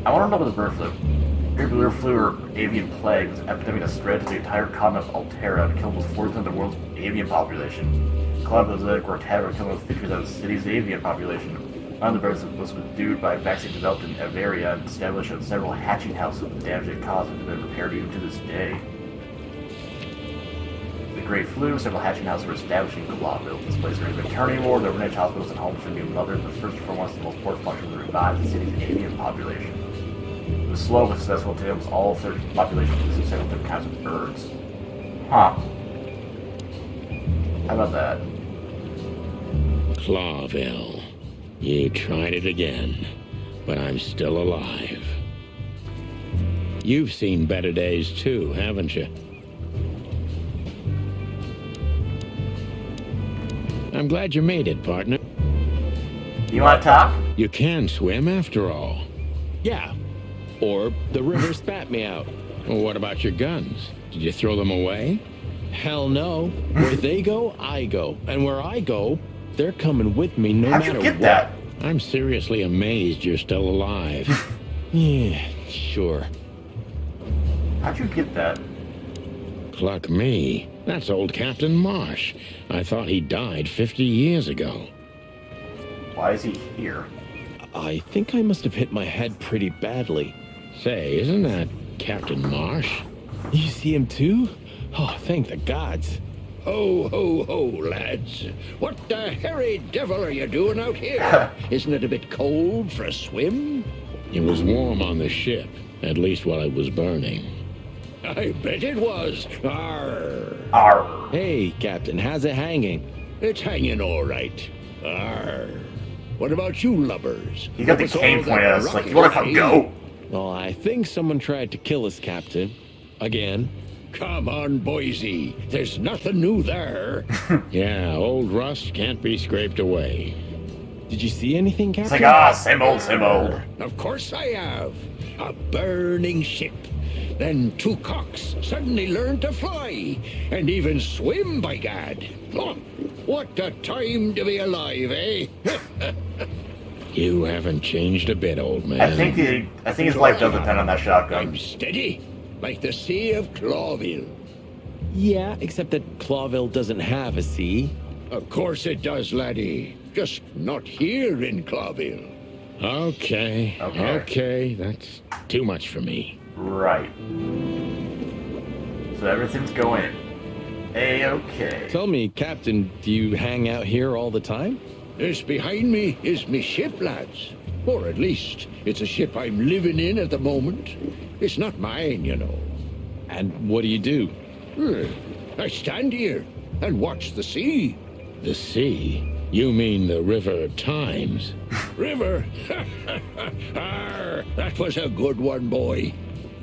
I want to know about the bird flu. Great bird flu or avian plague was an epidemic that spread to the entire continent of Altera and killed almost 40% of the world's avian population. Cloud was a Gortava killing 50% of the city's avian population. One of the birds was subdued by a vaccine developed in Averia and established at several hatching houses. The damage it caused has been repaired even to this day. The Great Flu, several hatching houses were established in Clawville. This place during the maternity war, the orphanage hospitals and homes for new mothers, but first and foremost, the most important function was to revive the city's alien population. It was slow but successful until almost all of the population consisted of several different kinds of birds. Huh. How about that? Clawville. You tried it again, but I'm still alive. You've seen better days too, haven't you? I'm glad you made it, partner. You want to talk? You can swim after all. Yeah. Or the river spat me out. Well, what about your guns? Did you throw them away? Hell no. Where they go, I go. And where I go, they're coming with me no matter what. How'd you get that? I'm seriously amazed you're still alive. Yeah, sure. How'd you get that? Cluck me. That's old Captain Marsh. I thought he died 50 years ago. Why is he here? I think I must have hit my head pretty badly. Say, isn't that Captain Marsh? You see him too? Oh, thank the gods. Ho, ho, ho, lads. What the hairy devil are you doing out here? Isn't it a bit cold for a swim? It was warm on the ship, at least while it was burning. I bet it was. Arr. Arr. Hey, Captain, how's it hanging? It's hanging all right. Arr. What about you lubbers? He got the cane pointed at us, like, you wanna fucking go? Well, I think someone tried to kill us, Captain. Again. Come on, Boise. There's nothing new there. Yeah, old rust can't be scraped away. Did you see anything, Captain? It's like, same old. Of course I have. A burning ship. Then two cocks suddenly learned to fly, and even swim, by gad. Oh, what a time to be alive, eh? You haven't changed a bit, old man. I think his life does depend on that shotgun. I'm steady, like the Sea of Clawville. Yeah, except that Clawville doesn't have a sea. Of course it does, laddie. Just not here in Clawville. Okay, that's too much for me. Right. So everything's going A-okay. Tell me, Captain, do you hang out here all the time? This behind me is me ship, lads. Or at least, it's a ship I'm living in at the moment. It's not mine, you know. And what do you do? I stand here and watch the sea. The sea? You mean the River Times? River? Arr, that was a good one, boy.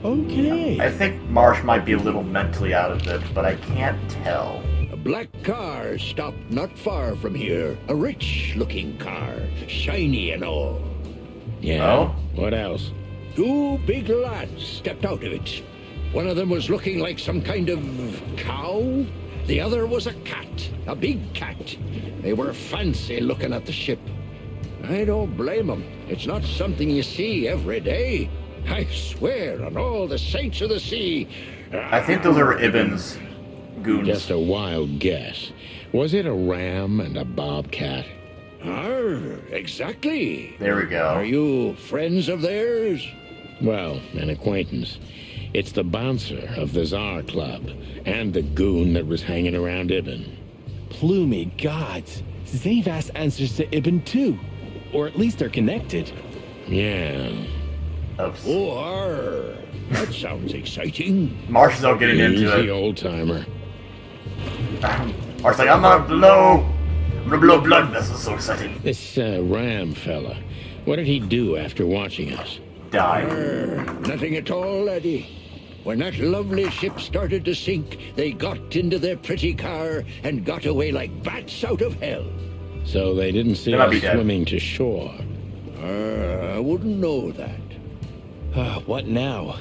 Okay. I think Marsh might be a little mentally out of it, but I can't tell. A black car stopped not far from here. A rich-looking car, shiny and all. Yeah? Oh? What else? Two big lads stepped out of it. One of them was looking like some kind of cow. The other was a cat, a big cat. They were fancy looking at the ship. I don't blame them. It's not something you see every day. I swear on all the saints of the sea. I think those are Ibn's goons. Just a wild guess. Was it a ram and a bobcat? Exactly. There we go. Are you friends of theirs? Well, an acquaintance. It's the bouncer of the Tsar Club, and the goon that was hanging around Ibn. Plumy gods. Zavas answers to Ibn too. Or at least they're connected. Yeah. Oh, that sounds exciting. Marsh is all getting into it. Easy, old-timer. Marsh's like, I'm gonna blow blood vessels, so exciting. This Ram fella, what did he do after watching us? Die. Nothing at all, laddie. When that lovely ship started to sink, they got into their pretty car and got away like bats out of hell. So they didn't see us swimming to shore? I wouldn't know that. What now?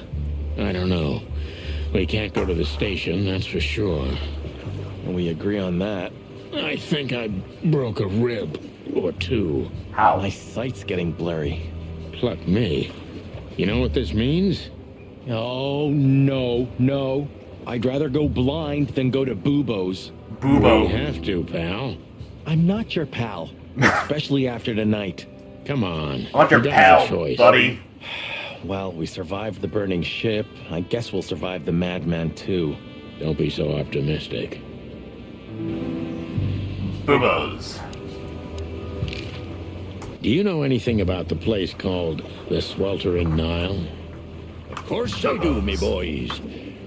I don't know. We can't go to the station, that's for sure. We agree on that. I think I broke a rib or two. How? My sight's getting blurry. Pluck me. You know what this means? Oh, no. I'd rather go blind than go to Bubo's. Bubo. We have to, pal. I'm not your pal, especially after tonight. Come on. I want your pal, buddy. Well, we survived the burning ship. I guess we'll survive the madman, too. Don't be so optimistic. Boobos. Do you know anything about the place called the Sweltering Nile? Of course I do, me boys.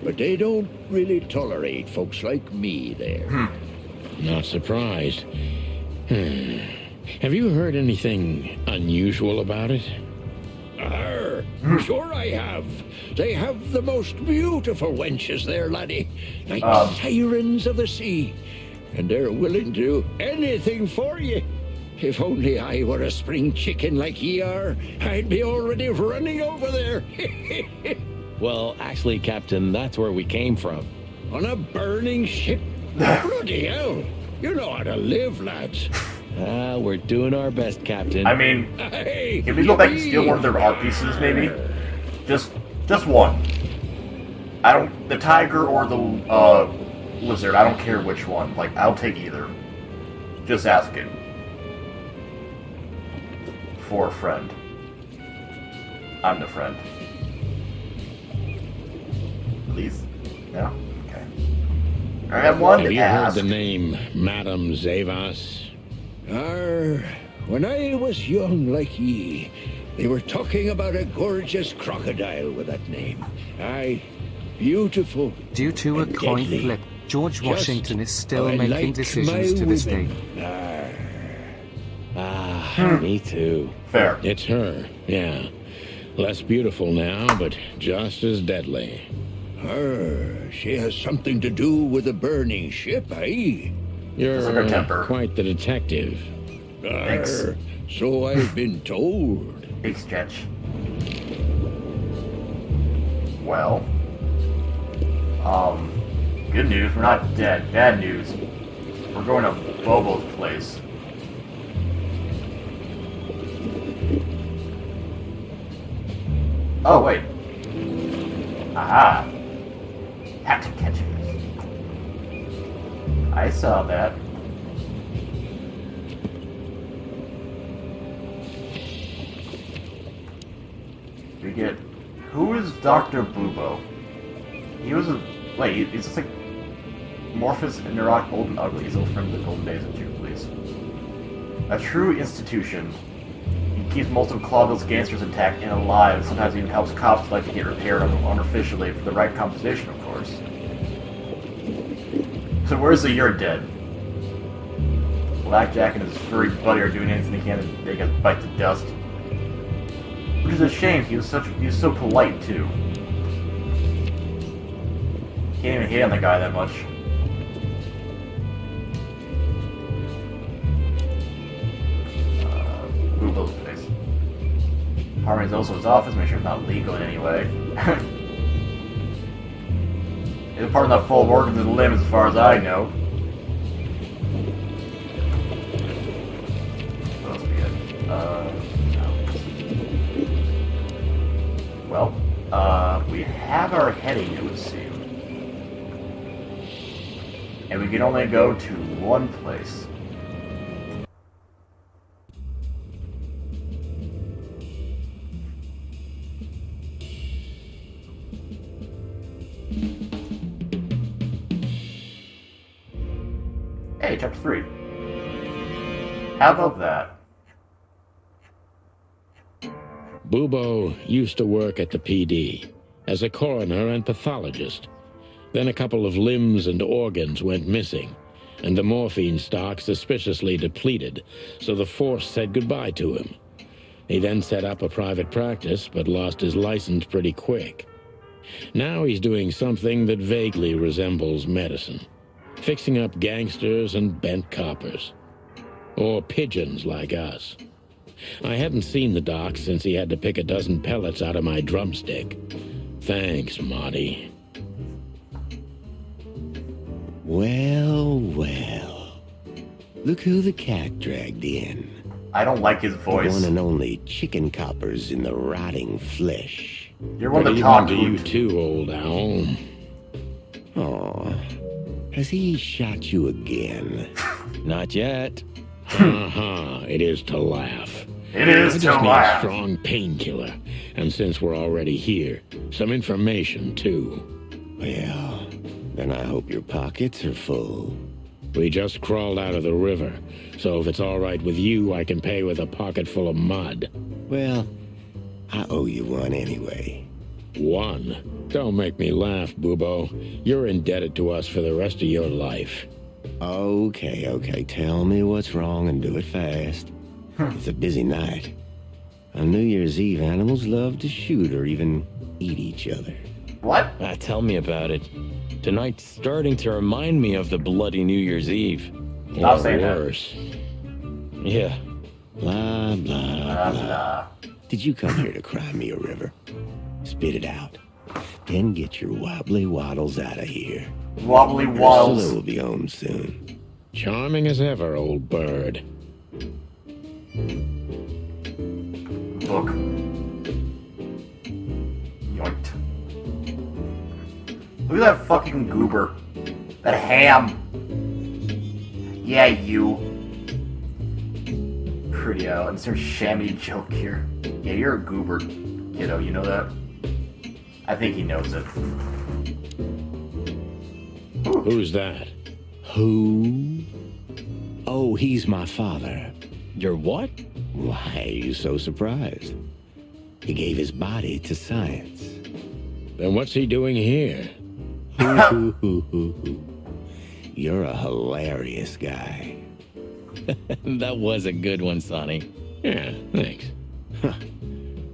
But they don't really tolerate folks like me there. Not surprised. Have you heard anything unusual about it? Sure I have. They have the most beautiful wenches there, laddie. Like sirens of the sea. And they're willing to do anything for you. If only I were a spring chicken like ye are, I'd be already running over there. Well, actually, Captain, that's where we came from. On a burning ship? Bloody hell. You know how to live, lads. We're doing our best, Captain. I mean, Hey, can we go back and steal one of their art pieces, maybe? Just one. I don't... The tiger or the, lizard, I don't care which one. Like, I'll take either. Just asking. For a friend. I'm the friend. Please? No? Okay. I have one Have to you ask. heard the name Madame Zavas? When I was young like ye, they were talking about a gorgeous crocodile with that name. Aye, beautiful. Due to a and coin deadly. flip, George Just Washington is still I making like decisions my to this day. women. Me too. Fair. It's her, yeah. Less beautiful now, but just as deadly. She has something to do with the burning ship, eh? You're quite the detective. Thanks. So I've been told. Big sketch. Well. Good news, we're not dead. Bad news. We're going to Bobo's place. Oh, wait. Aha. Have to catch it. I saw that. We get... Who is Dr. Bubo? He was a... Wait, he's just like... Morphous, Nurok, old and ugly. He's old friend of the golden days of Jubilees. A true institution. He keeps most of Clawville's gangsters intact and alive. Sometimes even helps cops like to get repaired unofficially for the right compensation, of course. So where's the You're Dead? Blackjack and his furry buddy are doing anything they can to make us bite the dust. Which is a shame. He was so polite too. Can't even hit on the guy that much. Google's place. Harmony's also his office. Make sure it's not legal in any way. It's part of that full organs and limbs, as far as I know. What else we get? No. Well, we have our heading, it would seem. And we can only go to one place. Hey, chapter 3. How about that? Bubo used to work at the PD as a coroner and pathologist. Then a couple of limbs and organs went missing, and the morphine stock suspiciously depleted, so the force said goodbye to him. He then set up a private practice, but lost his license pretty quick. Now he's doing something that vaguely resembles medicine, fixing up gangsters and bent coppers. Or pigeons like us. I hadn't seen the doc since he had to pick a dozen pellets out of my drumstick. Thanks, Marty. Well, well. Look who the cat dragged in. I don't like his voice. The one and only chicken coppers in the rotting flesh. You're one of the Good top evening to you too, old owl. Aw. Has he shot you again? Not yet. It is to laugh. It is I to just need laugh. a strong painkiller. And since we're already here, some information too. Well, then I hope your pockets are full. We just crawled out of the river, so if it's all right with you, I can pay with a pocket full of mud. Well, I owe you one anyway. One? Don't make me laugh, Bubo. You're indebted to us for the rest of your life. Okay, tell me what's wrong and do it fast. It's a busy night. On New Year's Eve, animals love to shoot or even eat each other. What? Tell me about it. Tonight's starting to remind me of the bloody New Year's Eve. I'll say worse. Yeah. Blah, blah, blah. Did you come here to cry me a river? Spit it out. Then get your wobbly waddles out of here. Wobbly waddles. Ursula will be home soon. Charming as ever, old bird. Book. Yoinked. Look at that fucking goober. That ham. Yeah, you. Pretty out. And some shammy joke here. Yeah, you're a goober, kiddo. You know that? I think he knows it. Who's that? Who? Oh, he's my father. Your what? Why are you so surprised? He gave his body to science. Then what's he doing here? You're a hilarious guy. That was a good one, Sonny. Yeah, thanks.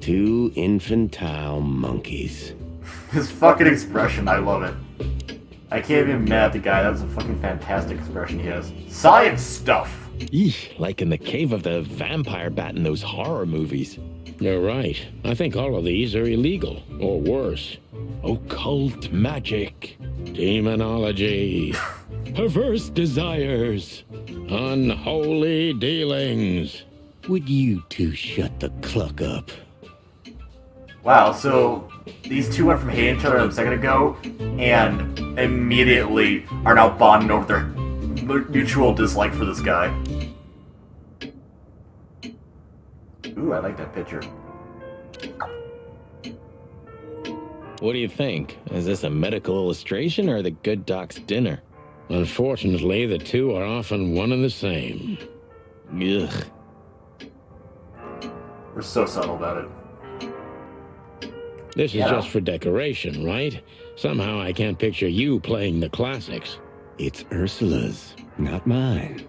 Two infantile monkeys. His fucking expression, I love it. I can't even be mad at the guy. That's a fucking fantastic expression he has. Science stuff! Eesh, like in the cave of the vampire bat in those horror movies. You're right. I think all of these are illegal, or worse. Occult magic. Demonology. Perverse desires. Unholy dealings. Would you two shut the cluck up? Wow, so these two went from hating each other a second ago, and immediately are now bonding over their mutual dislike for this guy. Ooh, I like that picture. What do you think? Is this a medical illustration or the good doc's dinner? Unfortunately, the two are often one and the same. Ugh. We're so subtle about it. This is just for decoration, right? Somehow I can't picture you playing the classics. It's Ursula's, not mine.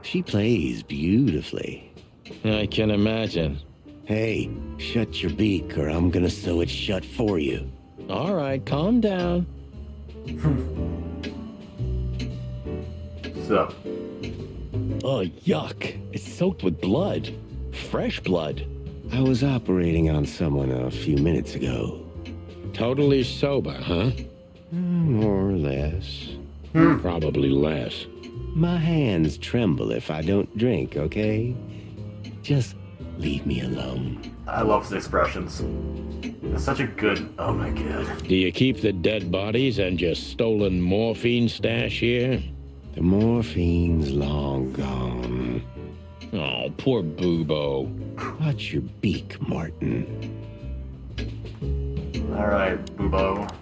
She plays beautifully. I can imagine. Hey, shut your beak or I'm gonna sew it shut for you. All right, calm down. So. Oh, yuck. It's soaked with blood. Fresh blood. I was operating on someone a few minutes ago. Totally sober, huh? More or less. Probably less. My hands tremble if I don't drink, okay? Just leave me alone. I love his expressions. It's such a good... Oh my god. Do you keep the dead bodies and your stolen morphine stash here? The morphine's long gone. Oh, poor Bubo. Watch your beak, Martin. Alright, Bubo.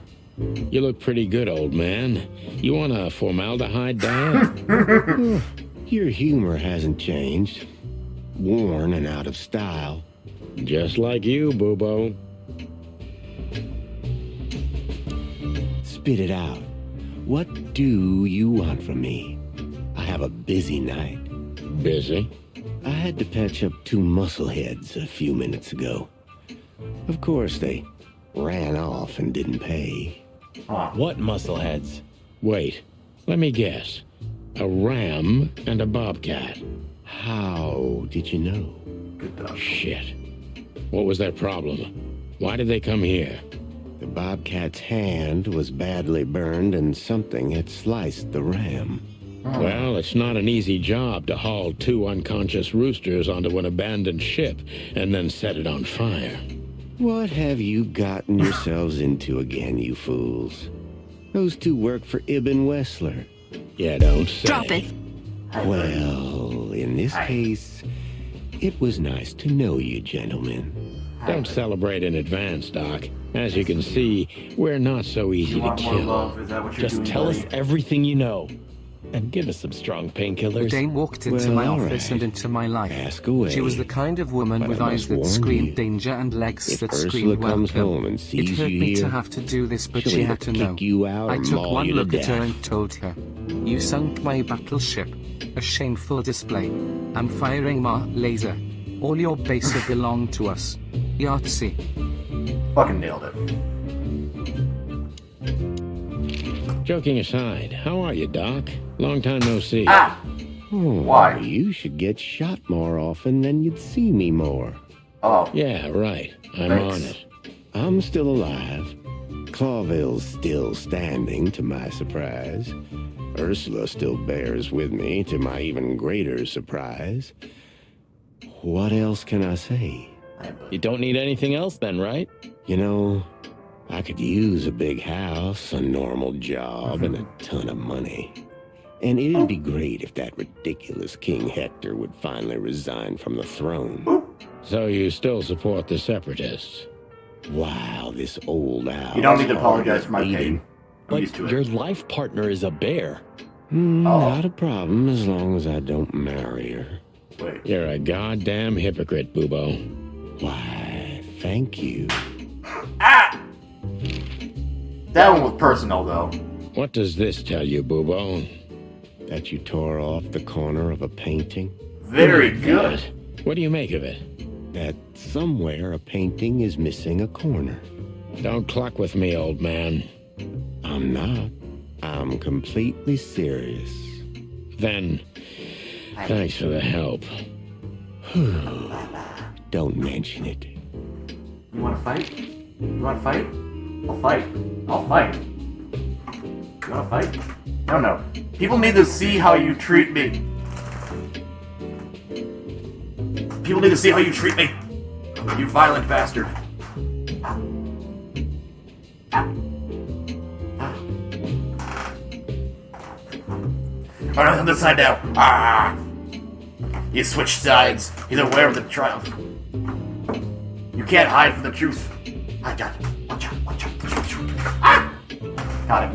You look pretty good, old man. You want a formaldehyde diet? Your humor hasn't changed. Worn and out of style. Just like you, Bubo. Spit it out. What do you want from me? I have a busy night. Busy? I had to patch up two muscleheads a few minutes ago. Of course, they ran off and didn't pay. What muscleheads? Wait, let me guess. A ram and a bobcat. How did you know? Good dog. Shit. What was their problem? Why did they come here? The bobcat's hand was badly burned and something had sliced the ram. Well, it's not an easy job to haul two unconscious roosters onto an abandoned ship and then set it on fire. What have you gotten yourselves into again, you fools? Those two work for Ibn Wessler. Yeah, don't say. Drop it. Well, in this case, it was nice to know you, gentlemen. Don't celebrate in advance, Doc. As you can see, we're not so easy to kill. Love? Is that what you're Just doing, tell buddy? us everything you know. And give us some strong painkillers. Dame walked into my office and into my life. Ask away. She was the kind of woman But with I eyes must that warn screamed you, danger and legs if that Ursula screamed comes welcome. home and It sees hurt you me to here, have to do this, but she'll she either had to know. kick you out I or took maul one you to look at her death. and told her, "You sunk my battleship. A shameful display. I'm firing my laser. All your bases belong to us. Yahtzee." Fucking nailed it. Joking aside, how are you, Doc? Long time no see. Why? You should get shot more often, then you'd see me more. Oh. Yeah, right. I'm Thanks. on it. I'm still alive. Clawville's still standing, to my surprise. Ursula still bears with me, to my even greater surprise. What else can I say? You don't need anything else then, right? You know, I could use a big house, a normal job, and a ton of money. And it'd be great if that ridiculous King Hector would finally resign from the throne. So you still support the Separatists? Wow, this old owl. You don't need to apologize for my pain. I'm But used to it. your life partner is a bear. Not a problem as long as I don't marry her. Wait. You're a goddamn hypocrite, Bubo. Why, thank you. That one was personal, though. What does this tell you, Bubo? That you tore off the corner of a painting? Very good. What do you make of it? That somewhere a painting is missing a corner. Don't cluck with me, old man. I'm not. I'm completely serious. Then, thanks for the help. Don't mention it. You wanna fight? You wanna fight? I'll fight. I'll fight. You wanna fight? No. People need to see how you treat me. People need to see how you treat me. You violent bastard. Alright, on this side now. You switched sides. He's aware of the triumph. You can't hide from the truth. I got it. Watch out. Got it.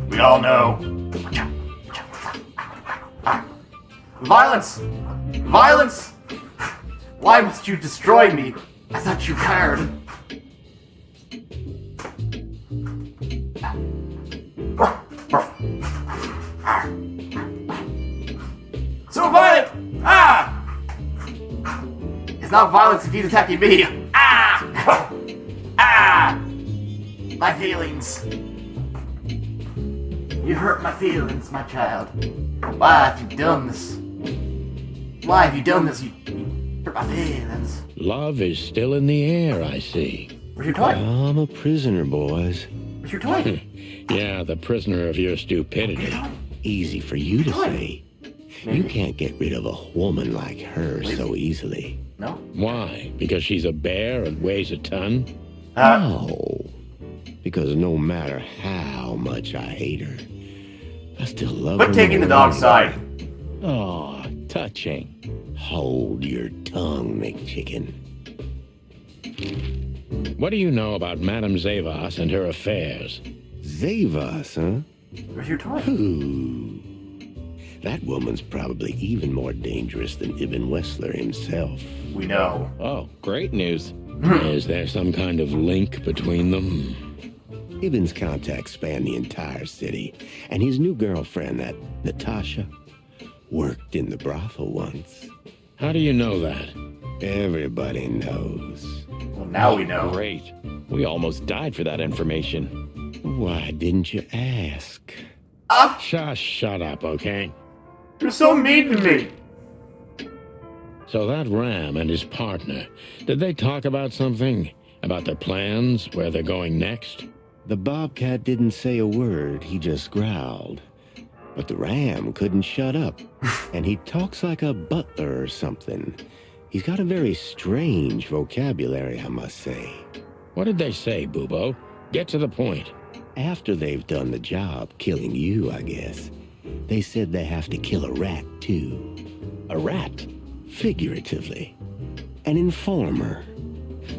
We all know. Watch out. Violence! Violence! Why must you destroy me? I thought you cared. So violent! It's not violence if he's attacking me. My feelings. You hurt my feelings, my child. Why have you done this? Why have you done this? You hurt my feelings. Love is still in the air, I see. Where's your toy? I'm a prisoner, boys. Where's your toy? Yeah, the prisoner of your stupidity. Easy for you to say. You can't get rid of a woman like her so easily. No? Why? Because she's a bear and weighs a ton? No. Because no matter how much I hate her, I still love her. Quit taking the more dog's anyway. side. Oh, touching. Hold your tongue, McChicken. What do you know about Madame Zavas and her affairs? Zavas, huh? Where's your toy? Ooh. That woman's probably even more dangerous than Ibn Wessler himself. We know. Oh, great news. Is there some kind of link between them? Ibn's contacts span the entire city, and his new girlfriend, that Natasha, worked in the brothel once. How do you know that? Everybody knows. Well, now we know. Great. We almost died for that information. Why didn't you ask? Shut up, okay? You're so mean to me. So that Ram and his partner, did they talk about something? About their plans, where they're going next? The Bobcat didn't say a word, he just growled. But the Ram couldn't shut up, and he talks like a butler or something. He's got a very strange vocabulary, I must say. What did they say, Bubo? Get to the point. After they've done the job, killing you, I guess, they said they have to kill a rat, too. A rat? Figuratively. An informer.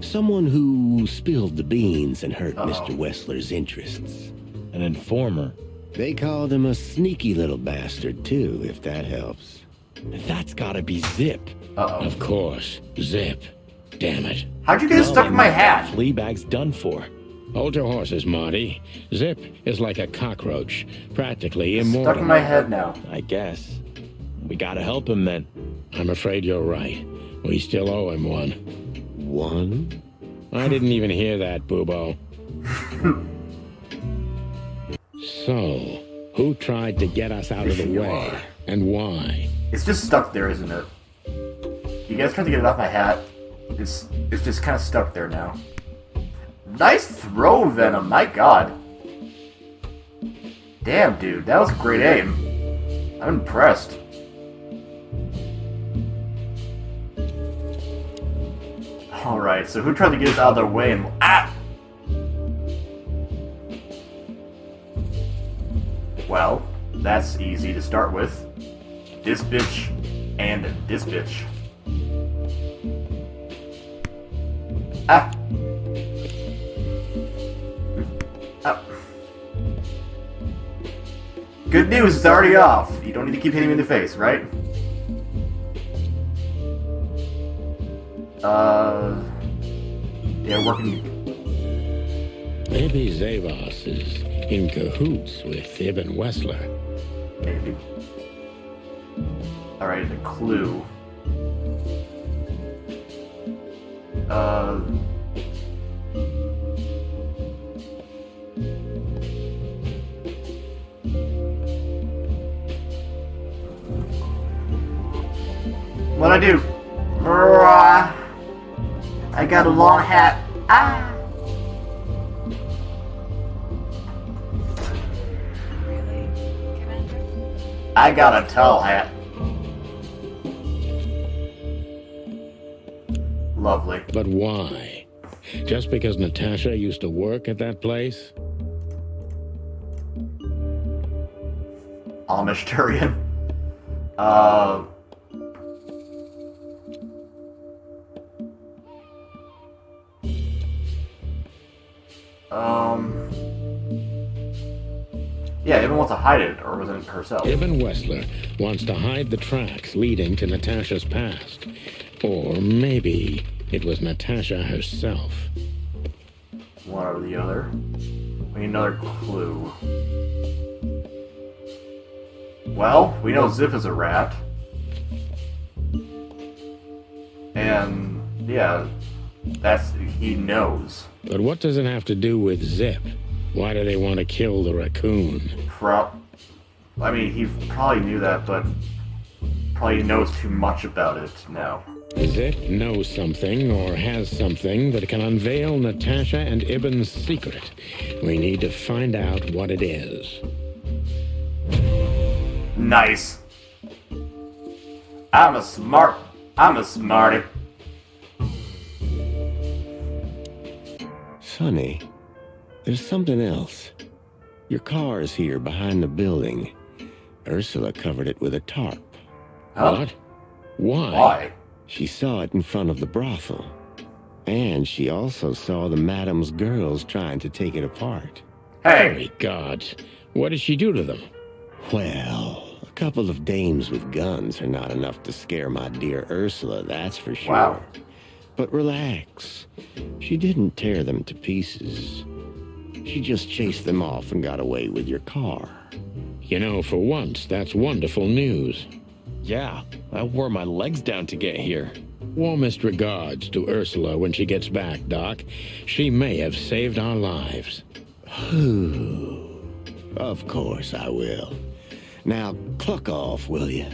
Someone who spilled the beans and hurt Mr. Wessler's interests. An informer. They called him a sneaky little bastard, too, if that helps. That's gotta be Zip. Of course, Zip. Damn it. How'd you get stuck in my hat? Fleabag's done for. Hold your horses, Marty. Zip is like a cockroach, practically immortal. Stuck in my head now. I guess. We gotta help him then. I'm afraid you're right. We still owe him one. One? I didn't even hear that, Boobo. So, who tried to get us out of the way, and why? It's just stuck there, isn't it? You guys tried to get it off my hat. It's just kind of stuck there now. Nice throw, Venom. My God. Damn, dude. That was great aim. I'm impressed. Alright, so who tried to get us out of their way and... Ah! Well, that's easy to start with. This bitch and this bitch. Ah! Oh. Good news, it's already off. You don't need to keep hitting me in the face, right? Yeah, working. Maybe Zavos is in cahoots with Ibn Wessler. Maybe. Alright, a clue. What'd I do? I got a long hat. Ah! I got a tall hat. Lovely. But why? Just because Natasha used to work at that place? Amishtarian. Yeah, Ibn wants to hide it, or was it herself? Ibn Wessler wants to hide the tracks leading to Natasha's past. Or maybe it was Natasha herself. One or the other. We need another clue. Well, we know Zip is a rat. And, yeah, he knows. But what does it have to do with Zip? Why do they want to kill the raccoon? I mean, he probably knew that, but probably knows too much about it now. Zip knows something or has something that can unveil Natasha and Ibn's secret. We need to find out what it is. Nice. I'm a smarty. Sonny, there's something else. Your car is here behind the building. Ursula covered it with a tarp. Huh? What? Why? Why? She saw it in front of the brothel. And she also saw the madam's girls trying to take it apart. Hey! Great God. What did she do to them? Well, a couple of dames with guns are not enough to scare my dear Ursula, that's for sure. Wow. But relax. She didn't tear them to pieces. She just chased them off and got away with your car. You know, for once, that's wonderful news. Yeah, I wore my legs down to get here. Warmest regards to Ursula when she gets back, Doc. She may have saved our lives. Of course I will. Now, cluck off, will you?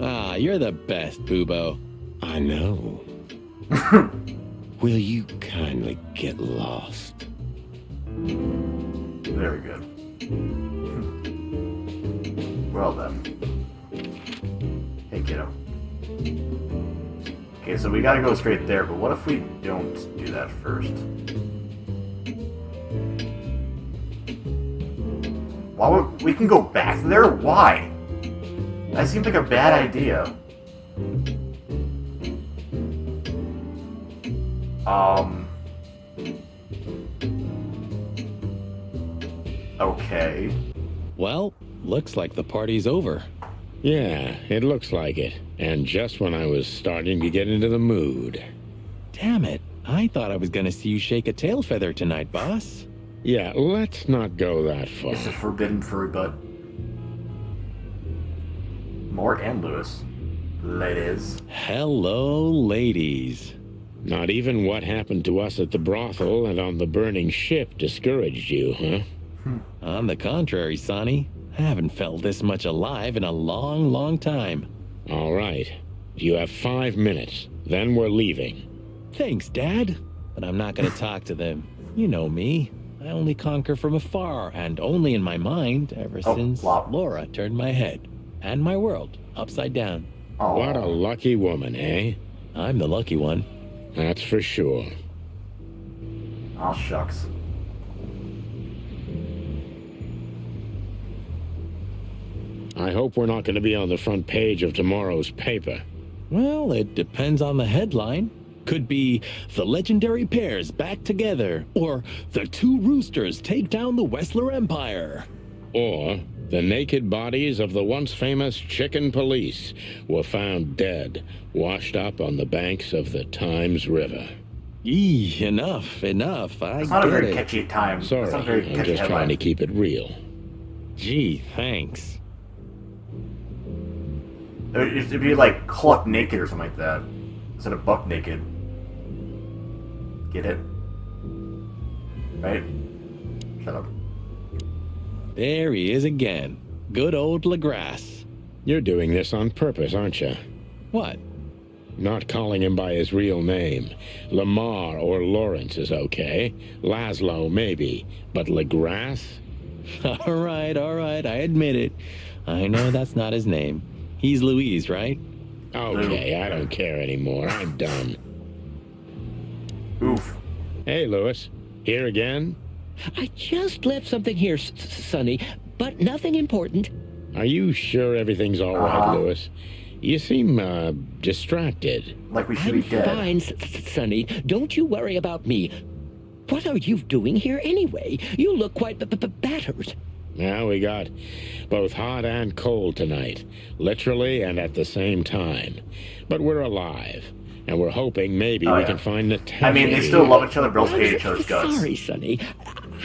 Ah, you're the best, Boobo. I know. Will you kindly get lost? Very good. Well then. Hey, kiddo. Okay, so we gotta go straight there, but what if we don't do that first? Why would we can go back there? Why? That seems like a bad idea. Okay. Well, looks like the party's over. Yeah, it looks like it. And just when I was starting to get into the mood. Damn it. I thought I was gonna see you shake a tail feather tonight, boss. Yeah, let's not go that far. It's a forbidden furry butt. Mort and Lewis. Ladies. Hello, ladies. Not even what happened to us at the brothel and on the burning ship discouraged you, huh? On the contrary, Sonny. I haven't felt this much alive in a long, long time. All right. You have 5 minutes. Then we're leaving. Thanks, Dad. But I'm not gonna talk to them. You know me. I only conquer from afar, and only in my mind, ever since Laura turned my head. And my world upside down. What a lucky woman, eh? I'm the lucky one. That's for sure. Oh, shucks. I hope we're not going to be on the front page of tomorrow's paper. Well, it depends on the headline. Could be the legendary pairs back together, or the two roosters take down the Wessler Empire. Or the naked bodies of the once famous chicken police were found dead, washed up on the banks of the Times River. Enough. I It's not get a very it. catchy time. Sorry, It's not a very I'm catchy just headline. trying to keep it real. Gee, thanks. It'd be like Cluck Naked or something like that. Instead of Buck Naked. Get it? Right? Shut up. There he is again. Good old LaGrasse. You're doing this on purpose, aren't you? What? Not calling him by his real name. Lamar or Lawrence is okay. Laszlo, maybe. But LaGrasse? All right, I admit it. I know that's not his name. He's Louise, right? Okay, I don't care anymore. I'm done. Oof. Hey, Lewis. Here again? I just left something here, Sonny, but nothing important. Are you sure everything's all right, Lewis? You seem, distracted. Like we should I'm be dead. fine, Sonny. Don't you worry about me. What are you doing here anyway? You look quite battered. Now we got both hot and cold tonight, literally and at the same time. But we're alive, and we're hoping maybe we can find Natasha. I mean, they still love each other, but also hate each other's guts. Sorry, Sonny.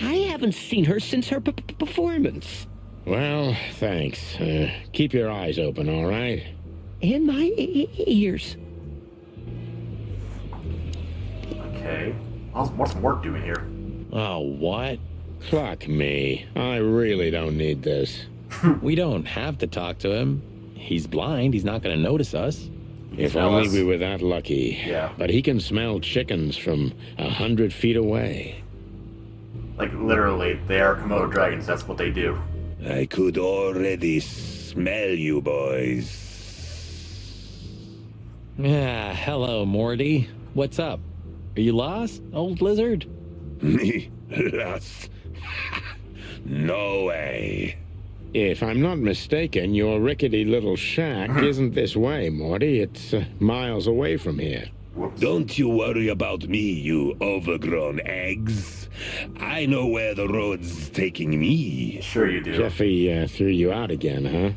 I haven't seen her since her performance. Well, thanks. Keep your eyes open, all right? In my ears. Okay. What's Mort doing here? Oh, what? Fuck me. I really don't need this. We don't have to talk to him. He's blind. He's not going to notice us. If only we were that lucky. Yeah. But he can smell chickens from 100 feet away. Like, literally, they are Komodo dragons. That's what they do. I could already smell you, boys. Yeah, hello, Morty. What's up? Are you lost, old lizard? Me? Lost? No way. If I'm not mistaken, your rickety little shack isn't this way, Morty. It's miles away from here. Don't you worry about me, you overgrown eggs. I know where the road's taking me. Sure you do. Jeffy threw you out again, huh?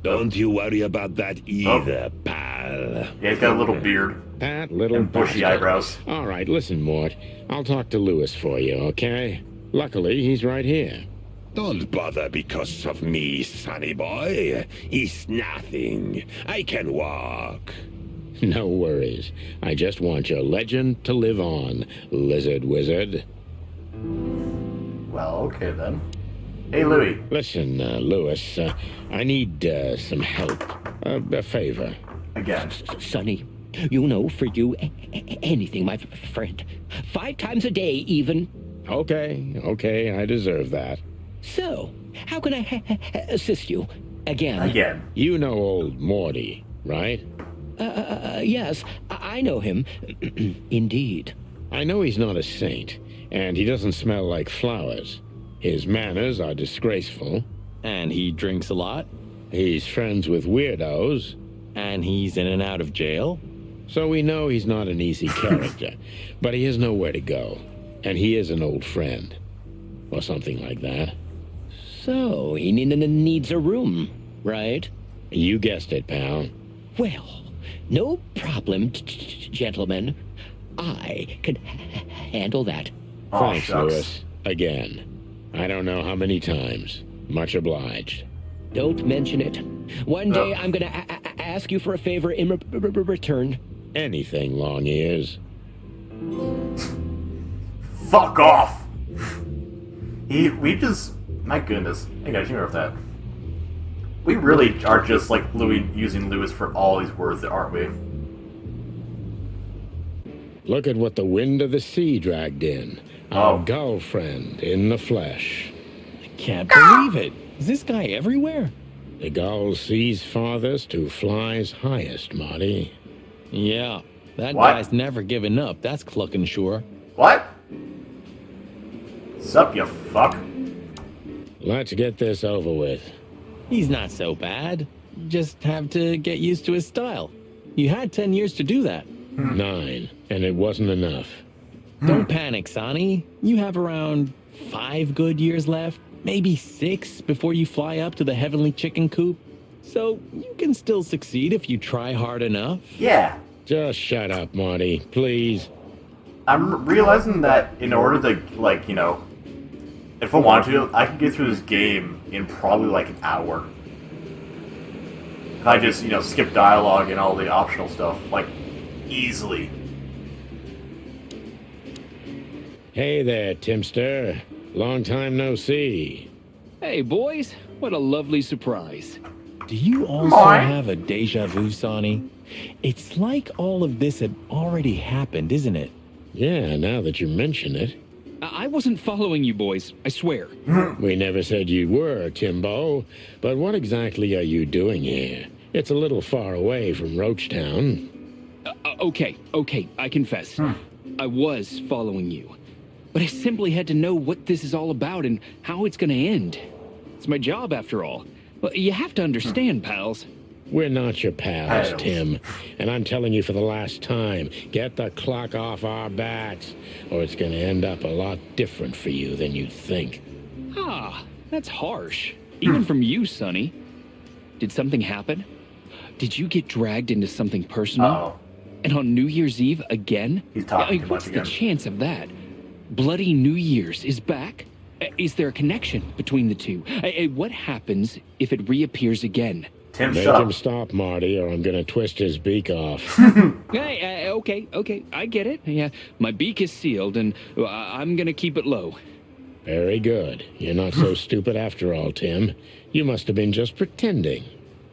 Don't you worry about that either, pal. Yeah, he's got a little beard. That little And bushy bastard. eyebrows. All right, listen, Mort. I'll talk to Lewis for you, okay? Luckily, he's right here. Don't bother because of me, sonny boy. It's nothing. I can walk. No worries. I just want your legend to live on, lizard wizard. Well, okay then. Hey, Louie. Listen, Lewis, I need some help. A favor. Again. Sonny, you know, for you, anything, my friend. 5 times a day, even. Okay, I deserve that. So, how can I assist you? Again. You know old Morty, right? Yes, I know him. Indeed. I know he's not a saint, and he doesn't smell like flowers. His manners are disgraceful. And he drinks a lot. He's friends with weirdos. And he's in and out of jail. So we know he's not an easy character, but he has nowhere to go. And he is an old friend. Or something like that. So, he needs a room, right? You guessed it, pal. Well, no problem, gentlemen. I can handle that. Thanks, Lewis. Again. I don't know how many times. Much obliged. Don't mention it. One day I'm gonna ask you for a favor in return. Anything, long ears. Fuck off! We just... My goodness. Hey guys, you know that. We really are just like using Lewis for all these words, aren't we? Look at what the wind of the sea dragged in. Our girlfriend in the flesh. I can't believe it. Is this guy everywhere? The gull sees farthest who flies highest, Marty. Yeah, that guy's never given up. That's clucking sure. What? Sup, you fuck? Let's get this over with. He's not so bad. Just have to get used to his style. You had 10 years to do that. 9, and it wasn't enough. Don't panic, Sonny. You have around 5 good years left, maybe 6 before you fly up to the heavenly chicken coop. So you can still succeed if you try hard enough. Yeah. Just shut up, Marty, please. I'm realizing that in order to, like, you know, if I wanted to, I could get through this game in probably like an hour. If I just, you know, skip dialogue and all the optional stuff, like, easily. Hey there, Timster. Long time no see. Hey, boys. What a lovely surprise. Do you also have a deja vu, Sonny? It's like all of this had already happened, isn't it? Yeah, now that you mention it. I wasn't following you boys, I swear. We never said you were, Timbo. But what exactly are you doing here? It's a little far away from Roachtown. Okay, I confess. I was following you. But I simply had to know what this is all about and how it's gonna end. It's my job, after all. Well, you have to understand, pals. We're not your pals, Tim. And I'm telling you for the last time, get the clock off our backs, or it's gonna end up a lot different for you than you think. Ah, that's harsh. Even from you, Sonny. Did something happen? Did you get dragged into something personal? And on New Year's Eve again? He's talking What's the chance of that? Bloody New Year's is back? Is there a connection between the two? What happens if it reappears again? Tim, Make him stop, Marty, or I'm gonna twist his beak off. Okay, I get it. Yeah, my beak is sealed, and I'm gonna keep it low. Very good. You're not so stupid after all, Tim. You must have been just pretending.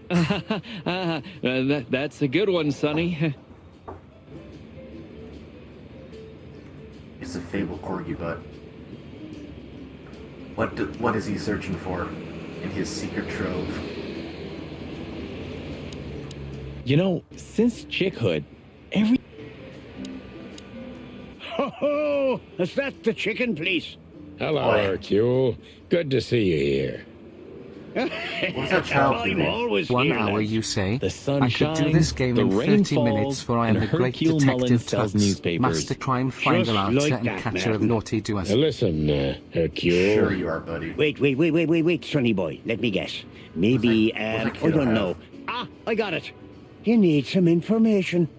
That's a good one, Sonny. It's a fabled corgi, but what is he searching for in his secret trove? You know, since chickhood, every... Ho ho! Is that the chicken, please? Hello, Hercule. Good to see you here. What's that child doing? 1 hour, you say? The sun I could do this game in 30 minutes, for I am the great detective sells Tux, newspapers. master crime finder, archer, and catcher of naughty doers. Listen, Hercule. Sure you are, buddy. Wait, Sonny boy. Let me guess. Maybe, I don't know. I got it. You need some information.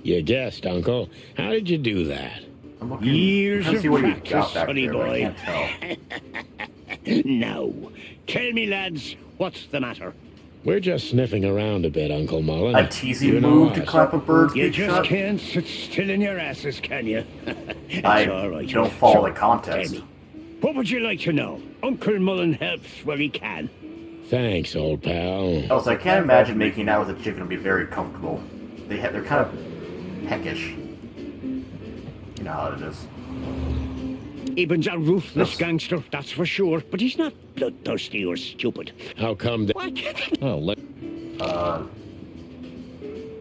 You guessed, Uncle. How did you do that? Years of practice, Sonny boy. Now, tell me, lads, what's the matter? We're just sniffing around a bit, Uncle Mullen. A teasing move to clap a bird's You beak just shut? can't sit still in your asses, can you? I all right. don't follow the Tell context. me, what would you like to know? Uncle Mullen helps where he can. Thanks, old pal. Also, I can't imagine making out with a chicken would be very comfortable. They're kind of peckish. You know how it is. Eben's a ruthless gangster, that's for sure. But he's not bloodthirsty or stupid. How come that... What?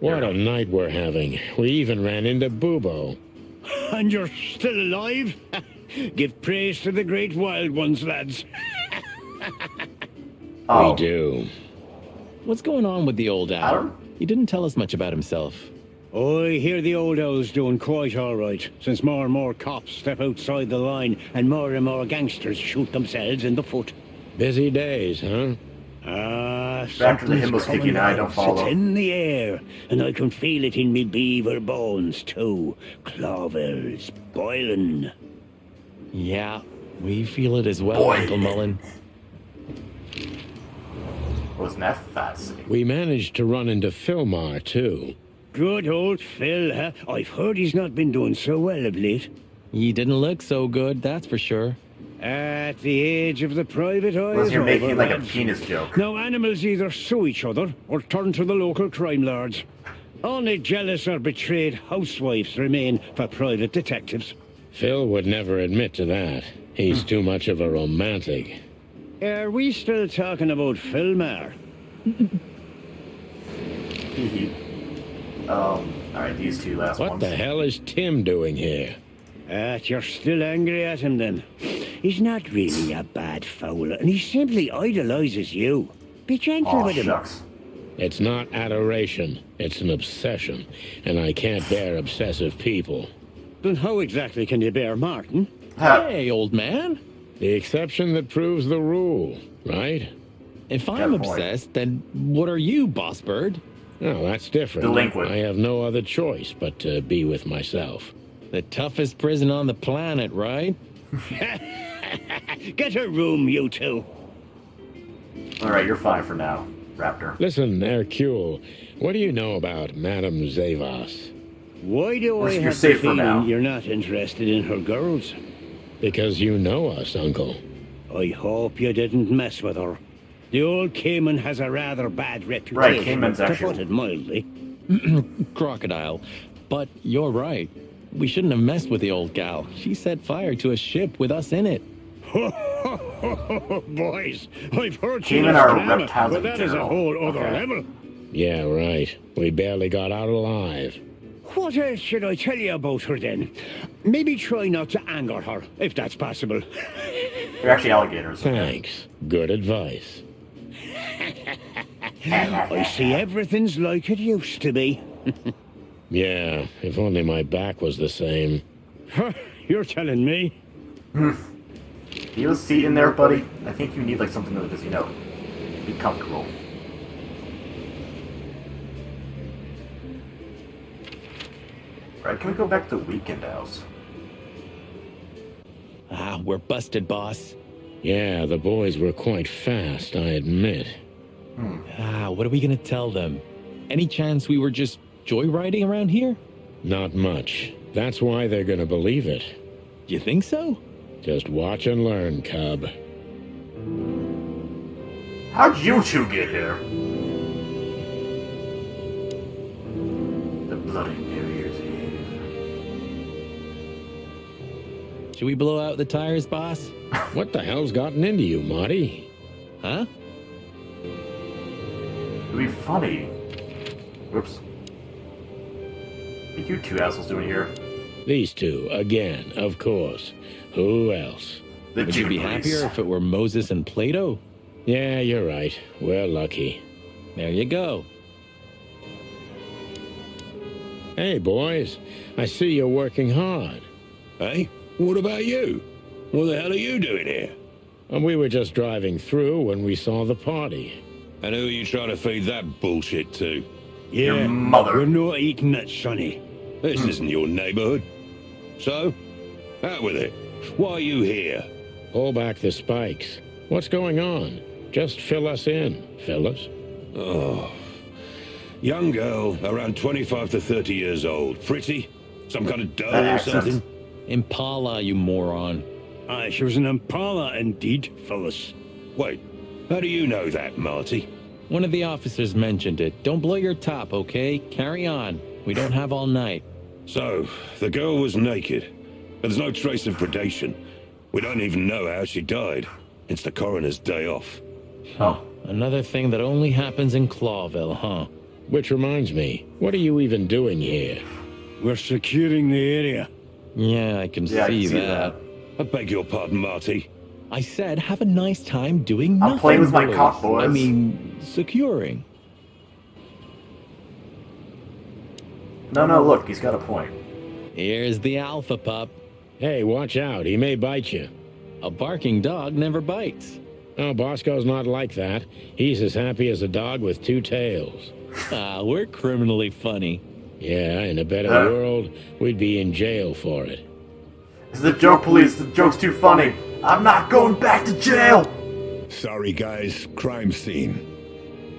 What a night we're having. We even ran into Bubo. And you're still alive? Give praise to the great wild ones, lads. Oh. We do. What's going on with the old owl? He didn't tell us much about himself. I hear the old owl's doing quite all right, since more and more cops step outside the line and more gangsters shoot themselves in the foot. Busy days, huh? After the hymn was kicking, I don't follow. It's in the air, and I can feel it in me beaver bones too. Cloville's boiling. Yeah, we feel it as well, Boy. Uncle Mullen. Wasn't that fascinating? We managed to run into Philmar, too. Good old Phil, huh? I've heard he's not been doing so well of late. He didn't look so good, that's for sure. At the age of the private eye. Was you're making like a penis joke? Now animals either sue each other or turn to the local crime lords. Only jealous or betrayed housewives remain for private detectives. Phil would never admit to that. He's too much of a romantic. Are we still talking about Philmar? Alright, these two last ones. What the hell is Tim doing here? You're still angry at him then. He's not really a bad fowler, and he simply idolizes you. Be gentle with him. Shucks. It's not adoration, it's an obsession, and I can't bear obsessive people. Then how exactly can you bear Martin? Hey, old man. The exception that proves the rule, right? If I'm obsessed, then what are you, boss bird? No, that's different. Delinquent. I have no other choice but to be with myself. The toughest prison on the planet, right? Get a room, you two. Alright, you're fine for now, Raptor. Listen, Hercule, what do you know about Madame Zavas? Why do I You're have the safe for now. feeling you're not interested in her girls? Because you know us, Uncle. I hope you didn't mess with her. The old Cayman has a rather bad reputation, Right, Cayman's to actually... put it mildly. Crocodile. But you're right. We shouldn't have messed with the old gal. She set fire to a ship with us in it. Boys, I've heard she Cayman loves are drama, reptiles but in that is a general. whole other Okay. level. Yeah, right. We barely got out alive. What else should I tell you about her then? Maybe try not to anger her, if that's possible. They're actually alligators. Thanks. Good advice. I see everything's like it used to be. Yeah, if only my back was the same. You're telling me? You see in there, buddy? I think you need like something that just, be comfortable. Right, can we go back to the weekend house? Ah, we're busted, boss. Yeah, the boys were quite fast, I admit. What are we gonna tell them? Any chance we were just joyriding around here? Not much. That's why they're gonna believe it. You think so? Just watch and learn, cub. How'd you two get here? The bloody New Year's Eve. Should we blow out the tires, boss? What the hell's gotten into you, Marty? Huh? It'd be funny. Whoops. What are you two assholes doing here? These two, again, of course. Who else? The Would you be happier if it were Moses and Plato? Yeah, you're right. We're lucky. There you go. Hey, boys. I see you're working hard. Hey, what about you? What the hell are you doing here? And we were just driving through when we saw the party. And who are you trying to feed that bullshit to? Yeah, Your mother. We're not eating that, Sonny. This isn't your neighborhood. So, out with it. Why are you here? Pull back the spikes. What's going on? Just fill us in, fellas. Oh. Young girl, around 25 to 30 years old. Pretty? Some kind of doll or something? Impala, you moron. Aye, she was an Impala indeed, fellas. Wait, how do you know that, Marty? One of the officers mentioned it. Don't blow your top, okay? Carry on. We don't have all night. So, the girl was naked. But there's no trace of predation. We don't even know how she died. It's the coroner's day off. Oh. Another thing that only happens in Clawville, huh? Which reminds me, what are you even doing here? We're securing the area. Yeah, I can Yeah, I see can see that. I beg your pardon, Marty. I said have a nice time doing nothing. I'm playing with my boys. cock, boys. I mean, securing. No, look, he's got a point. Here's the alpha pup. Hey, watch out. He may bite you. A barking dog never bites. Oh, Bosco's not like that. He's as happy as a dog with two tails. Ah, we're criminally funny. Yeah, in a better world, we'd be in jail for it. It's the joke, police. The joke's too funny. I'm not going back to jail! Sorry, guys. Crime scene.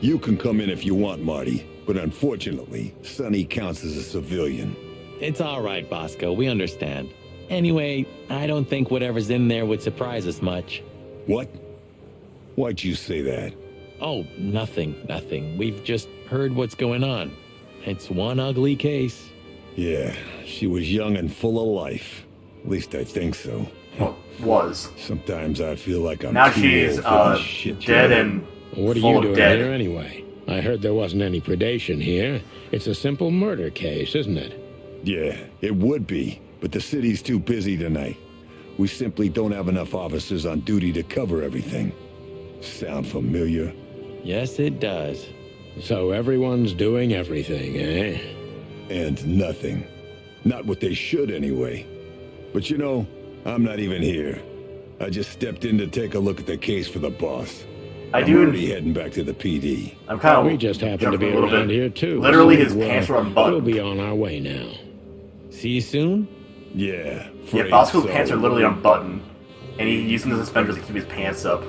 You can come in if you want, Marty. But unfortunately, Sonny counts as a civilian. It's all right, Bosco. We understand. Anyway, I don't think whatever's in there would surprise us much. What? Why'd you say that? Oh, nothing. We've just heard what's going on. It's one ugly case. Yeah, she was young and full of life. At least I think so. Well, was. Sometimes I feel like I'm now too she's old for this shit dead and what are full you of doing dead. here anyway? I heard there wasn't any predation here. It's a simple murder case, isn't it? Yeah, it would be, but the city's too busy tonight. We simply don't have enough officers on duty to cover everything. Sound familiar? Yes, it does. So everyone's doing everything, eh? And nothing. Not what they should, anyway. But you know, I'm not even here. I just stepped in to take a look at the case for the boss. I'm already heading back to the PD. I'm kind of. We just happen to be around here too. Literally, so his pants are unbuttoned. We'll be on our way now. See you soon? Yeah. Yeah, Bosco's pants are literally unbuttoned, and he's using the suspenders to keep his pants up.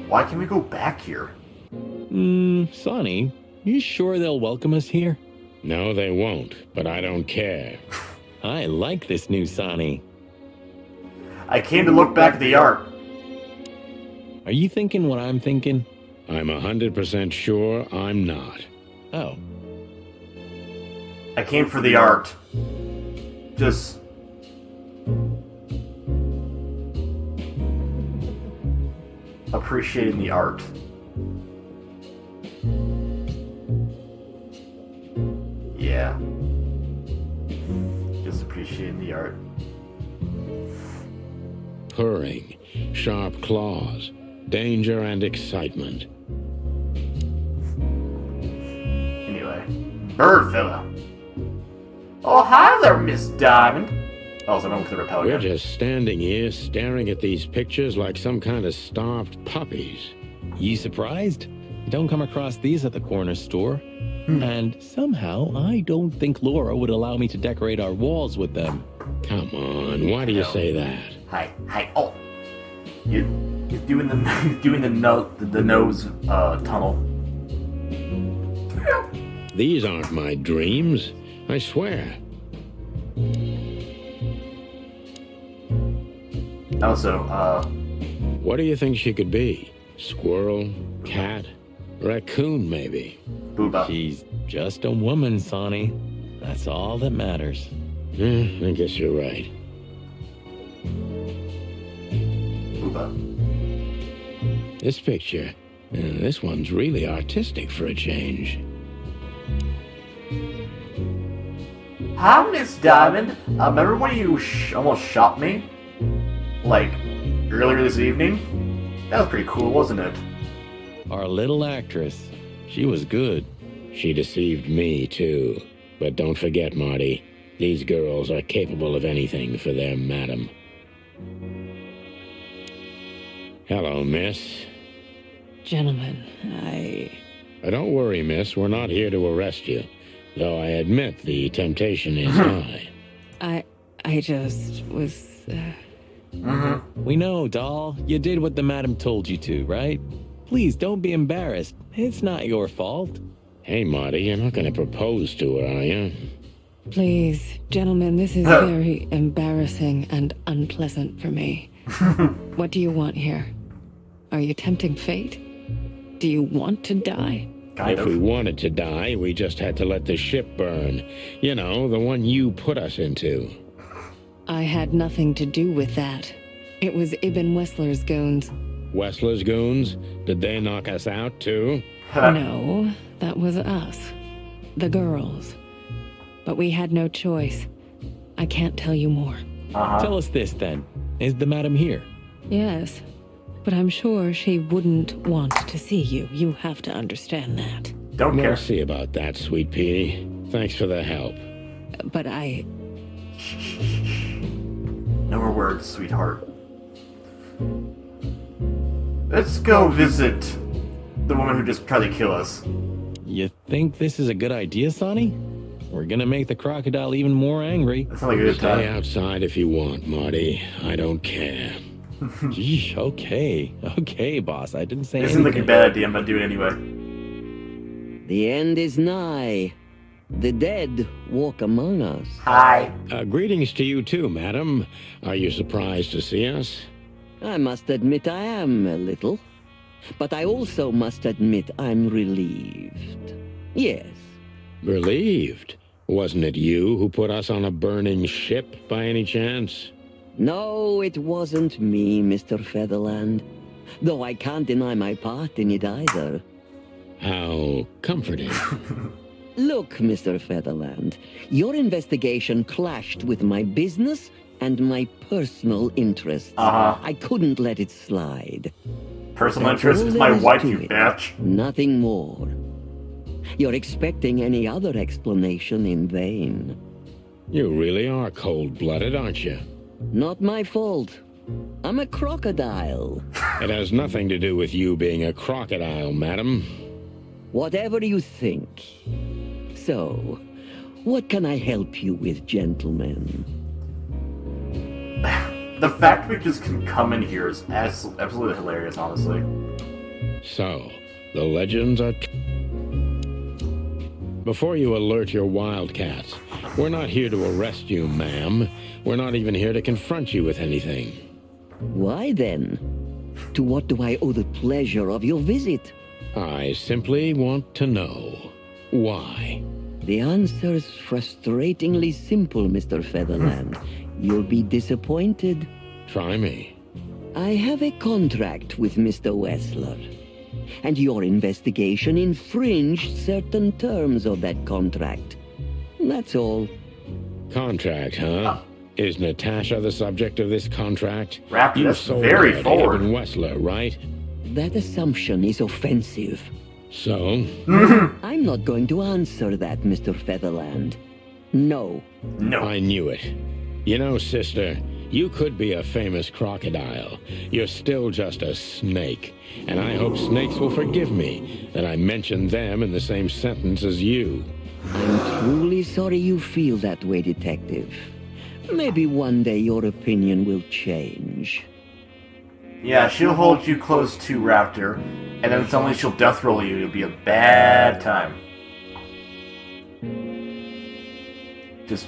Why can't we go back here? Sonny, you sure they'll welcome us here? No, they won't, but I don't care. I like this new Sonny. I came to look back at the art. Are you thinking what I'm thinking? I'm 100% sure I'm not. Oh. I came for the art. Just... appreciating the art. Yeah. Just appreciating the art. Purring, sharp claws, danger and excitement. Anyway, bird fella. Oh, hi there, Miss Diamond. Oh, so I'm with the repel We're again. just standing here staring at these pictures like some kind of starved puppies. You surprised? You don't come across these at the corner store. And somehow, I don't think Laura would allow me to decorate our walls with them. Come on, why do you say that? Hi. Oh, you're doing the nose tunnel. These aren't my dreams, I swear. Also, what do you think she could be? Squirrel? Cat? Raccoon, maybe? Booba. She's just a woman, Sonny. That's all that matters. I guess you're right. Booba. This picture, this one's really artistic for a change. Hi, Miss Diamond. Remember when you almost shot me? Like, earlier this evening? That was pretty cool, wasn't it? Our little actress. She was good. She deceived me, too. But don't forget, Marty, these girls are capable of anything for their madam. Hello, miss. Gentlemen, Don't worry, miss. We're not here to arrest you. Though I admit the temptation is high. I just was... We know, doll. You did what the madam told you to, right? Please, don't be embarrassed. It's not your fault. Hey, Marty, you're not going to propose to her, are you? Please, gentlemen, this is very embarrassing and unpleasant for me. What do you want here? Are you tempting fate? Do you want to die? If we wanted to die, we just had to let the ship burn. You know, the one you put us into. I had nothing to do with that. It was Ibn Wessler's goons. Wessler's goons? Did they knock us out, too? No, that was us. The girls. But we had no choice. I can't tell you more. Tell us this, then. Is the madam here? Yes. but I'm sure she wouldn't want to see you. You have to understand that. Don't care. We'll see about that, sweet pea. Thanks for the help. But I... No more words, sweetheart. Let's go visit the woman who just tried to kill us. You think this is a good idea, Sonny? We're gonna make the crocodile even more angry. That's not like a good Stay time. outside if you want, Marty. I don't care. Yeesh, okay. Okay, boss. I didn't say It anything. seems like a bad idea, but I'll do it anyway. The end is nigh. The dead walk among us. Hi. Greetings to you too, madam. Are you surprised to see us? I must admit I am a little. But I also must admit I'm relieved. Yes. Relieved? Wasn't it you who put us on a burning ship by any chance? No, it wasn't me, Mr. Featherland. Though I can't deny my part in it either. How comforting. Look, Mr. Featherland, your investigation clashed with my business and my personal interests. I couldn't let it slide. Personal That's interest all is there my is wife, to you it. bitch. Nothing more. You're expecting any other explanation in vain. You really are cold-blooded, aren't you? Not my fault. I'm a crocodile. It has nothing to do with you being a crocodile, madam. Whatever you think. So, what can I help you with, gentlemen? The fact we just can come in here is absolutely hilarious, honestly. So, the legends are... Before you alert your wildcats, we're not here to arrest you, ma'am. We're not even here to confront you with anything. Why then? To what do I owe the pleasure of your visit? I simply want to know why. The answer's frustratingly simple, Mr. Featherland. You'll be disappointed. Try me. I have a contract with Mr. Wessler, and your investigation infringed certain terms of that contract. That's all. Contract, huh? Is Natasha the subject of this contract? Raptor, You that's sold very her to forward. Evan Wessler, right? That assumption is offensive. So? I'm not going to answer that, Mr. Featherland. No. No. I knew it. You know, sister, you could be a famous crocodile. You're still just a snake. And I hope snakes will forgive me that I mentioned them in the same sentence as you. I'm truly sorry you feel that way, Detective. Maybe one day your opinion will change. Yeah, she'll hold you close to Raptor, and then suddenly she'll death roll you. It'll be a bad time. Just...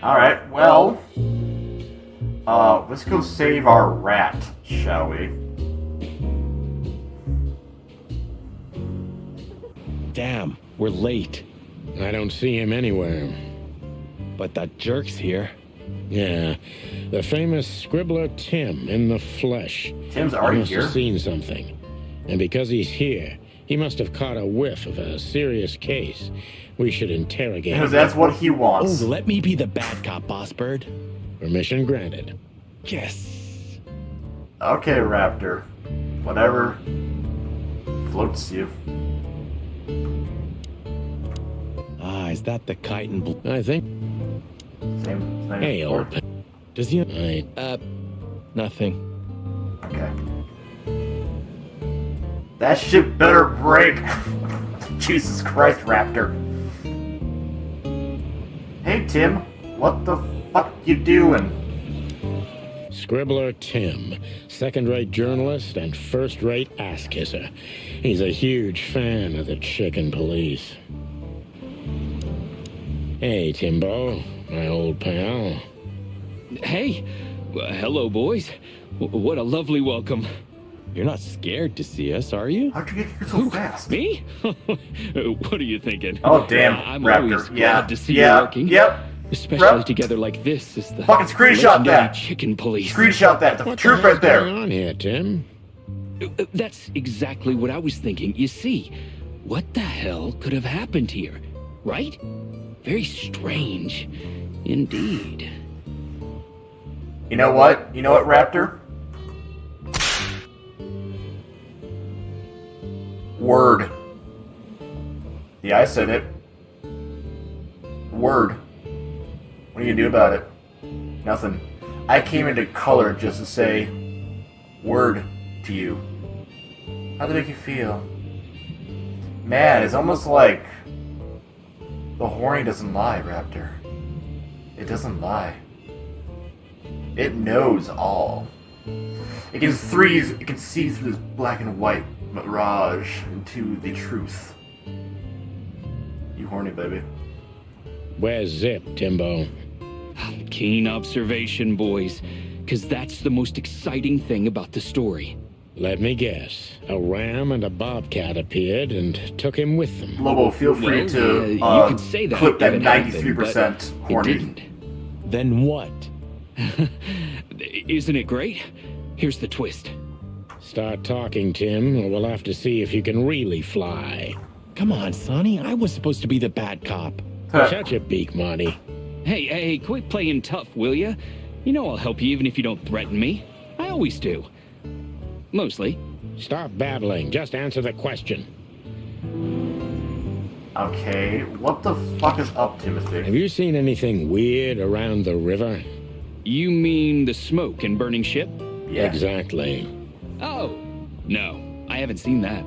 Alright, well... let's go save our rat, shall we? Damn, we're late. I don't see him anywhere. But that jerk's here. Yeah, the famous scribbler Tim in the flesh. Tim's already He must here? have seen something. And because he's here, he must have caught a whiff of a serious case. We should interrogate him. Because that's what he wants. Oh, let me be the bad cop, Boss Bird. Permission granted. Yes. Okay, Raptor. Whatever floats you. Ah, is that the kite and blue? I think. Same Hey, before. old... Does he... I... nothing. Okay. That shit better break. Jesus Christ, Raptor. Hey, Tim. What the fuck you doing? Scribbler Tim, second-rate journalist and first-rate ass-kisser. He's a huge fan of the chicken police. Hey, Timbo, my old pal. Hey, hello, boys. What a lovely welcome. You're not scared to see us, are you? How'd you get here so fast? Me? What are you thinking? Oh, damn, I'm Raptor. always glad Yeah, to see yeah, you working. yep. Especially Rep. together like this as the Fucking screenshot legendary that. chicken police. Screenshot that. The What truth the hell's right there. going on here, Tim? That's exactly what I was thinking. You see, what the hell could have happened here, right? Very strange. Indeed. You know what? You know what, Raptor? Word. Yeah, I said it. Word. What are you gonna do about it? Nothing. I came into color just to say word to you. How did it make you feel? Man, it's almost like the horny doesn't lie, Raptor. It doesn't lie. It knows all. It can see through this black and white mirage into the truth. You horny, baby. Where's Zip, Timbo? Keen observation, boys, because that's the most exciting thing about the story. Let me guess. A ram and a bobcat appeared and took him with them. Lobo, feel free to you could say that clip that if it happened, 93% but horny. It didn't. Then what? Isn't it great? Here's the twist. Start talking, Tim, or we'll have to see if you can really fly. Come on, Sonny. I was supposed to be the bad cop. Shut your beak, Monty. Hey, quit playing tough, will ya? You know I'll help you even if you don't threaten me. I always do. Mostly. Stop babbling. Just answer the question. Okay, what the fuck is up, Timothy? Have you seen anything weird around the river? You mean the smoke and burning ship? Yeah. Exactly. Oh, no. I haven't seen that.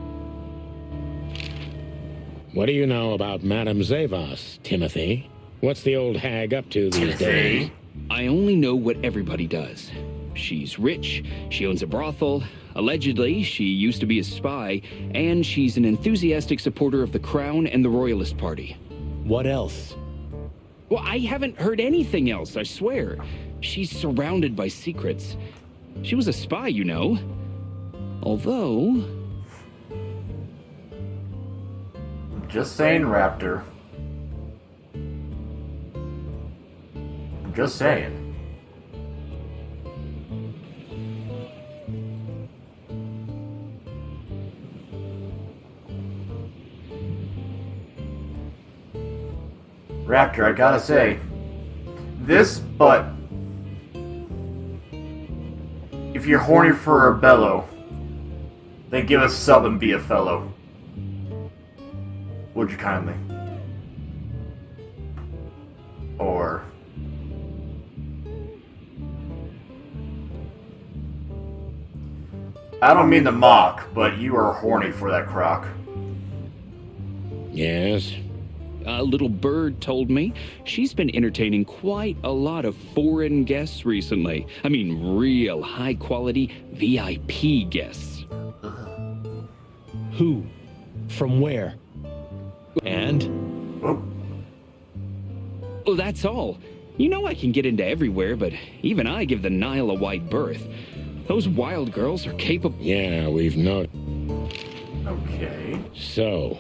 What do you know about Madame Zavos, Timothy? What's the old hag up to these days? I only know what everybody does. She's rich, she owns a brothel, allegedly she used to be a spy, and she's an enthusiastic supporter of the Crown and the Royalist Party. What else? Well, I haven't heard anything else, I swear. She's surrounded by secrets. She was a spy, you know. Although... Just saying, Raptor. Just saying. Raptor, I gotta say, this, but if you're horny for a bellow, then give us sub and be a fellow. Would you kindly? Or... I don't mean to mock, but you are horny for that croc. Yes? A little bird told me she's been entertaining quite a lot of foreign guests recently. I mean, real high-quality VIP guests. Who? From where? And? Oh, that's all. You know I can get into everywhere, but even I give the Nile a wide berth. Those wild girls are capable. Yeah, we've not. Okay. So,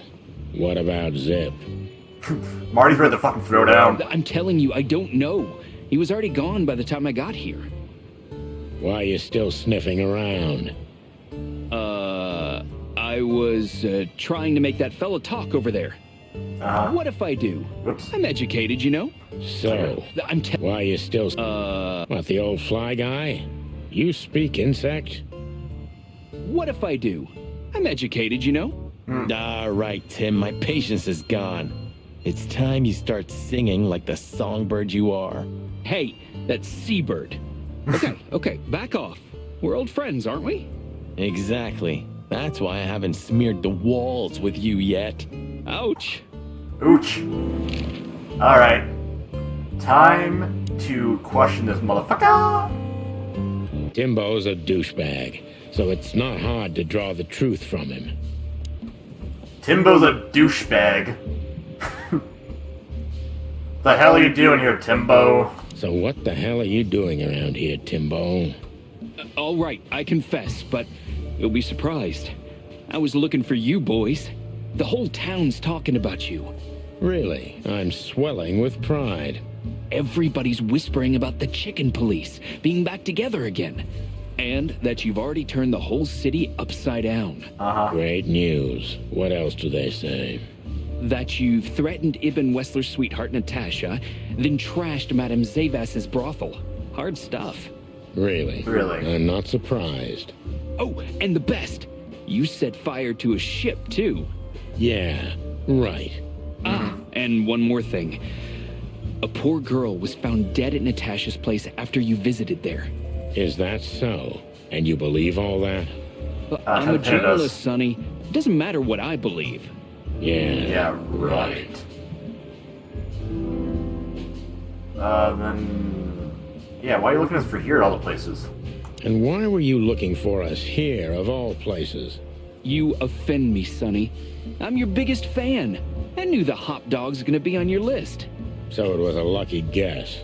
what about Zip? Marty's ready to fucking throw down. I'm telling you, I don't know. He was already gone by the time I got here. Why are you still sniffing around? I was trying to make that fella talk over there. What if I do? Whoops. I'm educated, you know. So, why are you still... What, the old fly guy? You speak insect? What if I do? I'm educated, you know. All right, Tim, my patience is gone. It's time you start singing like the songbird you are. Hey, that's seabird. Okay, back off. We're old friends, aren't we? Exactly. That's why I haven't smeared the walls with you yet. Ouch. Ouch. Alright. Time to question this motherfucker. Timbo's a douchebag, so it's not hard to draw the truth from him. Timbo's a douchebag. The hell are you doing here, Timbo? So what the hell are you doing around here, Timbo? All right, I confess, but you'll be surprised. I was looking for you boys. The whole town's talking about you. Really? I'm swelling with pride. Everybody's whispering about the chicken police being back together again. And that you've already turned the whole city upside down. Great news. What else do they say? that you've threatened Ibn Wessler's sweetheart Natasha, then trashed Madame Zavas's brothel. Hard stuff. Really? Really? I'm not surprised. Oh, and the best, you set fire to a ship, too. Yeah, right. Ah, and one more thing. A poor girl was found dead at Natasha's place after you visited there. Is that so? And you believe all that? I'm a journalist, Sonny. It doesn't matter what I believe. Yeah, right. Then... Yeah, why are you looking for here at all the places? And why were you looking for us here, of all places? You offend me, Sonny. I'm your biggest fan. I knew the hop dog's gonna be on your list. So it was a lucky guess.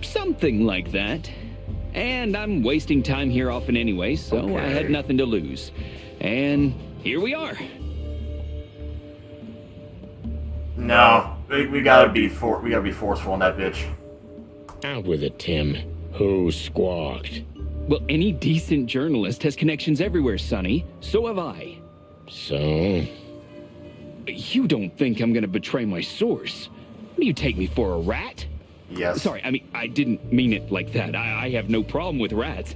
Something like that. And I'm wasting time here often anyway, so I had nothing to lose. And here we are. No, we gotta be forceful on that bitch. Out with it, Tim. Who squawked? Well, any decent journalist has connections everywhere, Sonny. So have I. So? You don't think I'm gonna betray my source? What do you take me for, a rat? Yes. Sorry, I mean, I didn't mean it like that. I have no problem with rats.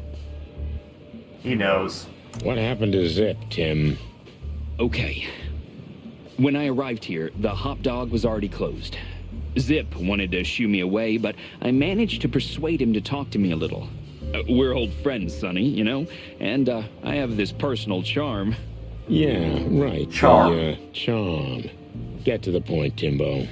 He knows. What happened to Zip, Tim? Okay. When I arrived here, the hop dog was already closed. Zip wanted to shoo me away, but I managed to persuade him to talk to me a little. We're old friends, Sonny, you know? And I have this personal charm. Yeah, right. Charm. Charm. Get to the point, Timbo.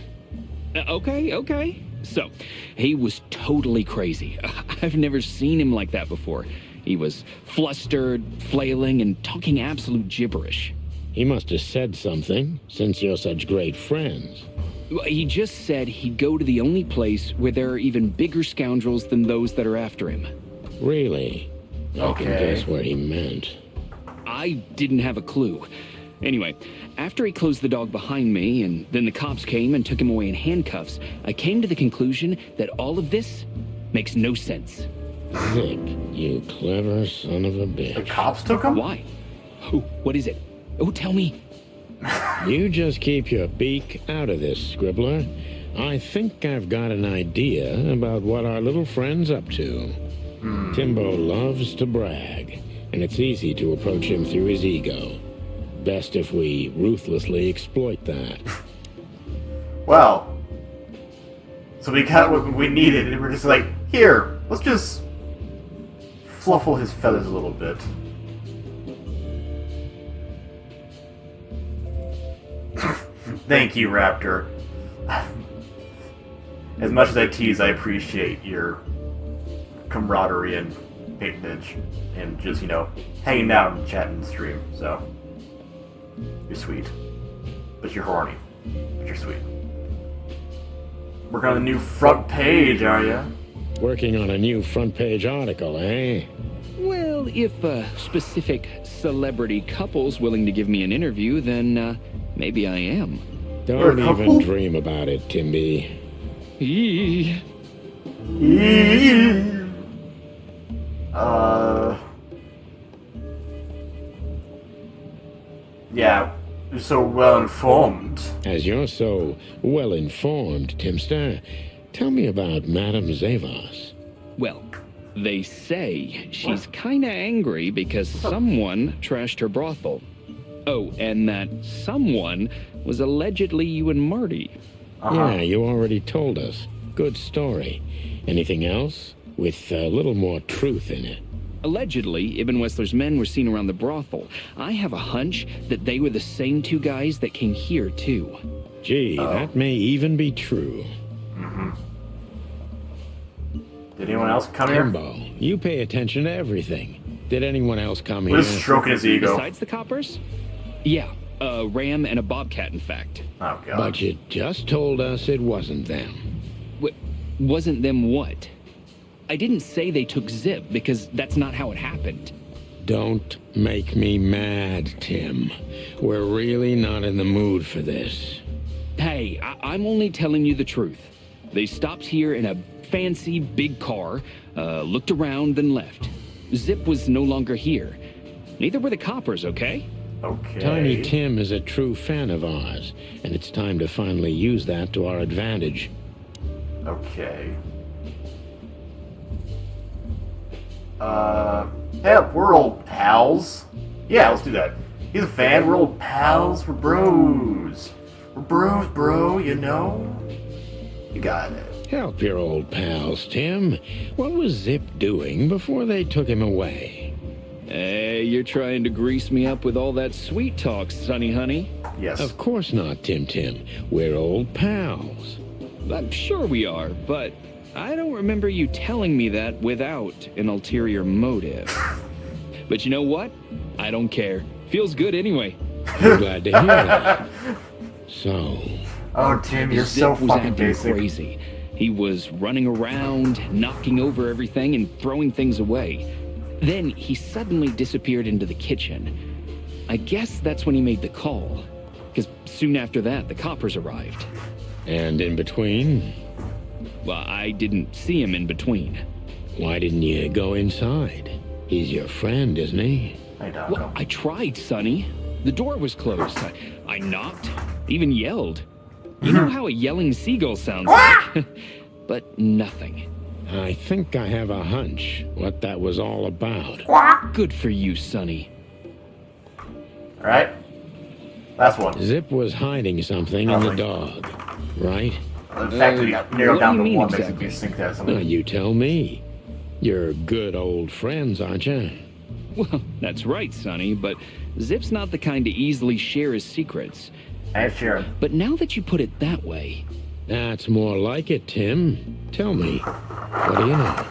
Okay. So, he was totally crazy. I've never seen him like that before. He was flustered, flailing, and talking absolute gibberish. He must have said something, since you're such great friends. He just said he'd go to the only place where there are even bigger scoundrels than those that are after him. Really? I can guess what he meant. I didn't have a clue. Anyway, after he closed the dog behind me, and then the cops came and took him away in handcuffs, I came to the conclusion that all of this makes no sense. Zip, you clever son of a bitch. The cops took him? Why? Oh, what is it? Oh, tell me. You just keep your beak out of this, Scribbler. I think I've got an idea about what our little friend's up to. Timbo loves to brag, and it's easy to approach him through his ego. Best if we ruthlessly exploit that. Well, so we got what we needed, and we're just like, here, let's just fluffle his feathers a little bit. Thank you, Raptor. As much as I tease, I appreciate your camaraderie and patronage, and just, you know, hanging out and chatting and stream, so. You're sweet. But you're horny. But you're sweet. Working on a new front page, are ya? Working on a new front page article, eh? Well, if specific celebrity couple's willing to give me an interview, then maybe I am. Don't even dream about it, Timby. Yeah, you're so well informed. As you're so well informed, Timster, tell me about Madame Zavas. Well, they say she's kinda angry because someone trashed her brothel. Oh, and that someone was allegedly you and Marty. Yeah, you already told us. Good story. Anything else? With a little more truth in it. Allegedly, Ibn Wessler's men were seen around the brothel. I have a hunch that they were the same two guys that came here, too. Gee, that may even be true. Did anyone else come here? Timbo, you pay attention to everything. Did anyone else come here? We're stroking his ego. Besides the coppers? Yeah, a ram and a bobcat, in fact. Oh, God. But you just told us it wasn't them. Wasn't them what? I didn't say they took Zip, because that's not how it happened. Don't make me mad, Tim. We're really not in the mood for this. Hey, I'm only telling you the truth. They stopped here in a fancy big car, looked around, then left. Zip was no longer here. Neither were the coppers, okay? Okay. Tiny Tim is a true fan of ours, and it's time to finally use that to our advantage. Okay. Yeah, we're old pals. Yeah, let's do that. He's a fan, we're old pals, we're bros. We're bros, bro, you know? You got it. Help your old pals, Tim. What was Zip doing before they took him away? Hey, you're trying to grease me up with all that sweet talk, Sonny honey. Yes. Of course not, Tim Tim. We're old pals. I'm sure we are, but I don't remember you telling me that without an ulterior motive. But you know what? I don't care. Feels good anyway. I'm glad to hear that. So... Oh, Tim, you're so Zip was fucking acting basic. crazy. He was running around, knocking over everything and throwing things away. Then he suddenly disappeared into the kitchen. I guess that's when he made the call. Because soon after that, the coppers arrived. And in between? Well, I didn't see him in between. Why didn't you go inside? He's your friend, isn't he? Well, I tried, Sonny. The door was closed. I knocked, even yelled. You know how a yelling seagull sounds like? But nothing. I think I have a hunch what that was all about. Good for you, Sonny. Alright. Last one. Zip was hiding something in the dog, right? The fact that we got narrowed what down do to you one mean makes exactly? me think that something. Now, you tell me. You're good old friends, aren't you? Well, that's right, Sonny, but Zip's not the kind to easily share his secrets. And share. But now that you put it that way... That's more like it, Tim. Tell me, what do you know?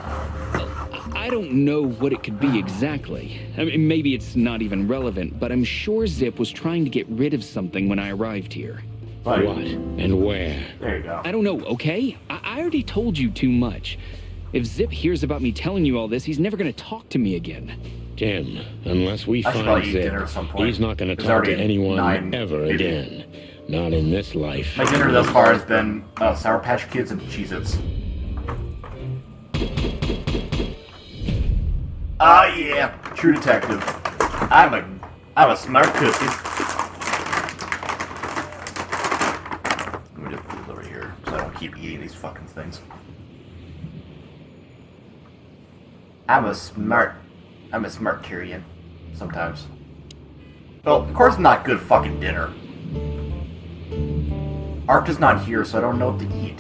I don't know what it could be exactly. I mean, maybe it's not even relevant, but I'm sure Zip was trying to get rid of something when I arrived here. What? And where? There you go. I don't know, okay? I already told you too much. If Zip hears about me telling you all this, he's never going to talk to me again. Tim, unless we I should find probably eat Zip, dinner at some point. he's not going to It's talk to already anyone 9, ever maybe. again. Not in this life. My dinner thus far has been Sour Patch Kids and Cheez-Its. Ah, yeah, true detective. I'm a smart cookie. Let me just put it over here so I don't keep eating these fucking things. I'm a smart Tyrion. Sometimes. Well, of course, not good fucking dinner. Ark is not here, so I don't know what to eat.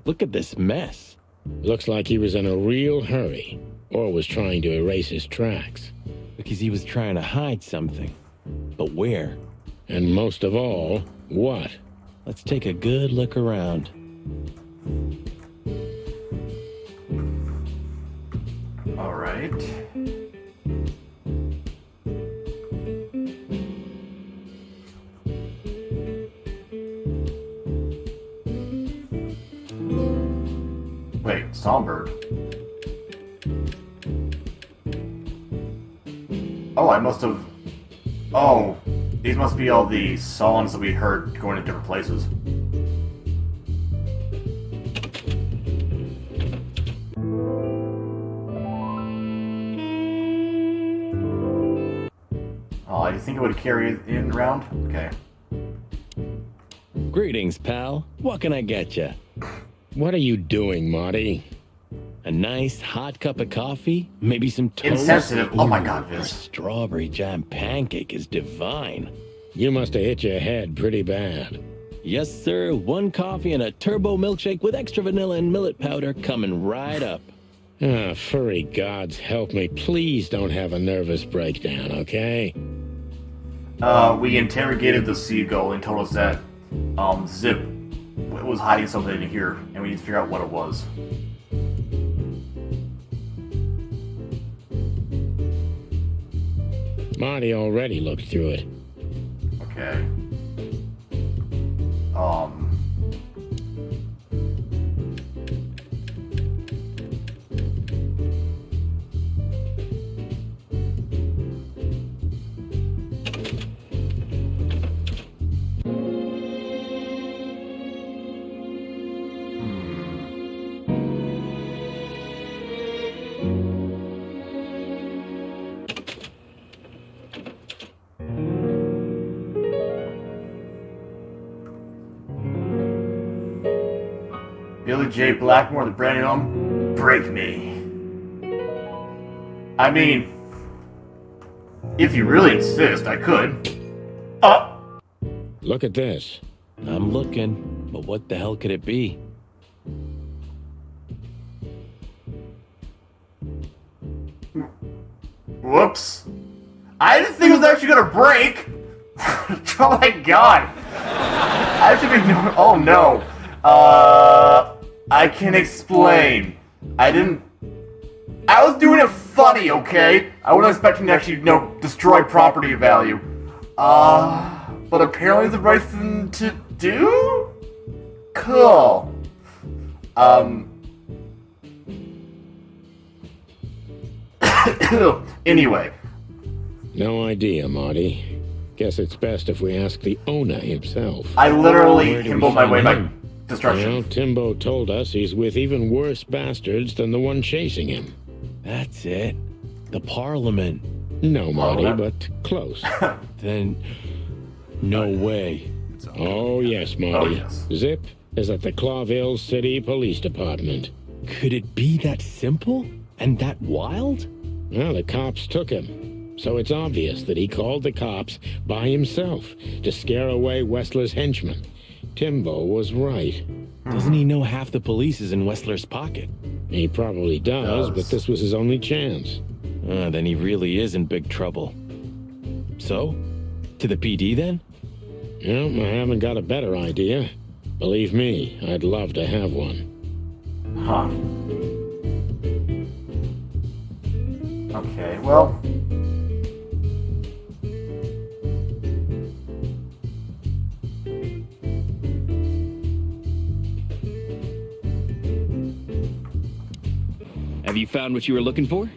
Look at this mess. Looks like he was in a real hurry, or was trying to erase his tracks. Because he was trying to hide something. But where? And most of all, what? Let's take a good look around. All right. Wait, Songbird. Oh, I must have... Oh, these must be all the songs that we heard going to different places. Oh, you think it would carry it in around? Okay. Greetings, pal. What can I get you? What are you doing, Marty? A nice hot cup of coffee? Maybe some toast? Insensitive. Oh my Ooh, God, a Vince. strawberry jam pancake is divine. You must have hit your head pretty bad. Yes, sir. 1 coffee and a turbo milkshake with extra vanilla and millet powder coming right up. Ah, furry gods help me. Please don't have a nervous breakdown, okay? We interrogated the seagull and told us that, Zip was hiding something in here, and we need to figure out what it was. Marty already looked through it. Okay. Billy J. Blackmore, the brand new home. Break me. I mean, if you really insist, I could. Look at this. I'm looking, but what the hell could it be? Whoops. I didn't think it was actually gonna break. Oh my god. I should be doing. Oh no. I can explain. I was doing it funny, okay? I wasn't expecting to actually, destroy property value. But apparently the right thing to do? Cool. Anyway. No idea, Marty. Guess it's best if we ask the owner himself. I literally himboed my way by destruction. Well, Timbo told us he's with even worse bastards than the one chasing him. That's it. The Parliament. No, Marty, but close. Then, no way. Oh, yes, Marty. Zip is at the Clawville City Police Department. Could it be that simple? And that wild? Well, the cops took him. So it's obvious that he called the cops by himself to scare away Wessler's henchmen. Timbo was right. Doesn't he know half the police is in Wessler's pocket? He probably does, but this was his only chance. Then he really is in big trouble. So? To the PD then? Well, I haven't got a better idea. Believe me, I'd love to have one. Huh. Okay, well... Have you found what you were looking for?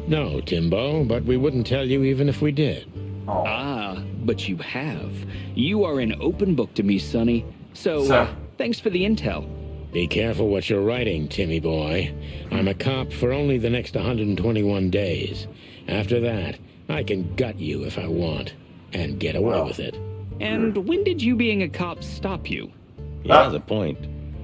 No, Timbo, but we wouldn't tell you even if we did. Oh. Ah, but you have. You are an open book to me, Sonny. So, thanks for the intel. Be careful what you're writing, Timmy boy. I'm a cop for only the next 121 days. After that, I can gut you if I want, and get away with it. And when did you being a cop stop you? He has a point.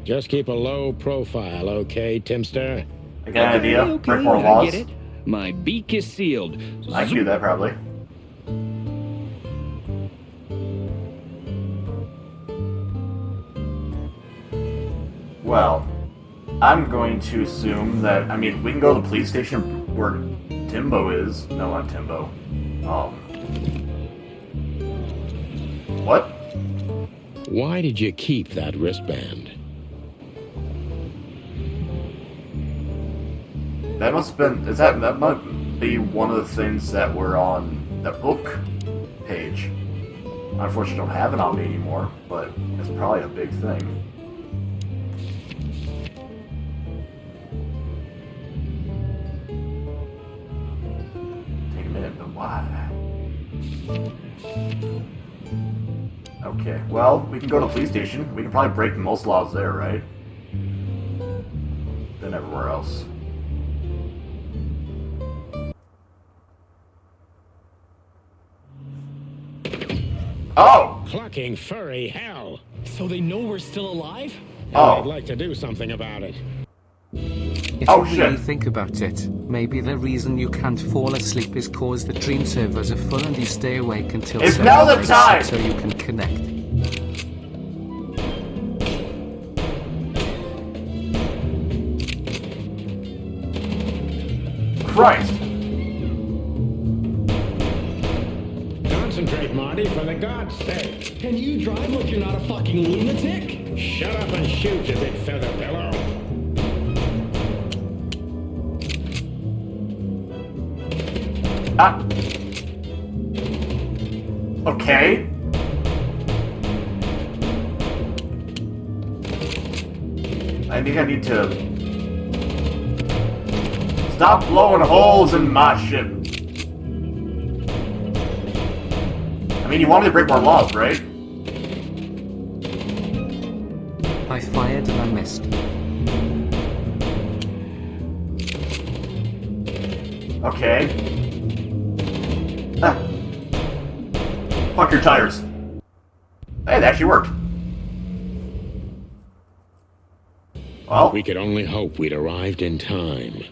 Just keep a low profile, okay, Timster? I got an idea. Okay, Break more I laws. get it. My beak is sealed. I can do that, probably. Well, I'm going to assume that, we can go to the police station where Timbo is. No, not Timbo. What? Why did you keep that wristband? That must have been, that might be one of the things that were on the book page. Unfortunately, I don't have it on me anymore, but it's probably a big thing. Take a minute, but why? Okay, well, we can go to the police station. We can probably break most laws there, right? Than everywhere else. Oh! Clucking furry hell! So they know we're still alive? I'd like to do something about it. If you really think about it, maybe the reason you can't fall asleep is cause the dream servers are full and you stay awake until It's now the sunrise time! so you can connect. Christ! Concentrate, Marty, for the God's sake. Can you drive like you're not a fucking lunatic? Shut up and shoot, you big feather pillow. Okay. I think I need to stop blowing holes in my ship. You want me to break more laws, right? I fired and I missed. Okay. Fuck your tires. Hey, that actually worked. Well? We could only hope we'd arrived in time.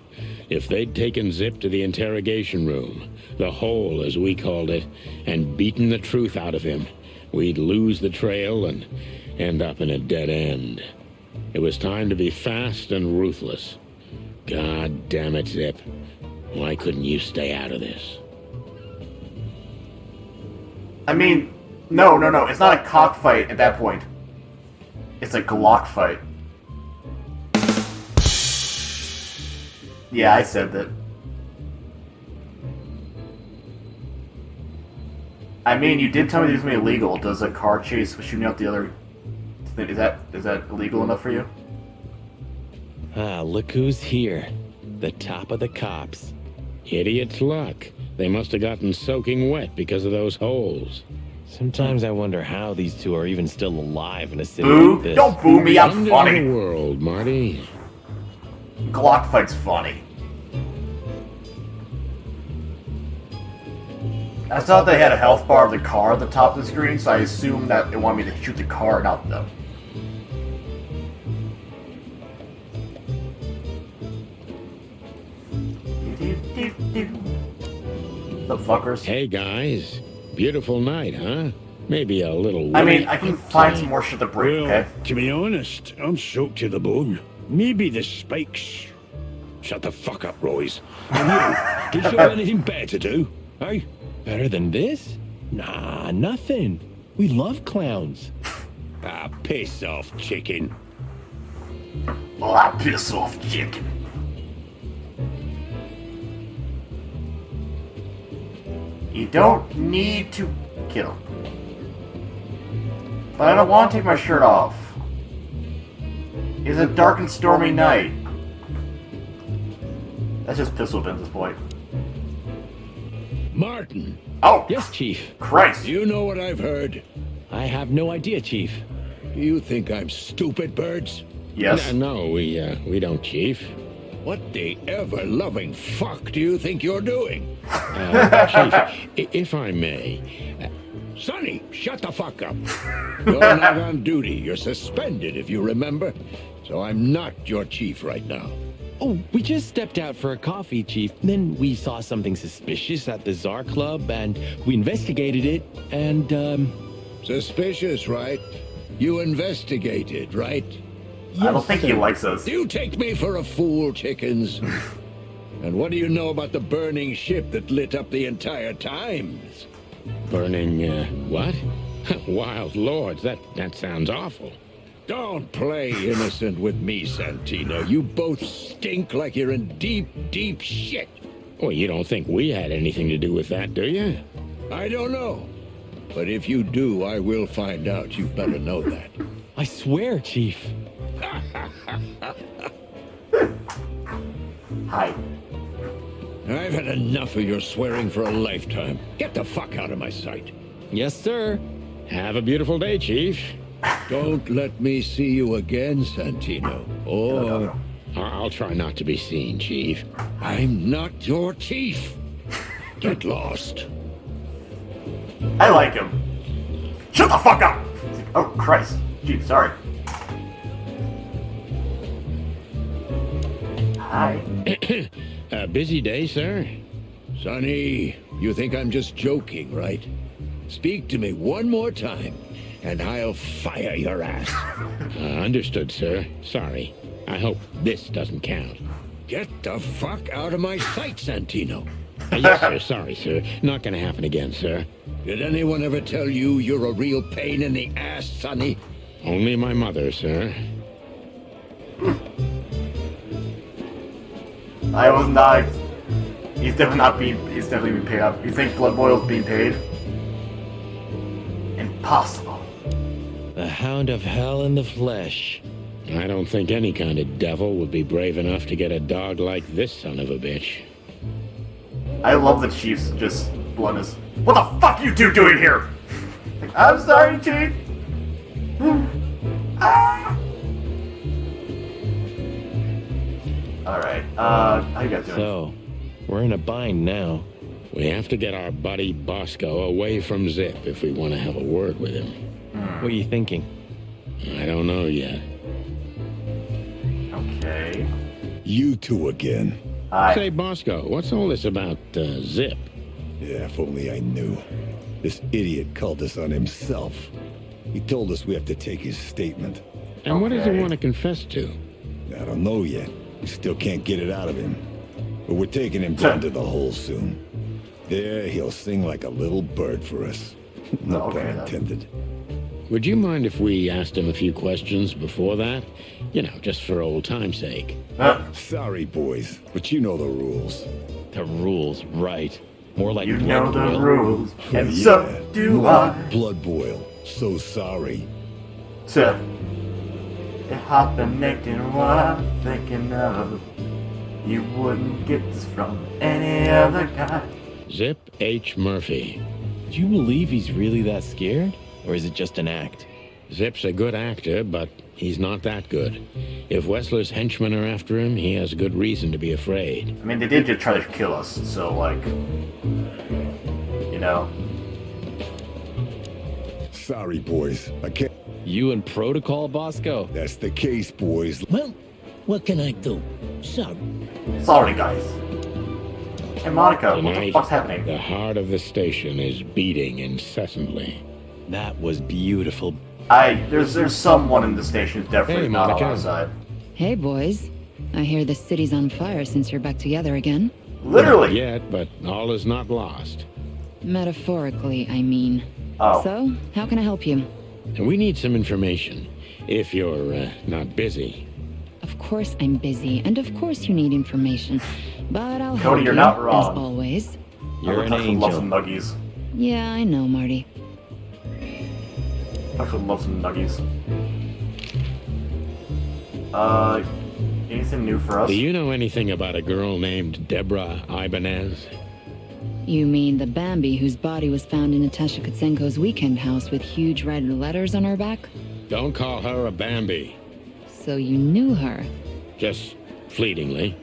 If they'd taken Zip to the interrogation room, the hole as we called it, and beaten the truth out of him, we'd lose the trail and end up in a dead end. It was time to be fast and ruthless. God damn it, Zip. Why couldn't you stay out of this? I mean, no. It's not a cockfight at that point. It's a Glock fight. Yeah, I said that. I mean, you did tell me this was going to be illegal. Does a car chase with shooting out the other... Is that illegal enough for you? Ah, look who's here. The top of the cops. Idiot's luck. They must have gotten soaking wet because of those holes. Sometimes I wonder how these two are even still alive in a city Boo! like this. Don't boo me, I'm End funny! of the world, Marty. Glock fight's funny. I thought they had a health bar of the car at the top of the screen, so I assumed that they wanted me to shoot the car, not them. The fuckers. Hey guys, beautiful night, huh? Maybe a little. I mean, I can find some more shit to break, Well, okay? to be honest, I'm soaked to the bone. Maybe the spikes. Shut the fuck up, Royce. And you, did you have anything better to do? Hey? Better than this? Nah, nothing. We love clowns. Ah, piss off, chicken. Ah, piss off, chicken. You don't need to kill. But I don't want to take my shirt off. It's a dark and stormy night. That's just pistol at this point. Martin. Oh! Yes, Chief. Christ! You know what I've heard? I have no idea, Chief. You think I'm stupid, Birds? Yes. No, we don't, Chief. What the ever-loving fuck do you think you're doing? Chief, if I may... Sonny, shut the fuck up. You're not on duty. You're suspended, if you remember. So I'm not your chief right now. Oh, we just stepped out for a coffee, Chief. Then we saw something suspicious at the Czar Club, and we investigated it, and, Suspicious, right? You investigated, right? Yes, I don't think he likes us. You take me for a fool, chickens. And what do you know about the burning ship that lit up the entire Times? Burning, what? Wild lords, that sounds awful. Don't play innocent with me, Santino. You both stink like you're in deep, deep shit. Well, you don't think we had anything to do with that, do you? I don't know. But if you do, I will find out. You better know that. I swear, Chief. Hi. I've had enough of your swearing for a lifetime. Get the fuck out of my sight. Yes, sir. Have a beautiful day, Chief. Don't let me see you again, Santino. Or... I'll try not to be seen, Chief. I'm not your chief. Get lost. I like him. Shut the fuck up! Oh, Christ. Gee, sorry. Hi. A busy day, sir? Sonny, you think I'm just joking, right? Speak to me one more time, and I'll fire your ass. Understood, sir. Sorry. I hope this doesn't count. Get the fuck out of my sight, Santino. Yes, sir. Sorry, sir. Not gonna happen again, sir. Did anyone ever tell you you're a real pain in the ass, Sonny? Only my mother, sir. I was not. He's definitely being paid up. You think Blood Boil's being paid? Impossible. The Hound of Hell in the flesh. I don't think any kind of devil would be brave enough to get a dog like this son of a bitch. I love the Chief's just bluntness. What the fuck you two doing here? Like, I'm sorry, Chief. Alright, how you guys doing? So, we're in a bind now. We have to get our buddy Bosco away from Zip if we want to have a word with him. What are you thinking? I don't know yet. you two again. Say, Bosco, what's all this about Zip? Yeah, if only I knew. This idiot called us on himself. He told us we have to take his statement. And what does he want to confess to? I don't know yet. We still can't get it out of him. But we're taking him down to the hole soon. There, he'll sing like a little bird for us. No pun intended. Would you mind if we asked him a few questions before that? You know, just for old time's sake. Sorry, boys, but you know the rules. The rules, right. More like You blood know the boil. rules, and Yeah, so do more I. like blood boil. So sorry. So, it happened and what I'm thinking of. You wouldn't get this from any other guy. Zip H. Murphy. Do you believe he's really that scared? Or is it just an act? Zip's a good actor, but he's not that good. If Wessler's henchmen are after him, he has good reason to be afraid. I mean, they did just try to kill us, so, like, you know. Sorry, boys. I can't. You in protocol, Bosco? That's the case, boys. Well, what can I do? Sorry. Sorry, guys. Hey, Monica, what the Tonight, fuck's happening? the heart of the station is beating incessantly. That was beautiful. There's someone in the station who's definitely Hey, not on Monica. our side. Hey, boys. I hear the city's on fire since you're back together again. Literally. Not yet, but all is not lost. Metaphorically, I mean. Oh. So, how can I help you? And we need some information, if you're not busy. Of course I'm busy, and of course you need information. But I'll help Cody, you're you, not wrong. as always. You're an Love angel. some nuggies. Yeah, I know, Marty. Actually, love some nuggies. Anything new for us? Do you know anything about a girl named Deborah Ibanez? You mean the Bambi whose body was found in Natasha Kutsenko's weekend house with huge red letters on her back? Don't call her a Bambi. So you knew her. Just fleetingly.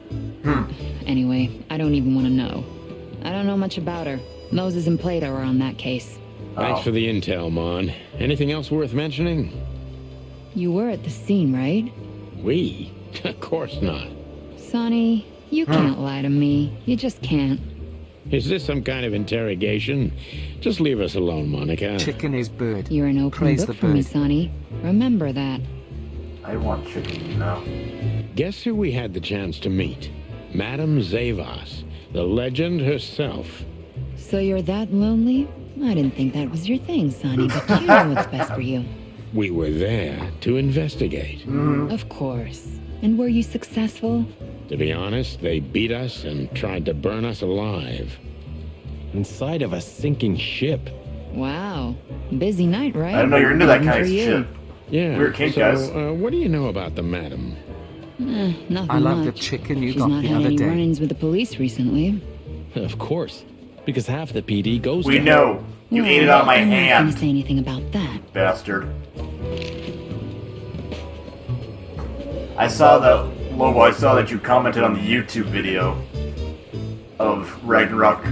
Anyway, I don't even want to know. I don't know much about her. Moses and Plato are on that case. Thanks for the intel, Mon. Anything else worth mentioning? You were at the scene, right? We? Of course not. Sonny, you can't lie to me. You just can't. Is this some kind of interrogation? Just leave us alone, Monica. Chicken is bird. You're an open Praise book the for me, bird. Sonny. Remember that. I want chicken now. Guess who we had the chance to meet? Madame Zavas, the legend herself. So you're that lonely? I didn't think that was your thing, Sonny, but you know what's best for you. We were there to investigate. Of course. And were you successful? To be honest, they beat us and tried to burn us alive. Inside of a sinking ship. Wow. Busy night, right? I didn't know you're into that Even kind for of you. shit. Yeah, Weird kink, so, guys. what do you know about the madam? Nothing I love the much. chicken you She's got not the had other any day. run-ins with the police recently. Of course. Because half the PD goes We to know. You ate it out of my I'm not hand, gonna say anything about that. bastard. I saw that, Lobo, I saw that you commented on the YouTube video of Ragnarok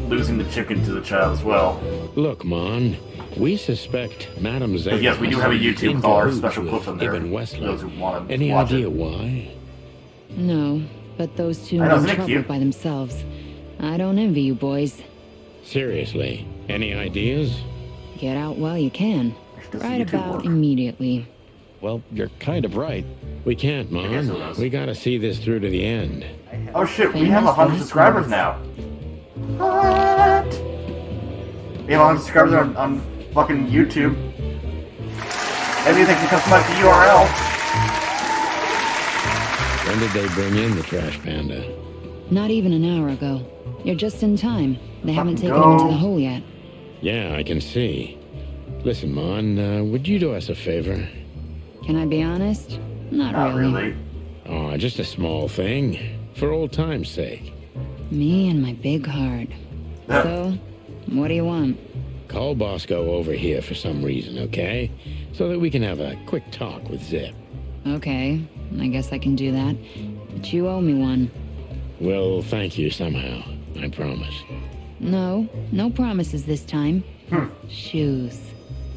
losing the chicken to the child as well. Look, Mon, we suspect Madame Zavas. But yes, we do have a YouTube with all our special clips on there. Ibn For Wessler. those who want to Any watch idea it. why? No, but those two I know, are in isn't it trouble cute? by themselves. I don't envy you boys. Seriously, any ideas? Get out while you can. Does Right YouTube about work? immediately. Well, you're kind of right. We can't, guess it Mon. does. We gotta see this through to the end. Oh shit, we have Famous 100 last subscribers words. now. What? We have 100 subscribers on fucking YouTube. Maybe they can customize the URL. When did they bring in the trash panda? Not even an hour ago. You're just in time. They haven't Fucking taken him into go. the hole yet. Yeah, I can see. Listen, Mon, would you do us a favor? Can I be honest? Not Not really. really. Oh, just a small thing. For old time's sake. Me and my big heart. Yeah. So, what do you want? Call Bosco over here for some reason, okay? So that we can have a quick talk with Zip. Okay, I guess I can do that. But you owe me one. Well, thank you somehow. I promise. No, no promises this time. Shoes.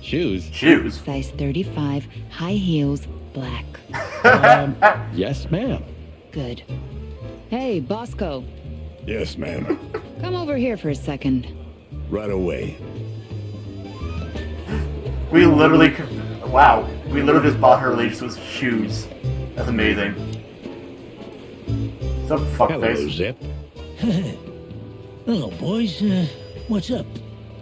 Shoes? Shoes? Size 35, high heels, black. Yes, ma'am. Good. Hey, Bosco. Yes, ma'am. Come over here for a second. Right away. We literally, wow, we literally just bought her Lady's shoes. That's amazing. What's up, fuckface? Hello, Zip. Hello, boys. What's up?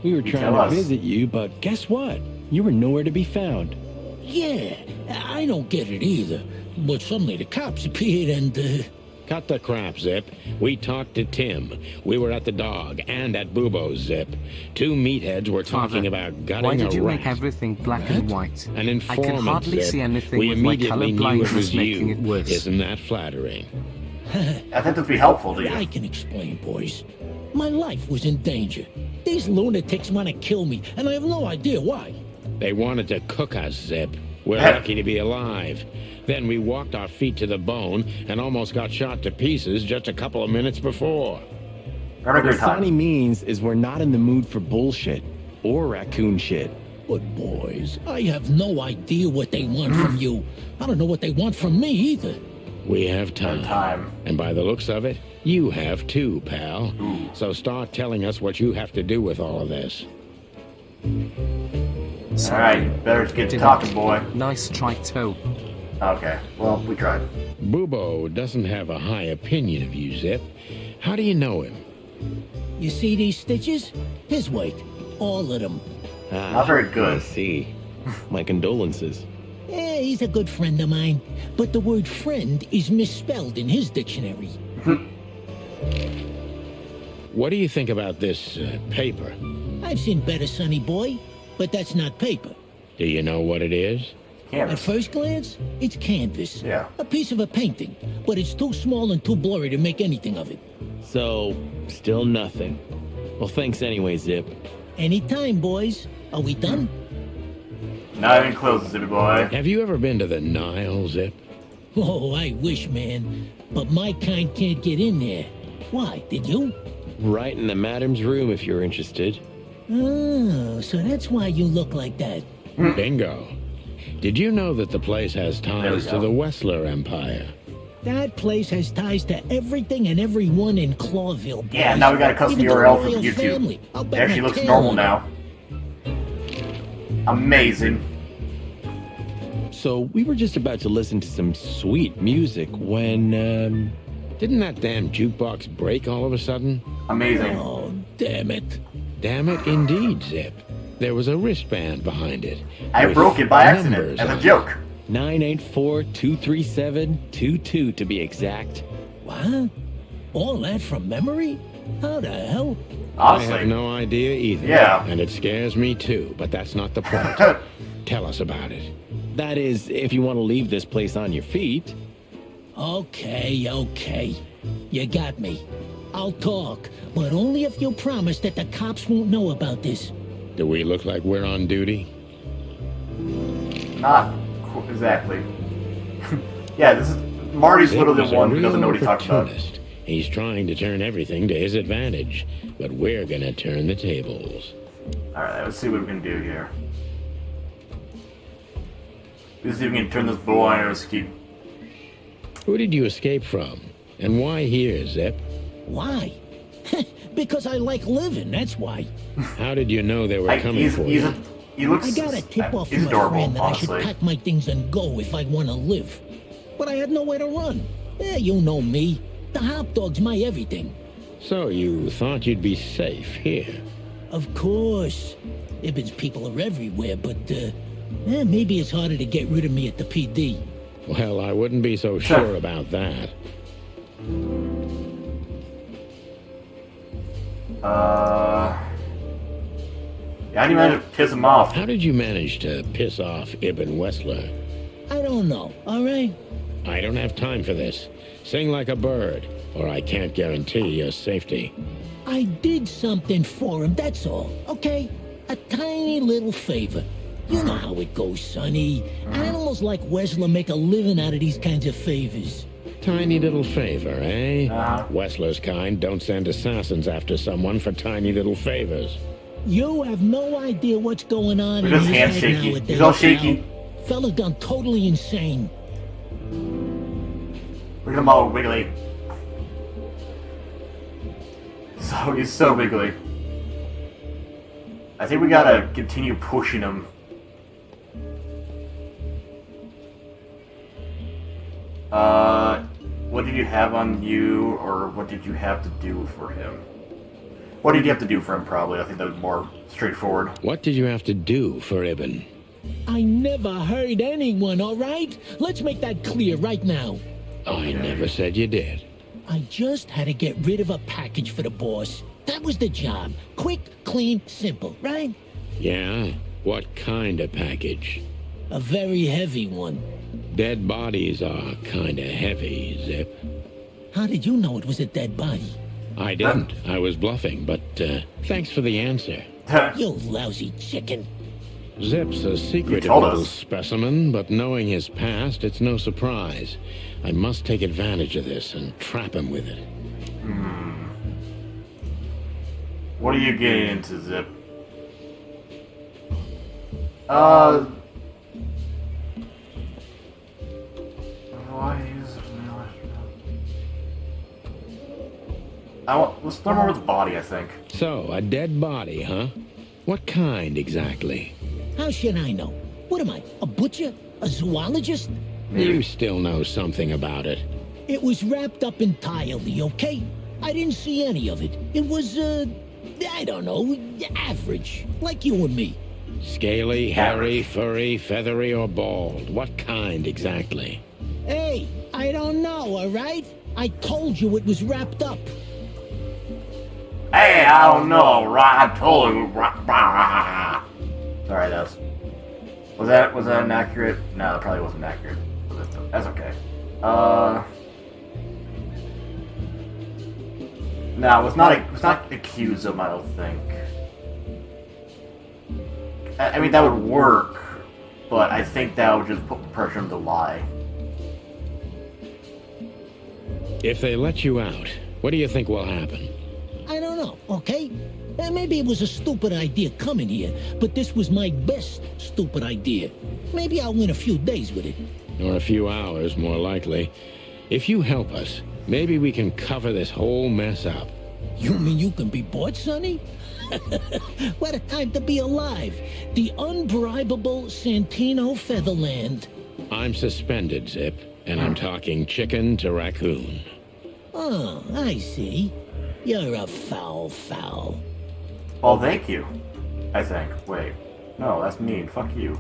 We were trying to visit you, but guess what? You were nowhere to be found. Yeah, I don't get it either. But suddenly the cops appeared and, Cut the crap, Zip. We talked to Tim. We were at the dog and at Bubo's, Zip. Two meatheads were talking about gutting a rat. Why did you make everything black and white? An informant, I can hardly Zip. see anything We with my immediately color knew it blindness was making you. it worse. Isn't that flattering? I think that'd be helpful to you. I can explain, boys. My life was in danger. These lunatics want to kill me, and I have no idea why. They wanted to cook us, Zip. We're lucky to be alive. Then we walked our feet to the bone and almost got shot to pieces just a couple of minutes before. What Sonny means is we're not in the mood for bullshit or raccoon shit. But boys, I have no idea what they want from you. I don't know what they want from me either. We have time. And by the looks of it, you have too, pal. So start telling us what you have to do with all of this. Alright, better get to talking, boy. Nice try, too. Okay, well, we tried. Bubo doesn't have a high opinion of you, Zip. How do you know him? You see these stitches? His weight. All of them. Not very good. I see. My condolences. Yeah, he's a good friend of mine. But the word friend is misspelled in his dictionary. What do you think about this paper? I've seen better, Sonny boy. But that's not paper. Do you know what it is? Canvas. At first glance, it's canvas. Yeah. A piece of a painting. But it's too small and too blurry to make anything of it. So, still nothing. Well, thanks anyway, Zip. Anytime, boys. Are we done? Not even close, Zippy boy. Have you ever been to the Nile, Zip? Oh, I wish, man. But my kind can't get in there. Why, did you? Right in the madam's room if you're interested. Oh, so that's why you look like that. Bingo. Did you know that the place has ties to the Wessler Empire? That place has ties to everything and everyone in Clawville. Boys. Yeah, now we got a custom Even the URL from royal YouTube. family. It actually looks normal now. Amazing. So, we were just about to listen to some sweet music when, Didn't that damn jukebox break all of a sudden? Amazing. Oh, damn it. Damn it, indeed, Zip. There was a wristband behind it. I with broke it by accident, numbers as a on it. joke. 984-237-22 to be exact. What? All that from memory? How the hell? Honestly. I have no idea either. Yeah. And it scares me too, but that's not the point. Tell us about it. That is, if you want to leave this place on your feet. Okay. You got me. I'll talk, but only if you promise that the cops won't know about this. Do we look like we're on duty? Not exactly. Yeah, this is Marty's Zip literally is the a one who real doesn't know what he talks about. opportunist. He's trying to turn everything to his advantage, but we're gonna turn the tables. Alright, let's see what we can do here. Let's see if we can turn this boy on his keep. Who did you escape from? And why here, Zip? Why? Because I like living, that's why. How did you know they were coming for you? He looks. I got a tip off he's from a adorable, friend that honestly. I should pack my things and go if I want to live. But I had nowhere to run. Yeah, you know me. The hot dog's my everything. So you thought you'd be safe here? Of course. Ibben's people are everywhere, but, maybe it's harder to get rid of me at the PD. Well, I wouldn't be so sure about that. Yeah, I didn't manage to piss him off. How did you manage to piss off Ibn Wessler? I don't know, alright? I don't have time for this. Sing like a bird, or I can't guarantee your safety. I did something for him, that's all, okay? A tiny little favor. You know how it goes, Sonny. Animals like Wessler make a living out of these kinds of favors. Tiny little favor, eh? Wessler's kind don't send assassins after someone for tiny little favors. You have no idea what's going on Look in at his his hand head shaky. nowadays. He's all shaky. Now. Fella's gone totally insane. Look at him all wiggly. He's so wiggly. I think we gotta continue pushing him. What did you have on you, or what did you have to do for him? What did you have to do for him, probably? I think that was more straightforward. What did you have to do for Ibn? I never hurt anyone, all right? Let's make that clear right now. I never said you did. I just had to get rid of a package for the boss. That was the job. Quick, clean, simple, right? Yeah? What kind of package? A very heavy one. Dead bodies are kinda heavy, Zip. How did you know it was a dead body? I didn't. I was bluffing, but thanks for the answer. You lousy chicken. Zip's a secretive little specimen, but knowing his past, it's no surprise. I must take advantage of this and trap him with it. What are you getting into, Zip? Let's start with the body, I think. So, a dead body, huh? What kind, exactly? How should I know? What am I, a butcher? A zoologist? You still know something about it. It was wrapped up entirely, okay? I didn't see any of it. It was, I don't know, average. Like you and me. Scaly, hairy, furry, feathery, or bald? What kind, exactly? Hey, I don't know, all right? I told you it was wrapped up. Hey, I don't know, right? I told you. Sorry, was that inaccurate? No, that probably wasn't accurate. That's okay. No, it's not accused of, I don't think. I mean, that would work, but I think that would just put pressure on him to lie. If they let you out, what do you think will happen? I don't know, okay? Maybe it was a stupid idea coming here, but this was my best stupid idea. Maybe I'll win a few days with it. Or a few hours, more likely. If you help us, maybe we can cover this whole mess up. You mean you can be bought, Sonny? What a time to be alive. The unbribable Santino Featherland. I'm suspended, Zip, and I'm talking chicken to raccoon. Oh, I see. You're a foul. Oh, thank you. I think. Wait. No, that's mean. Fuck you.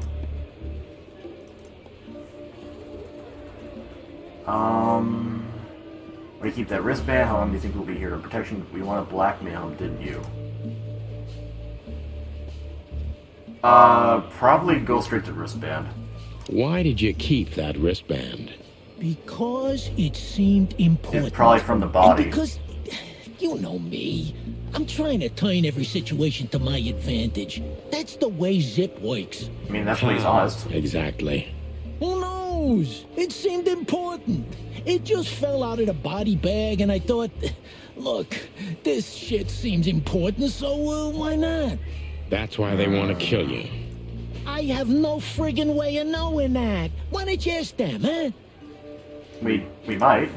We keep that wristband. How long do you think we'll be here in protection? We want to blackmail him, didn't you? Probably go straight to wristband. Why did you keep that wristband? Because it seemed important. It's probably from the body. And because, you know me, I'm trying to turn every situation to my advantage. That's the way Zip works. I mean, that's what he's honest. Exactly. Who knows? It seemed important. It just fell out of the body bag, and I thought, look, this shit seems important, so why not? That's why they want to kill you. I have no friggin' way of knowing that. Why don't you ask them, huh? We might.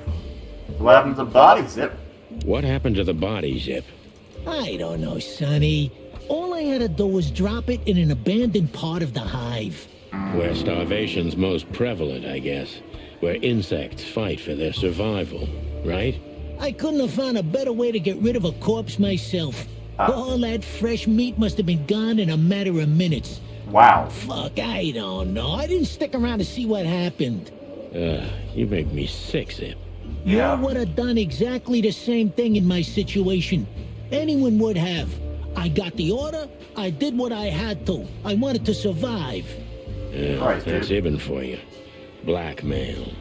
What happened to the body, Zip? What happened to the body, Zip? I don't know, Sonny. All I had to do was drop it in an abandoned part of the hive. Where starvation's most prevalent, I guess. Where insects fight for their survival, right? I couldn't have found a better way to get rid of a corpse myself. All that fresh meat must have been gone in a matter of minutes. Wow. Fuck, I don't know. I didn't stick around to see what happened. You make me sick, Zip. You would have done exactly the same thing in my situation. Anyone would have. I got the order. I did what I had to. I wanted to survive. That's Ibn for you. Blackmail.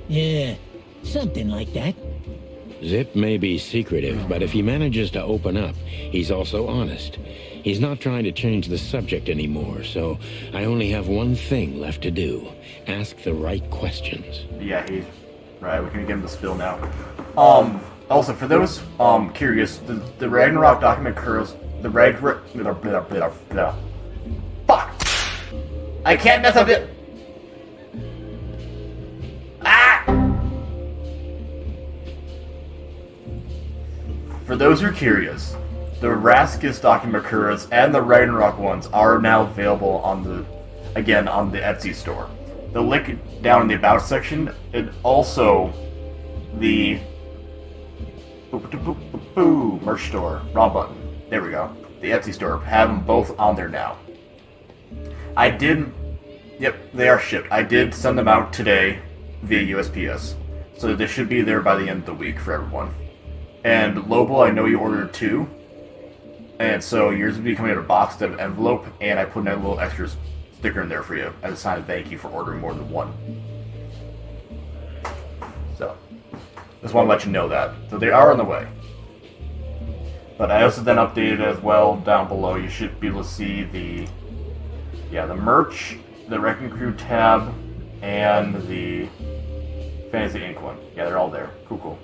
Yeah, something like that. Zip may be secretive, but if he manages to open up, he's also honest. He's not trying to change the subject anymore, so I only have one thing left to do. Ask the right questions. Yeah, he's... Right, we can give him the spill now. Also, for those, curious, the Ragnarok document occurs... Fuck! I can't mess up it! For for those who are curious, the Raskus Dakimakuras and the Ragnarok ones are now available on the Etsy store. The link down in the About section, and also the merch store, wrong button. There we go. The Etsy store, have them both on there now. Yep, they are shipped. I did send them out today via USPS, so they should be there by the end of the week for everyone. And Lobel, I know you ordered 2, and so yours will be coming in a box instead of envelope, and I put in a little extra sticker in there for you as a sign of thank you for ordering more than 1. So, just want to let you know that. So they are on the way. But I also then updated as well down below. You should be able to see the merch, the Wrecking Crew tab, and the Fantasy Inc. one. Yeah, they're all there. Cool.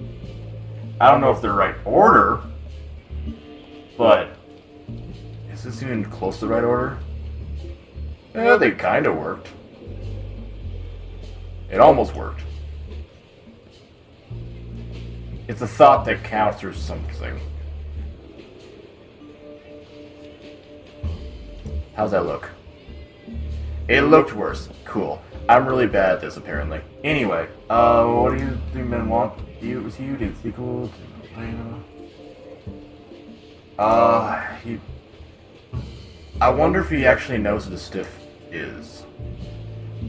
I don't know if they're right order, but is this even close to the right order? Yeah, they kind of worked. It almost worked. It's a thought that counts or something. How's that look? It looked worse. Cool. I'm really bad at this, apparently. Anyway, what do you think men want? Did it equal I wonder if he actually knows who the stiff is.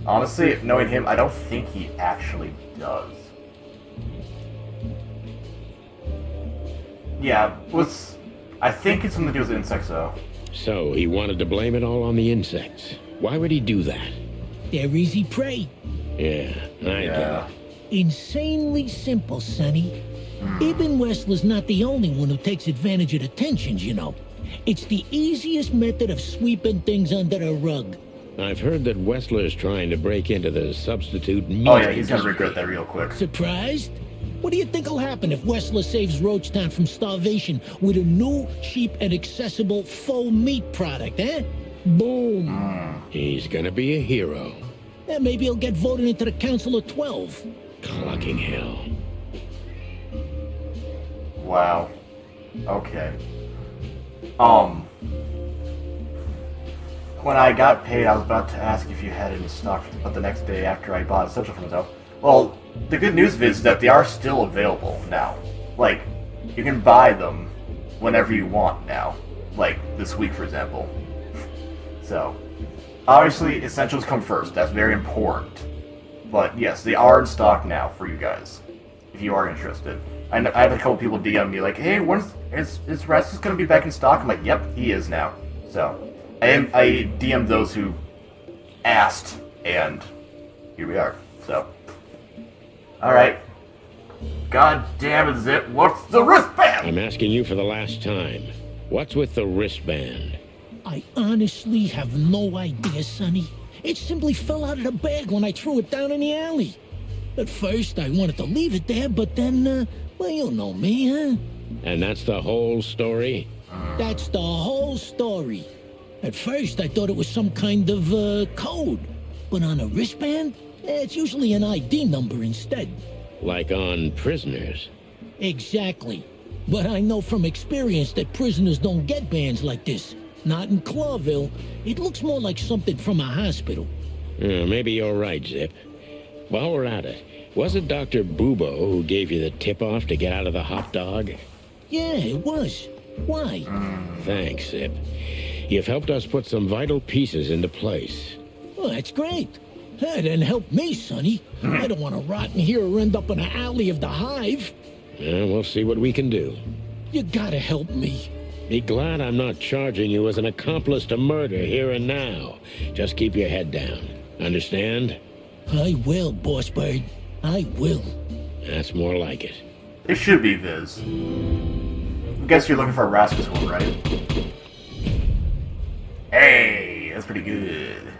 Honestly, knowing him, I don't think he actually does. Yeah, I think it's something to do with insects, though. So, he wanted to blame it all on the insects. Why would he do that? They're easy prey. Yeah, I get it. Insanely simple, Sonny. Ibn Wessler's not the only one who takes advantage of the tensions, you know. It's the easiest method of sweeping things under the rug. I've heard that Wessler's trying to break into the substitute meat. Oh yeah, he's gonna regret that real quick. Surprised? What do you think will happen if Wessler saves Roachtown from starvation with a new, cheap, and accessible faux meat product, eh? Boom. He's gonna be a hero. And maybe he'll get voted into the Council of 12. Clucking hell. Wow. Okay. When I got paid, I was about to ask if you had it in stock, but the next day after I bought Essential for myself. Well, the good news is that they are still available now. Like, you can buy them whenever you want now. Like, this week, for example. So, obviously, Essentials come first. That's very important. But, yes, they are in stock now for you guys, if you are interested. I had a couple people DM me like, hey, is Raskus going to be back in stock? I'm like, yep, he is now. So, I DM'd those who asked, and here we are. So, alright. God damn it, Zip, what's the wristband? I'm asking you for the last time. What's with the wristband? I honestly have no idea, Sonny. It simply fell out of the bag when I threw it down in the alley. At first, I wanted to leave it there, but then, well, you know me, huh? And that's the whole story? That's the whole story. At first, I thought it was some kind of, code. But on a wristband, it's usually an ID number instead. Like on prisoners? Exactly. But I know from experience that prisoners don't get bands like this. Not in Clawville. It looks more like something from a hospital. Maybe you're right, Zip. While we're at it, was it Dr. Bubo who gave you the tip-off to get out of the hot dog? Yeah, it was. Why? Thanks, Zip. You've helped us put some vital pieces into place. Well, that's great. That didn't help me, Sonny. I don't want to rot in here or end up in an alley of the hive. We'll see what we can do. You gotta help me. Be glad I'm not charging you as an accomplice to murder here and now. Just keep your head down. Understand? I will, Boss Bird. I will. That's more like it. It should be Viz. I guess you're looking for a Raskus one, right? Hey, that's pretty good.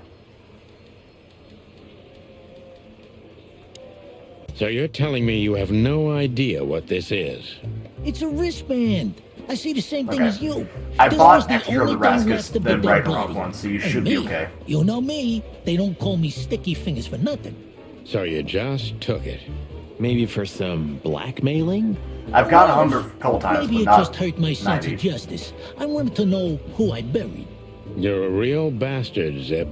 So you're telling me you have no idea what this is? It's a wristband. I see the same thing as you. I bought extra of the Raskus than Ragnarok one, so you should be okay. You know me. They don't call me Sticky Fingers for nothing. So you just took it? Maybe for some blackmailing? I've gotten home a couple times, Maybe but it not just hurt my sense of 90. justice. I wanted to know who I buried. You're a real bastard, Zip.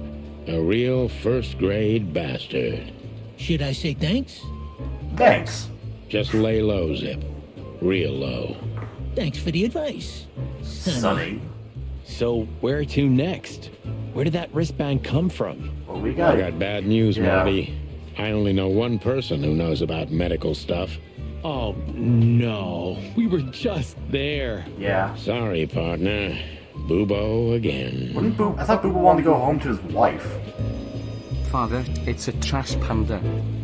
A real first-grade bastard. Should I say thanks? Thanks. Just lay low, Zip. Real low. Thanks for the advice, Sonny. So where to next? Where did that wristband come from? Well, we I got got bad news, Yeah. Marty. I only know one person who knows about medical stuff. Oh, no. We were just there. Yeah. Sorry, partner. Bubo again. I thought Booba wanted to go home to his wife. Father, it's a trash panda.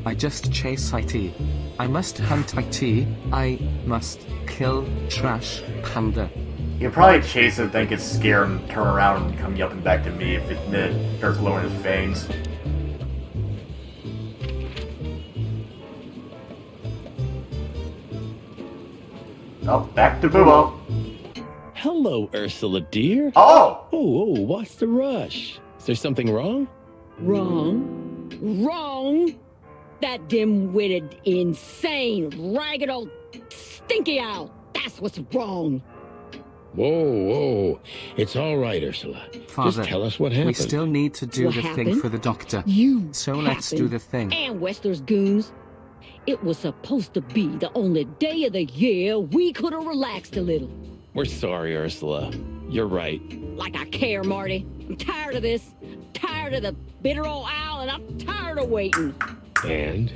I just chase IT. I must hunt IT. I must kill trash panda. He'll probably chase it, then get scared and turn around and come yupping back to me if it starts lowering his fangs. Oh, back to Boobo. Hello, Ursula, dear. Oh! Oh, what's the rush? Is there something wrong? Wrong. Wrong. That dim-witted, insane, ragged old stinky owl. That's what's wrong. Whoa. It's all right, Ursula. Father, Just tell us what happened. we still need to do What the thing happened? for the doctor. So let's do happened. the thing. And Wester's goons. It was supposed to be the only day of the year we could have relaxed a little. We're sorry, Ursula. You're right. Like I care, Marty. I'm tired of this. Tired of the bitter old owl, and I'm tired of waiting. And?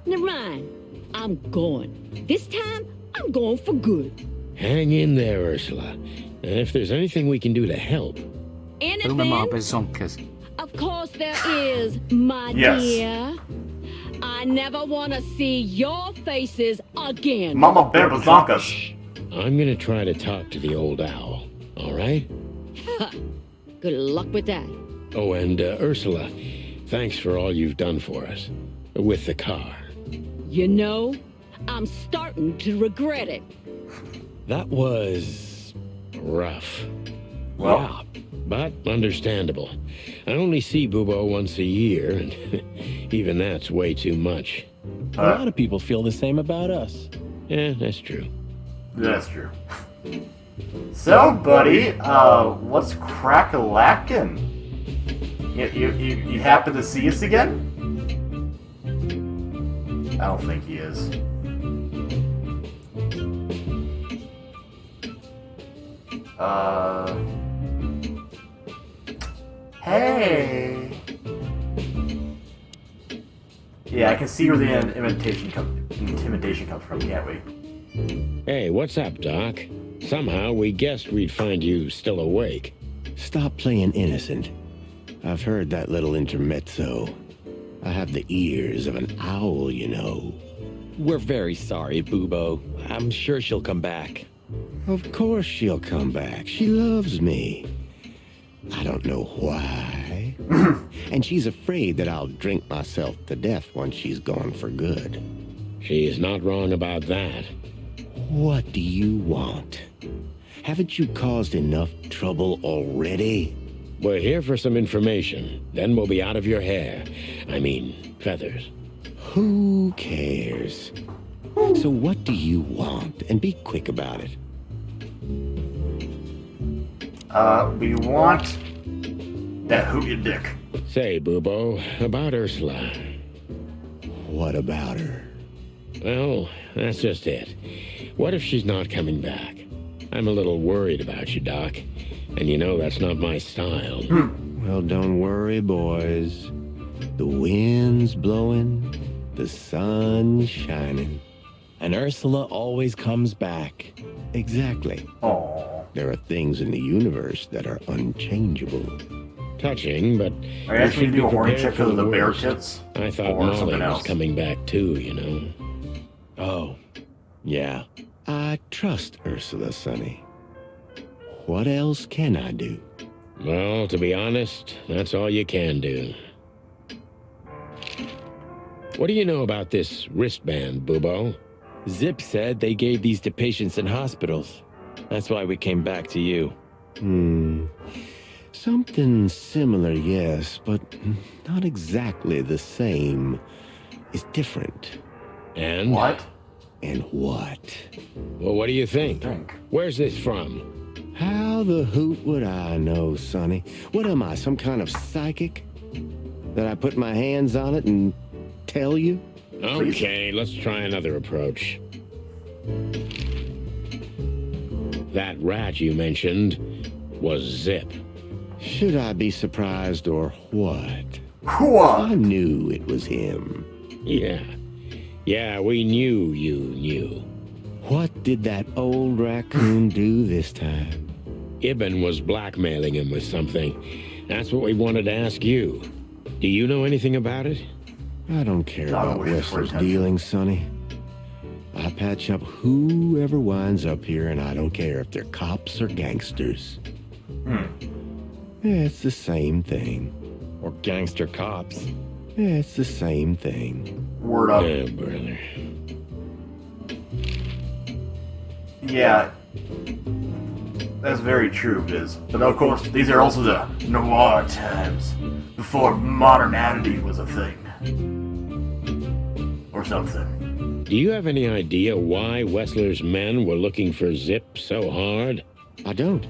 Never mind. I'm going. This time, I'm going for good. Hang in there, Ursula. And if there's anything we can do to help. Anything? Zonkas. Of course there is, my Yes. dear. I never want to see your faces again. Mama Bear Bazonkas. I'm gonna try to talk to the old owl, all right? Good luck with that. Oh, and Ursula, thanks for all you've done for us. With the car. You know, I'm starting to regret it. That was rough. Well, yeah, but understandable. I only see Bubo once a year, and even that's way too much. a lot of people feel the same about us. Yeah, that's true. That's true. So, buddy, what's crack-a-lackin'? You happen to see us again? I don't think he is. Hey! Yeah, I can see where the intimidation comes from, can't we? Hey, what's up, Doc? Somehow we guessed we'd find you still awake. Stop playing innocent. I've heard that little intermezzo. I have the ears of an owl, you know. We're very sorry, Bubo. I'm sure she'll come back. Of course she'll come back. She loves me. I don't know why. And she's afraid that I'll drink myself to death once she's gone for good. She is not wrong about that. What do you want? Haven't you caused enough trouble already? We're here for some information. Then we'll be out of your hair. I mean, feathers. Who cares? So what do you want? And be quick about it. We want that hoot your dick. Say, Bubo, about Ursula. What about her? Well, that's just it. What if she's not coming back? I'm a little worried about you, Doc. And you know that's not my style. Well, don't worry, boys. The wind's blowing, the sun's shining. And Ursula always comes back. Exactly. Aww. There are things in the universe that are unchangeable. Touching, but Are you actually should do a be horny prepared check for for the bear worst. tits? I thought Or Molly something was else? coming back too, you know. Oh, yeah. I trust Ursula, Sonny. What else can I do? Well, to be honest, that's all you can do. What do you know about this wristband, Bubo? Zip said they gave these to patients in hospitals. That's why we came back to you. Something similar, yes, but not exactly the same. It's different. And? What? And what? Well, what do you think? Where's this from? How the hoot would I know, Sonny? What am I, some kind of psychic? That I put my hands on it and tell you? Okay, let's try another approach. That rat you mentioned was Zip. Should I be surprised or what? What? I knew it was him. Yeah, we knew you knew. What did that old raccoon do this time? Ibn was blackmailing him with something. That's what we wanted to ask you. Do you know anything about it? I don't care about Wessler's dealings, Sonny. I patch up whoever winds up here, and I don't care if they're cops or gangsters. Yeah, it's the same thing. Or gangster cops. Yeah, it's the same thing. Word up. Yeah, brother. Yeah. That's very true, Viz. But of course, these are also the noir times, before modernity was a thing. Or something. Do you have any idea why Wessler's men were looking for Zip so hard? I don't.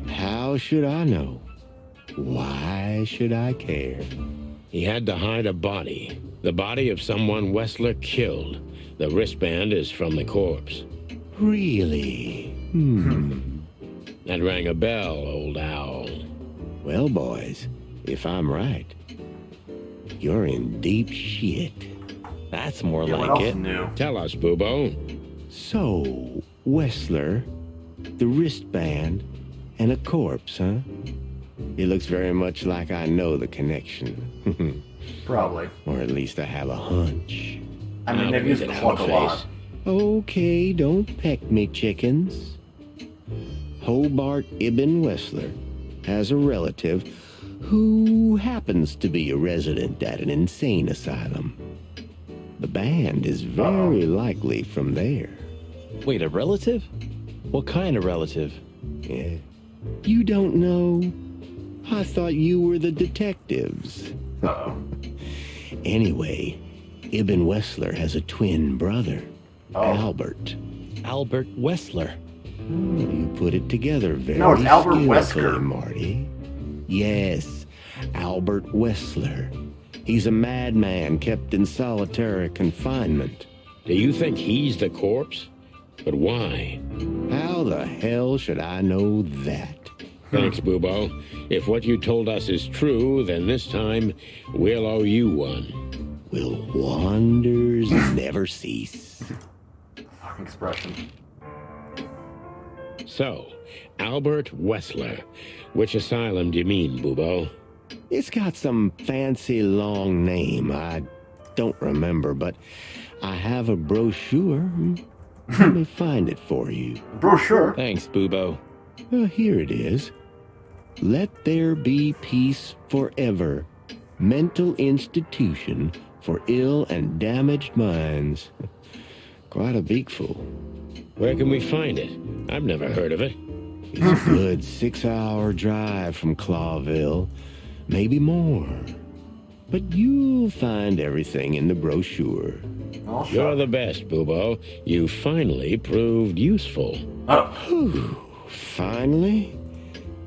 How should I know? Why should I care? He had to hide a body. The body of someone Wessler killed. The wristband is from the corpse. Really? That rang a bell, old owl. Well, boys, if I'm right, you're in deep shit. That's more what like else it. new? Tell us, Boobo. So, Wessler, the wristband, and a corpse, huh? It looks very much like I know the connection. Probably. Or at least I have a hunch. I mean, they've used pluck a lot. Okay, don't peck me, chickens. Hobart Ibn Wessler has a relative who happens to be a resident at an insane asylum. The band is very likely from there. Wait, a relative? What kind of relative? Yeah. You don't know? I thought you were the detectives. Anyway, Ibn Wessler has a twin brother, Albert. Albert Wessler. You put it together very No, it's Albert skillfully, Wesker. Marty. Yes, Albert Wessler. He's a madman kept in solitary confinement. Do you think he's the corpse? But why? How the hell should I know that? Thanks, Boobo. If what you told us is true, then this time we'll owe you one. Will wonders never cease? Fucking expression. So, Albert Wessler. Which asylum do you mean, Boobo? It's got some fancy long name. I don't remember, but I have a brochure. Let me find it for you. Brochure? Thanks, Boobo. Here it is. Let there be peace forever. Mental institution for ill and damaged minds. Quite a beakful. Where can we find it? I've never heard of it. It's a good 6-hour drive from Clawville. Maybe more. But you'll find everything in the brochure. You're the best, Boobo. You finally proved useful. Whew. Finally?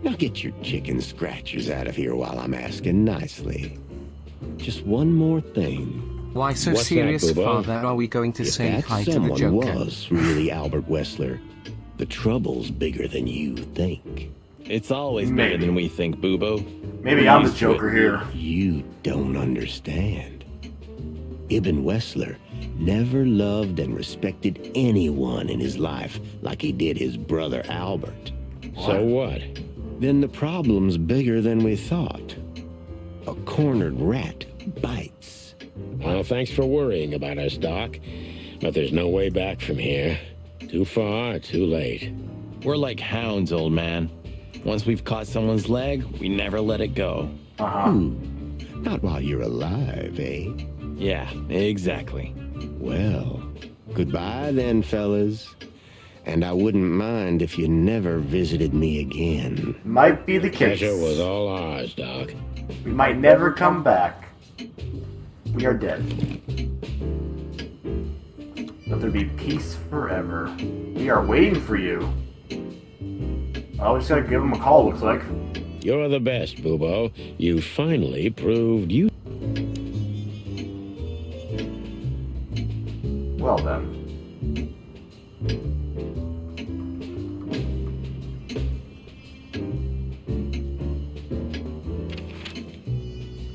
Now get your chicken scratchers out of here while I'm asking nicely. Just one more thing. Why so What's serious, that, Boobo? Father? Are we going to If say that hi to the someone Joker? was really Albert Wessler, the trouble's bigger than you think. It's always bigger than we think, Boobo. Maybe I'm the Joker here. You don't understand. Ibn Wessler never loved and respected anyone in his life like he did his brother Albert. So what? Then the problem's bigger than we thought. A cornered rat bites. Well, thanks for worrying about us, Doc. But there's no way back from here. Too far, too late. We're like hounds, old man. Once we've caught someone's leg, we never let it go. Ooh, not while you're alive, eh? Yeah, exactly. Well, goodbye then, fellas. And I wouldn't mind if you never visited me again. Might be the case. Pleasure was all ours, Doc. We might never come back. We are dead. Let there be peace forever. We are waiting for you. Oh, we just gotta give him a call, looks like. You're the best, Bubo. You finally proved you... Well then.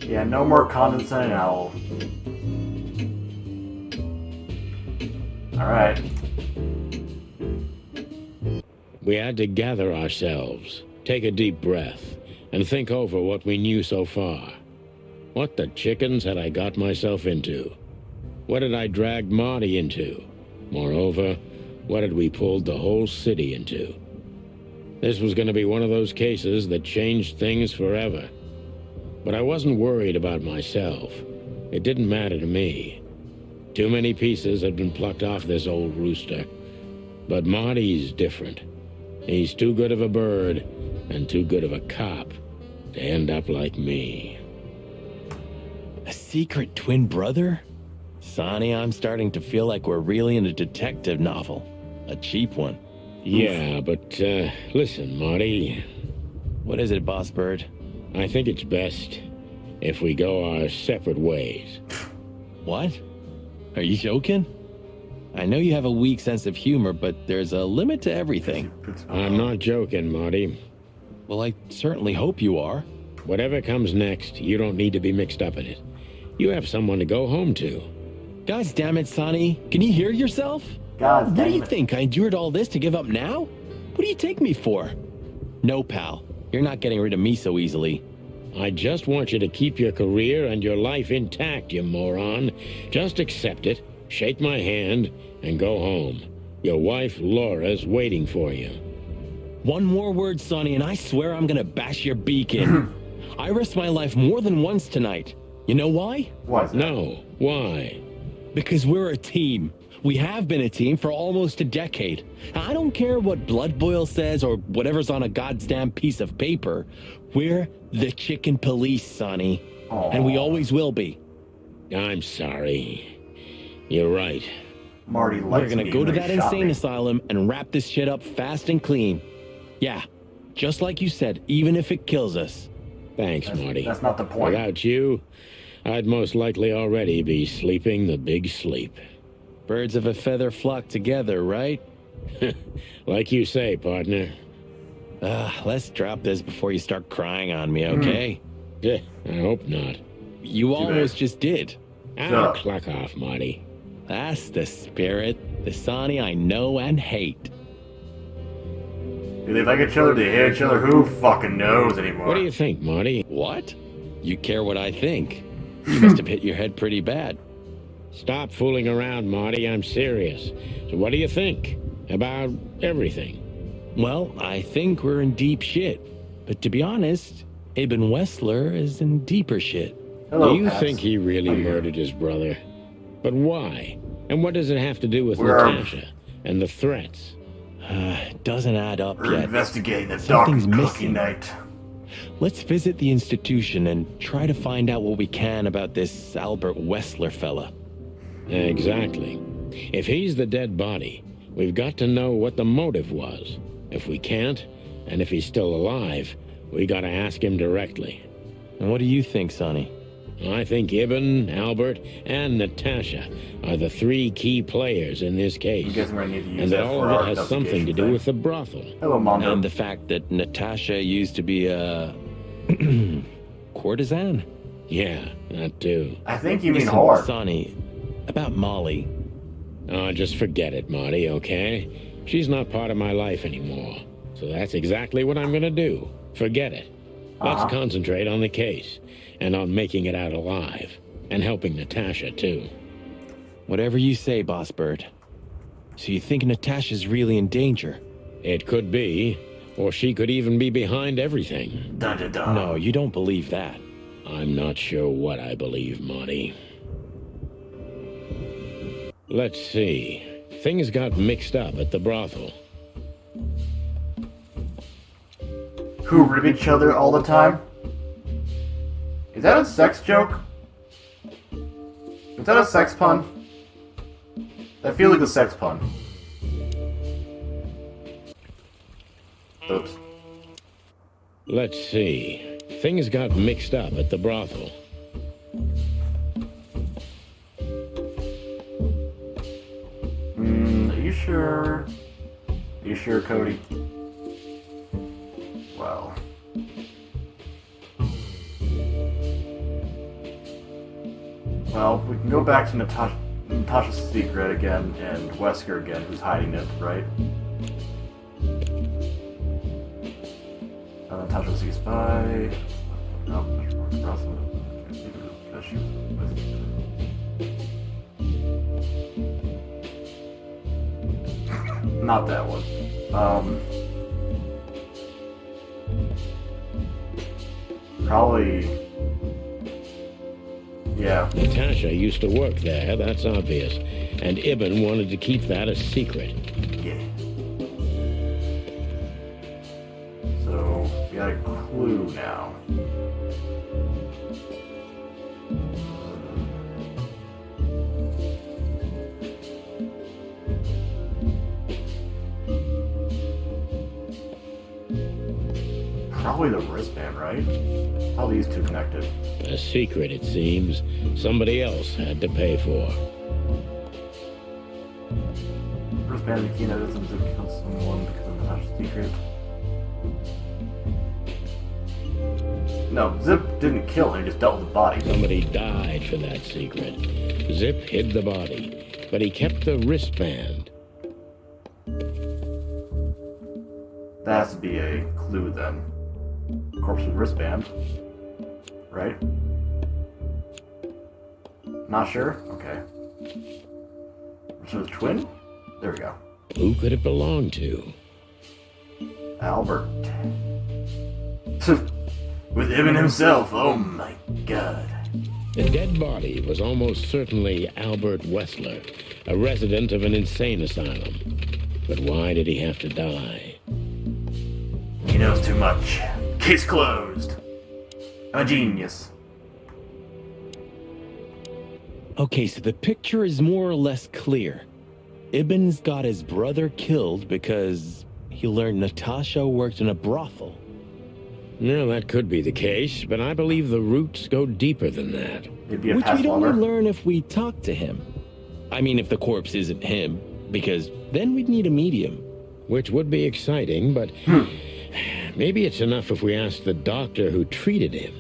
Yeah, no more condescending owl. Alright. We had to gather ourselves, take a deep breath, and think over what we knew so far. What the chickens had I got myself into? What had I dragged Marty into? Moreover, what had we pulled the whole city into? This was going to be one of those cases that changed things forever. But I wasn't worried about myself. It didn't matter to me. Too many pieces had been plucked off this old rooster. But Marty's different. He's too good of a bird and too good of a cop to end up like me. A secret twin brother? Sonny, I'm starting to feel like we're really in a detective novel. A cheap one. Yeah, but, listen, Marty. What is it, Boss Bird? I think it's best if we go our separate ways. What? Are you joking? I know you have a weak sense of humor, but there's a limit to everything. I'm not joking, Marty. Well, I certainly hope you are. Whatever comes next, you don't need to be mixed up in it. You have someone to go home to. God damn it, Sonny. Can you hear yourself? God what do you think? I endured all this to give up now? What do you take me for? No, pal. You're not getting rid of me so easily. I just want you to keep your career and your life intact, you moron. Just accept it, shake my hand, and go home. Your wife, Laura's waiting for you. One more word, Sonny, and I swear I'm gonna bash your beak in. I risked my life more than once tonight. You know why? Why? No. Why? Because we're a team. We have been a team for almost a decade. I don't care what Blood Boil says or whatever's on a goddamn piece of paper. We're the chicken police, Sonny. Aww. And we always will be. I'm sorry. You're right. Marty likes We're gonna go to that insane asylum and wrap this shit up fast and clean. Yeah, just like you said, even if it kills us. Thanks, Marty. That's not the point. Without you, I'd most likely already be sleeping the big sleep. Birds of a feather flock together, right? Like you say, partner. Let's drop this before you start crying on me, okay? I hope not. You almost just did. Clock off, Marty. That's the spirit. The Sonny I know and hate. Do they like each other? Do they hate each other? Who fucking knows anymore? What do you think, Marty? What? You care what I think? You must have hit your head pretty bad. Stop fooling around, Marty. I'm serious. So what do you think about everything? Well, I think we're in deep shit. But to be honest, Ibn Wessler is in deeper shit. Do you think he really murdered his brother? But why? And what does it have to do with Natasha and the threats? Doesn't add up We're yet. investigating the Something's dark cookie missing. night. Let's visit the institution and try to find out what we can about this Albert Wessler fella. Exactly. If he's the dead body, we've got to know what the motive was. If we can't, and if he's still alive, we gotta ask him directly. And what do you think, Sonny? I think Ibn, Albert, and Natasha are the three key players in this case. And that all of it has something to do with the brothel. Hello, Mondo. And the fact that Natasha used to be a courtesan? Yeah, that too. I think you mean Listen, whore. Sonny, about Molly. Oh, just forget it, Marty, okay? She's not part of my life anymore. So that's exactly what I'm gonna do. Forget it. Let's concentrate on the case, and on making it out alive, and helping Natasha, too. Whatever you say, Boss Bird. So you think Natasha's really in danger? It could be, or she could even be behind everything. Dun, dun, dun. No, you don't believe that. I'm not sure what I believe, Marty. Let's see. Things got mixed up at the brothel. Who rib each other all the time? Is that a sex joke? Is that a sex pun? I feel like a sex pun. Oops. Let's see. Things got mixed up at the brothel. Are you sure? Are you sure, Cody? Well. Well, we can go back to Natasha's secret again, and Wesker again, who's hiding it, right? Natasha's secret spy. No, not that one. Probably. Yeah. Natasha used to work there, that's obvious. And Ibn wanted to keep that a secret. Yeah. So, we got a clue now. Probably the wristband, right? How are these two connected? A secret, it seems. Somebody else had to pay for. Wristband and the key notice to kill someone because of Natasha's secret. No, Zip didn't kill him, he just dealt with the body. Somebody died for that secret. Zip hid the body, but he kept the wristband. That has to be a clue then. Corpse with wristband. Right? Not sure? Okay. So the twin? There we go. Who could it belong to? Albert. With Ibn himself, oh my god. The dead body was almost certainly Albert Wessler, a resident of an insane asylum. But why did he have to die? He knows too much. Case closed. I'm a genius. Okay, so the picture is more or less clear. Ibn's got his brother killed because he learned Natasha worked in a brothel. No, that could be the case, but I believe the roots go deeper than that. Which we'd only learn if we talk to him. I mean, if the corpse isn't him, because then we'd need a medium. Which would be exciting, but maybe it's enough if we ask the doctor who treated him.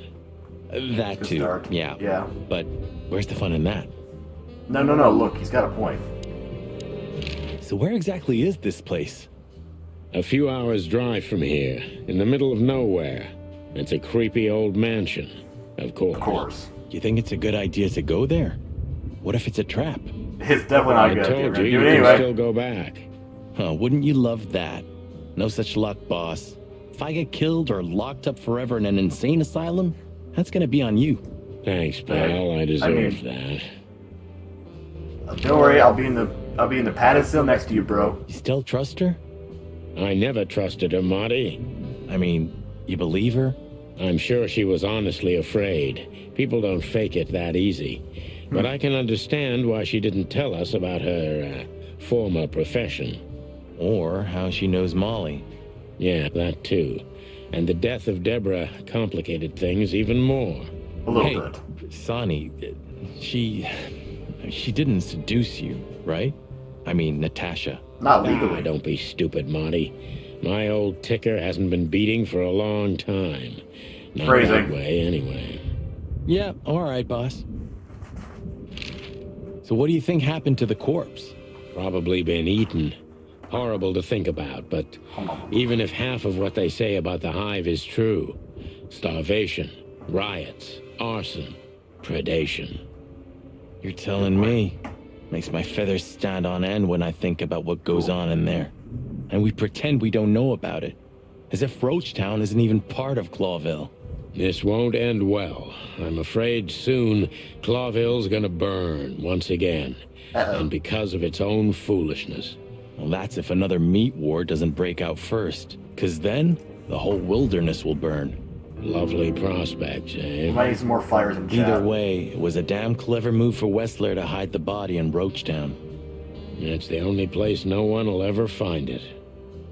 That too, yeah. Yeah. But where's the fun in that? No, look, he's got a point. So where exactly is this place? A few hours' drive from here, in the middle of nowhere. It's a creepy old mansion, of course. Of course. You think it's a good idea to go there? What if it's a trap? It's definitely not a good idea. I told you, do it you anyway. can still go back. Huh, wouldn't you love that? No such luck, boss. If I get killed or locked up forever in an insane asylum, that's gonna be on you. Thanks, pal. I deserve that. Don't worry, I'll be in the padded cell next to you, bro. You still trust her? I never trusted her, Marty. I mean, you believe her? I'm sure she was honestly afraid. People don't fake it that easy. But I can understand why she didn't tell us about her former profession. Or how she knows Molly. Yeah, that too. And the death of Deborah complicated things even more. A little bit. Sonny, she didn't seduce you, right? I mean, Natasha. Not legally. Don't be stupid, Monty. My old ticker hasn't been beating for a long time. Not that way, anyway. Yeah, all right, boss. So what do you think happened to the corpse? Probably been eaten. Horrible to think about, but even if half of what they say about the hive is true, starvation, riots, arson, predation. You're telling me. Makes my feathers stand on end when I think about what goes on in there. And we pretend we don't know about it. As if Roachtown isn't even part of Clawville. This won't end well. I'm afraid soon Clawville's gonna burn once again. And because of its own foolishness. Well, that's if another meat war doesn't break out first. 'Cause then, the whole wilderness will burn. Lovely prospects, eh? Might need some more fires in chat. Either way, it was a damn clever move for Wessler to hide the body in Roachtown. It's the only place no one will ever find it.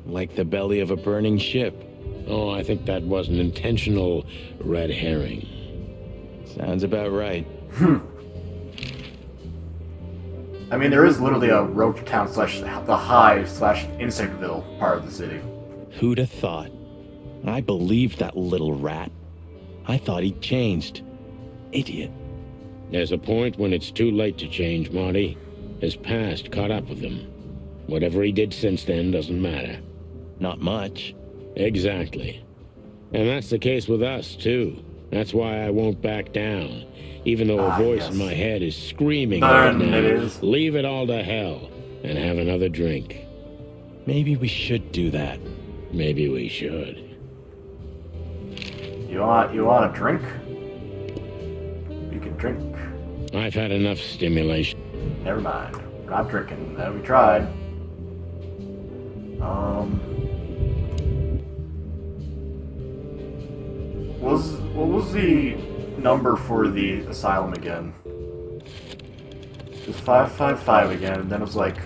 Like the belly of a burning ship. Oh, I think that was an intentional red herring. Sounds about right. I mean, there is literally a roach town slash the hive slash Insectville part of the city. Who'd have thought? I believed that little rat. I thought he'd changed. Idiot. There's a point when it's too late to change, Marty. His past caught up with him. Whatever he did since then doesn't matter. Not much. Exactly. And that's the case with us, too. That's why I won't back down. Even though a voice in my head is screaming right now, leave it all to hell and have another drink. Maybe we should do that. Maybe we should. You want a drink? You can drink. I've had enough stimulation. Never mind. We're not drinking. We tried. What was the number for the asylum again? It was 555 again, and then it was like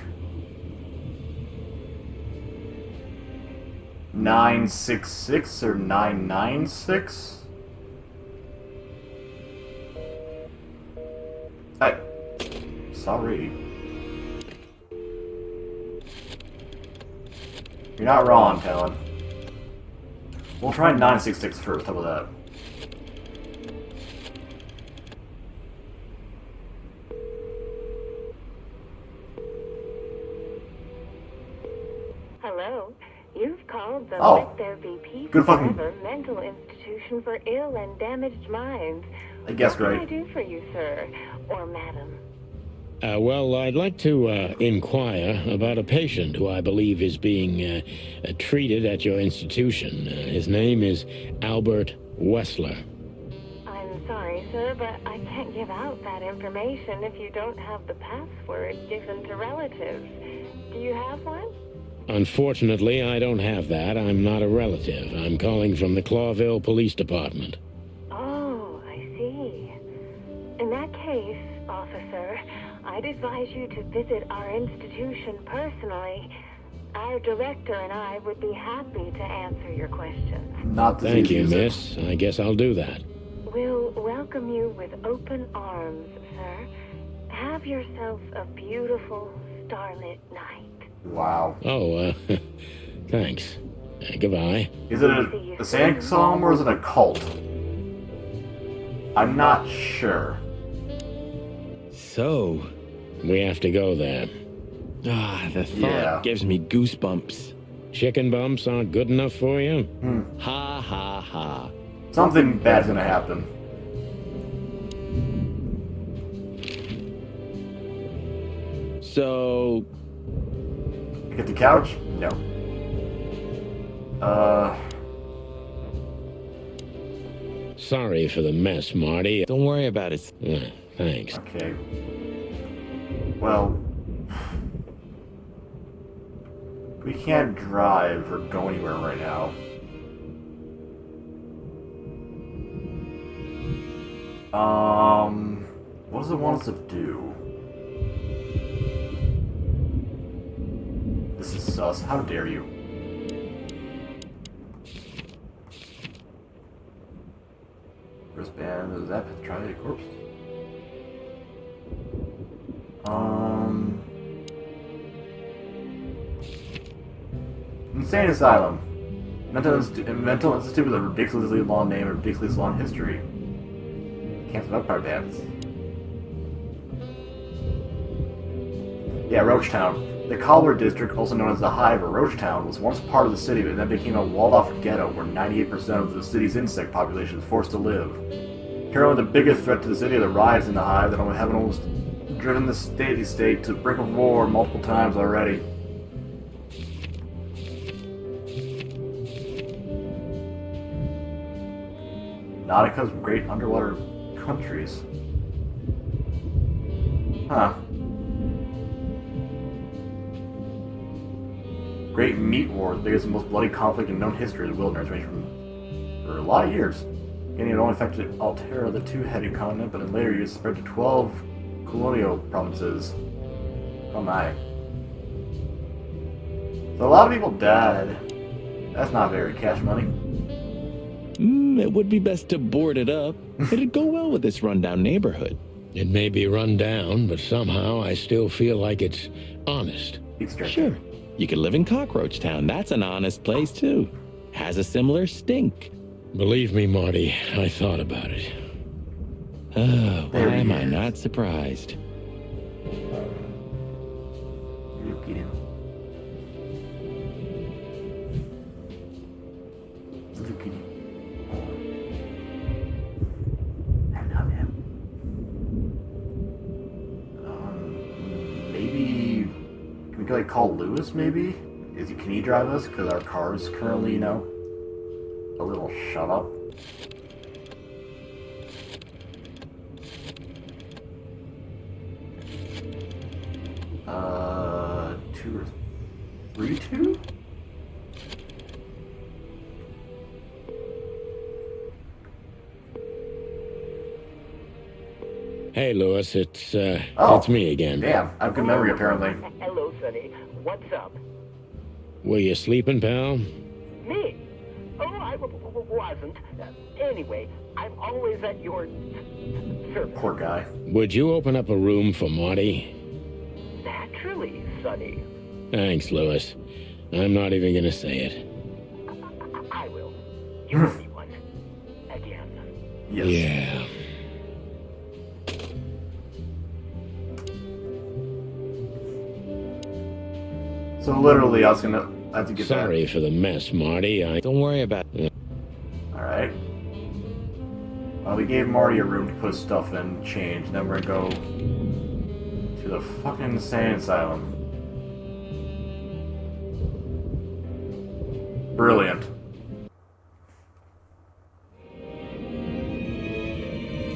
966 or 996? Sorry. You're not wrong, Helen. We'll try 966 first, how about that? Hello. You've called the Oh. Let There Be Peace Good fucking- Forever Mental Institution for Ill and Damaged Minds. I guess What great. can I do for you, sir? Or madam? Well, I'd like to inquire about a patient who I believe is being treated at your institution. His name is Albert Wessler. I'm sorry, sir, but I can't give out that information if you don't have the password given to relatives. Do you have one? Unfortunately, I don't have that. I'm not a relative. I'm calling from the Clawville Police Department. Oh, I see. In that case, officer, I'd advise you to visit our institution personally. Our director and I would be happy to answer your questions. Thank you, miss. I guess I'll do that. We'll welcome you with open arms, sir. Have yourself a beautiful, starlit night. Wow. Oh, thanks. Goodbye. Is it a Santa song or is it a cult? I'm not sure. So, we have to go there. The thought gives me goosebumps. Chicken bumps aren't good enough for you? Ha ha ha. Something bad's gonna happen. So... Get the couch? No. Sorry for the mess, Marty. Don't worry about it. Thanks. Okay. Well... We can't drive or go anywhere right now. What does it want us to do? This is sus. How dare you? Wristband, is that Patrolling Corpse? Insane Asylum. Mental Institute with a ridiculously long name and ridiculously long history. Canceled Empire Bands. Yeah, Roachtown. The Collier District, also known as the Hive or Roachtown, was once part of the city, but then became a walled-off ghetto where 98% of the city's insect population is forced to live. Currently, the biggest threat to the city are the riots in the Hive that have almost driven the state to the brink of war multiple times already. Nautica's great underwater countries. Huh. Great Meat War, the biggest and most bloody conflict in known history of the wilderness, ranged for a lot of years. Beginning it only affected Altera, the two-headed continent, but in later years spread to 12 colonial provinces. Oh my. So a lot of people died. That's not very cash money. It would be best to board it up. It'd go well with this rundown neighborhood. It may be run down, but somehow I still feel like it's honest. Sure. You could live in Cockroach Town. That's an honest place, too. Has a similar stink. Believe me, Marty, I thought about it. Oh, why am I not surprised? Maybe can we like call Lewis? Maybe can he drive us? Because our car is currently, you know, a little shut up. Two or three, two. Hey, Lewis, it's Oh, me again. Damn, I have good memory apparently. Hello, Sonny. What's up? Were you sleeping, pal? Me? Oh, I wasn't. Anyway, I'm always at your service. Poor guy. Would you open up a room for Marty? Naturally, Sonny. Thanks, Lewis. I'm not even gonna say it. I will. You owe me one. Again. Yes. Yeah. So literally, I was gonna have to get Sorry for the mess, Marty. Don't worry about it. Alright. Well, we gave Marty a room to put stuff in, change, then we're gonna go to the fucking insane asylum. Brilliant.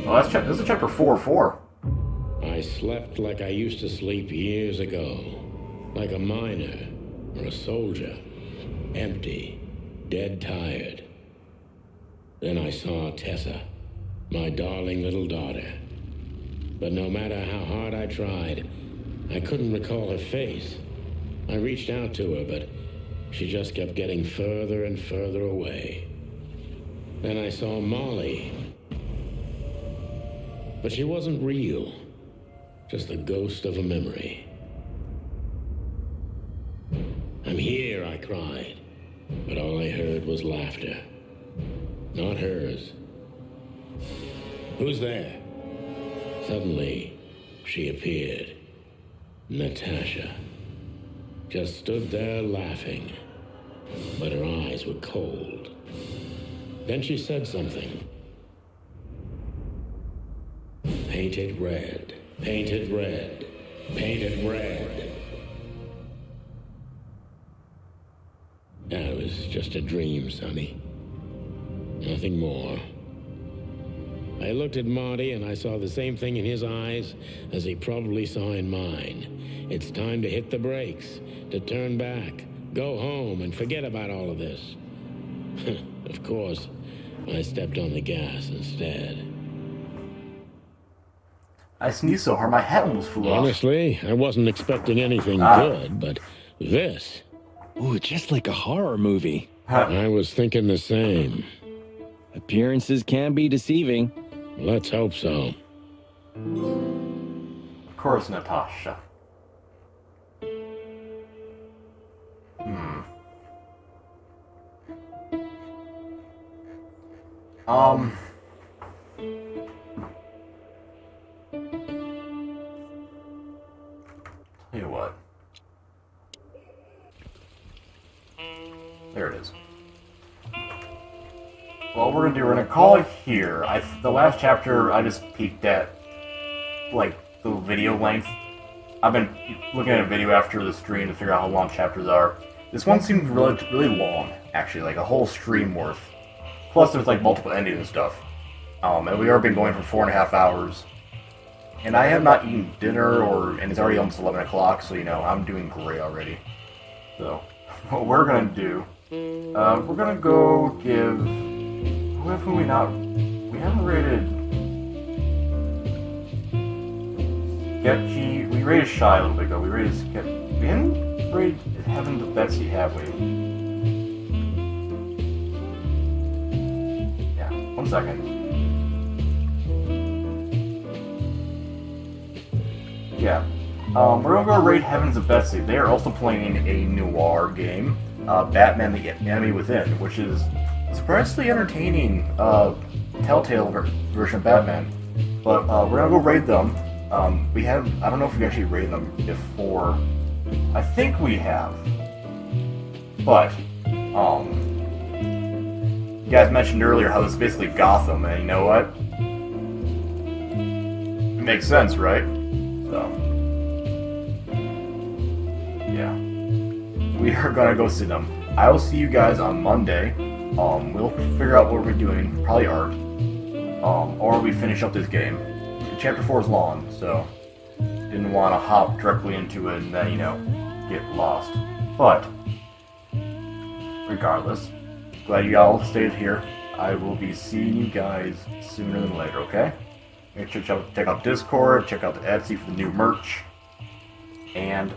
Well, this is chapter 4. I slept like I used to sleep years ago. Like a miner or a soldier. Empty. Dead tired. Then I saw Tessa. My darling little daughter. But no matter how hard I tried, I couldn't recall her face. I reached out to her, but she just kept getting further and further away. Then I saw Molly. But she wasn't real. Just the ghost of a memory. I'm here, I cried. But all I heard was laughter. Not hers. Who's there? Suddenly, she appeared. Natasha. Just stood there laughing. But her eyes were cold. Then she said something. Painted red. Painted red. Painted red. That was just a dream, Sonny. Nothing more. I looked at Marty and I saw the same thing in his eyes as he probably saw in mine. It's time to hit the brakes, to turn back, go home and forget about all of this. Of course, I stepped on the gas instead. I sneezed so hard my hat almost flew off. Honestly, I wasn't expecting anything good, but this... Ooh, just like a horror movie. I was thinking the same. Appearances can be deceiving. Let's hope so. Of course, Natasha. Tell you what. There it is. Well, we're gonna call it here. The last chapter I just peeked at, like, the video length. I've been looking at a video after the stream to figure out how long chapters are. This one seems really long, actually, like a whole stream worth. Plus, there's like multiple endings and stuff. And we've already been going for 4.5 hours. And I have not eaten dinner, and it's already almost 11 o'clock, so, you know, I'm doing great already. So, what we're gonna do, we're gonna go give... Who have we not... We haven't rated... Sketchy... We rated Shy a little bit ago. We rated Sketchy... raid Heaven's of Betsy, have we? Yeah, 1 second. Yeah. We're gonna go raid Heavens of Betsy. They are also playing a noir game, Batman the Enemy Within, which is surprisingly entertaining, Telltale version of Batman. But we're gonna go raid them. We have, I don't know if we actually raided them before. I think we have. But, you guys mentioned earlier how this is basically Gotham, and you know what? It makes sense, right? So, yeah. We are gonna go see them. I will see you guys on Monday. We'll figure out what we're doing, probably art. Or we finish up this game. Chapter 4 is long, so didn't want to hop directly into it and then, you know, get lost. But, regardless, glad you all stayed here. I will be seeing you guys sooner than later, okay? Make sure to check out Discord, check out the Etsy for the new merch. And,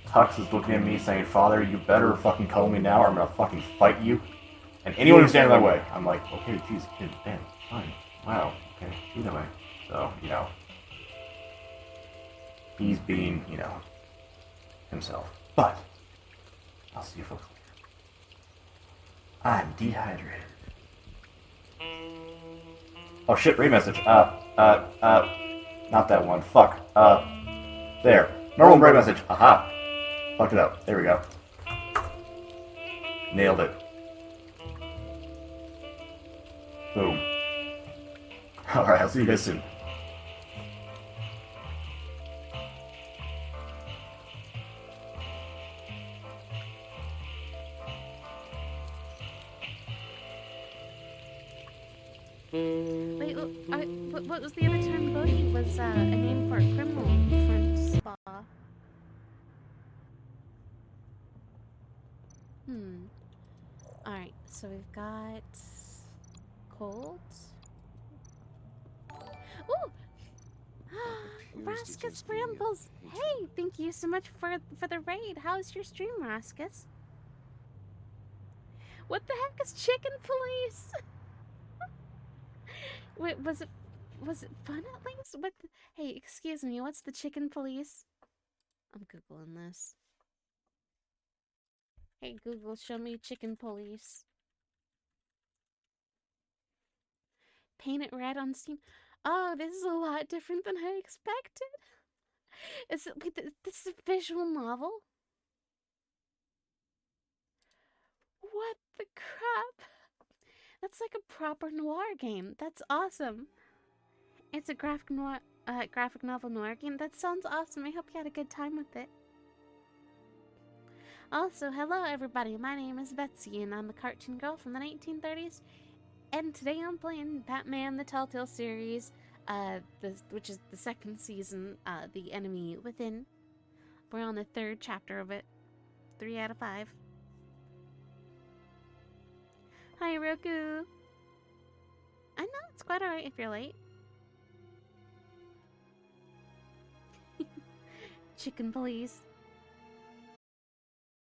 Tux is looking at me saying, Father, you better fucking call me now or I'm gonna fucking fight you. And anyone who's standing in my way, I'm like, okay, jeez, kid, damn, fine. Wow, okay, either way. So, you know, he's being, you know, himself. But, I'll see you folks later. I'm dehydrated. Oh shit, raid message. Not that one. Fuck. There. Normal raid message. Aha. Fucked it up. There we go. Nailed it. Boom. Alright, I'll see you guys soon. Wait, what was the other term? Bodhi was a name for a criminal front spa. Alright, so we've got cold. Ooh! Raskus Rambles! Hey, thank you so much for the raid. How's your stream, Raskus? What the heck is Chicken Police? Wait, was it fun at least? What? Hey, excuse me. What's the Chicken Police? I'm googling this. Hey Google, show me Chicken Police. Paint it red on Steam. Oh, this is a lot different than I expected. Is it? Wait, this is a visual novel? What the crap? That's like a proper noir game. That's awesome. It's a graphic novel noir game. That sounds awesome. I hope you had a good time with it. Also, hello everybody. My name is Betsy, and I'm a cartoon girl from the 1930s. And today I'm playing Batman: The Telltale Series, which is the second season, The Enemy Within. We're on the 3rd chapter of it. 3 out of 5. Hi, Roku. I know, it's quite alright if you're late. Chicken Police.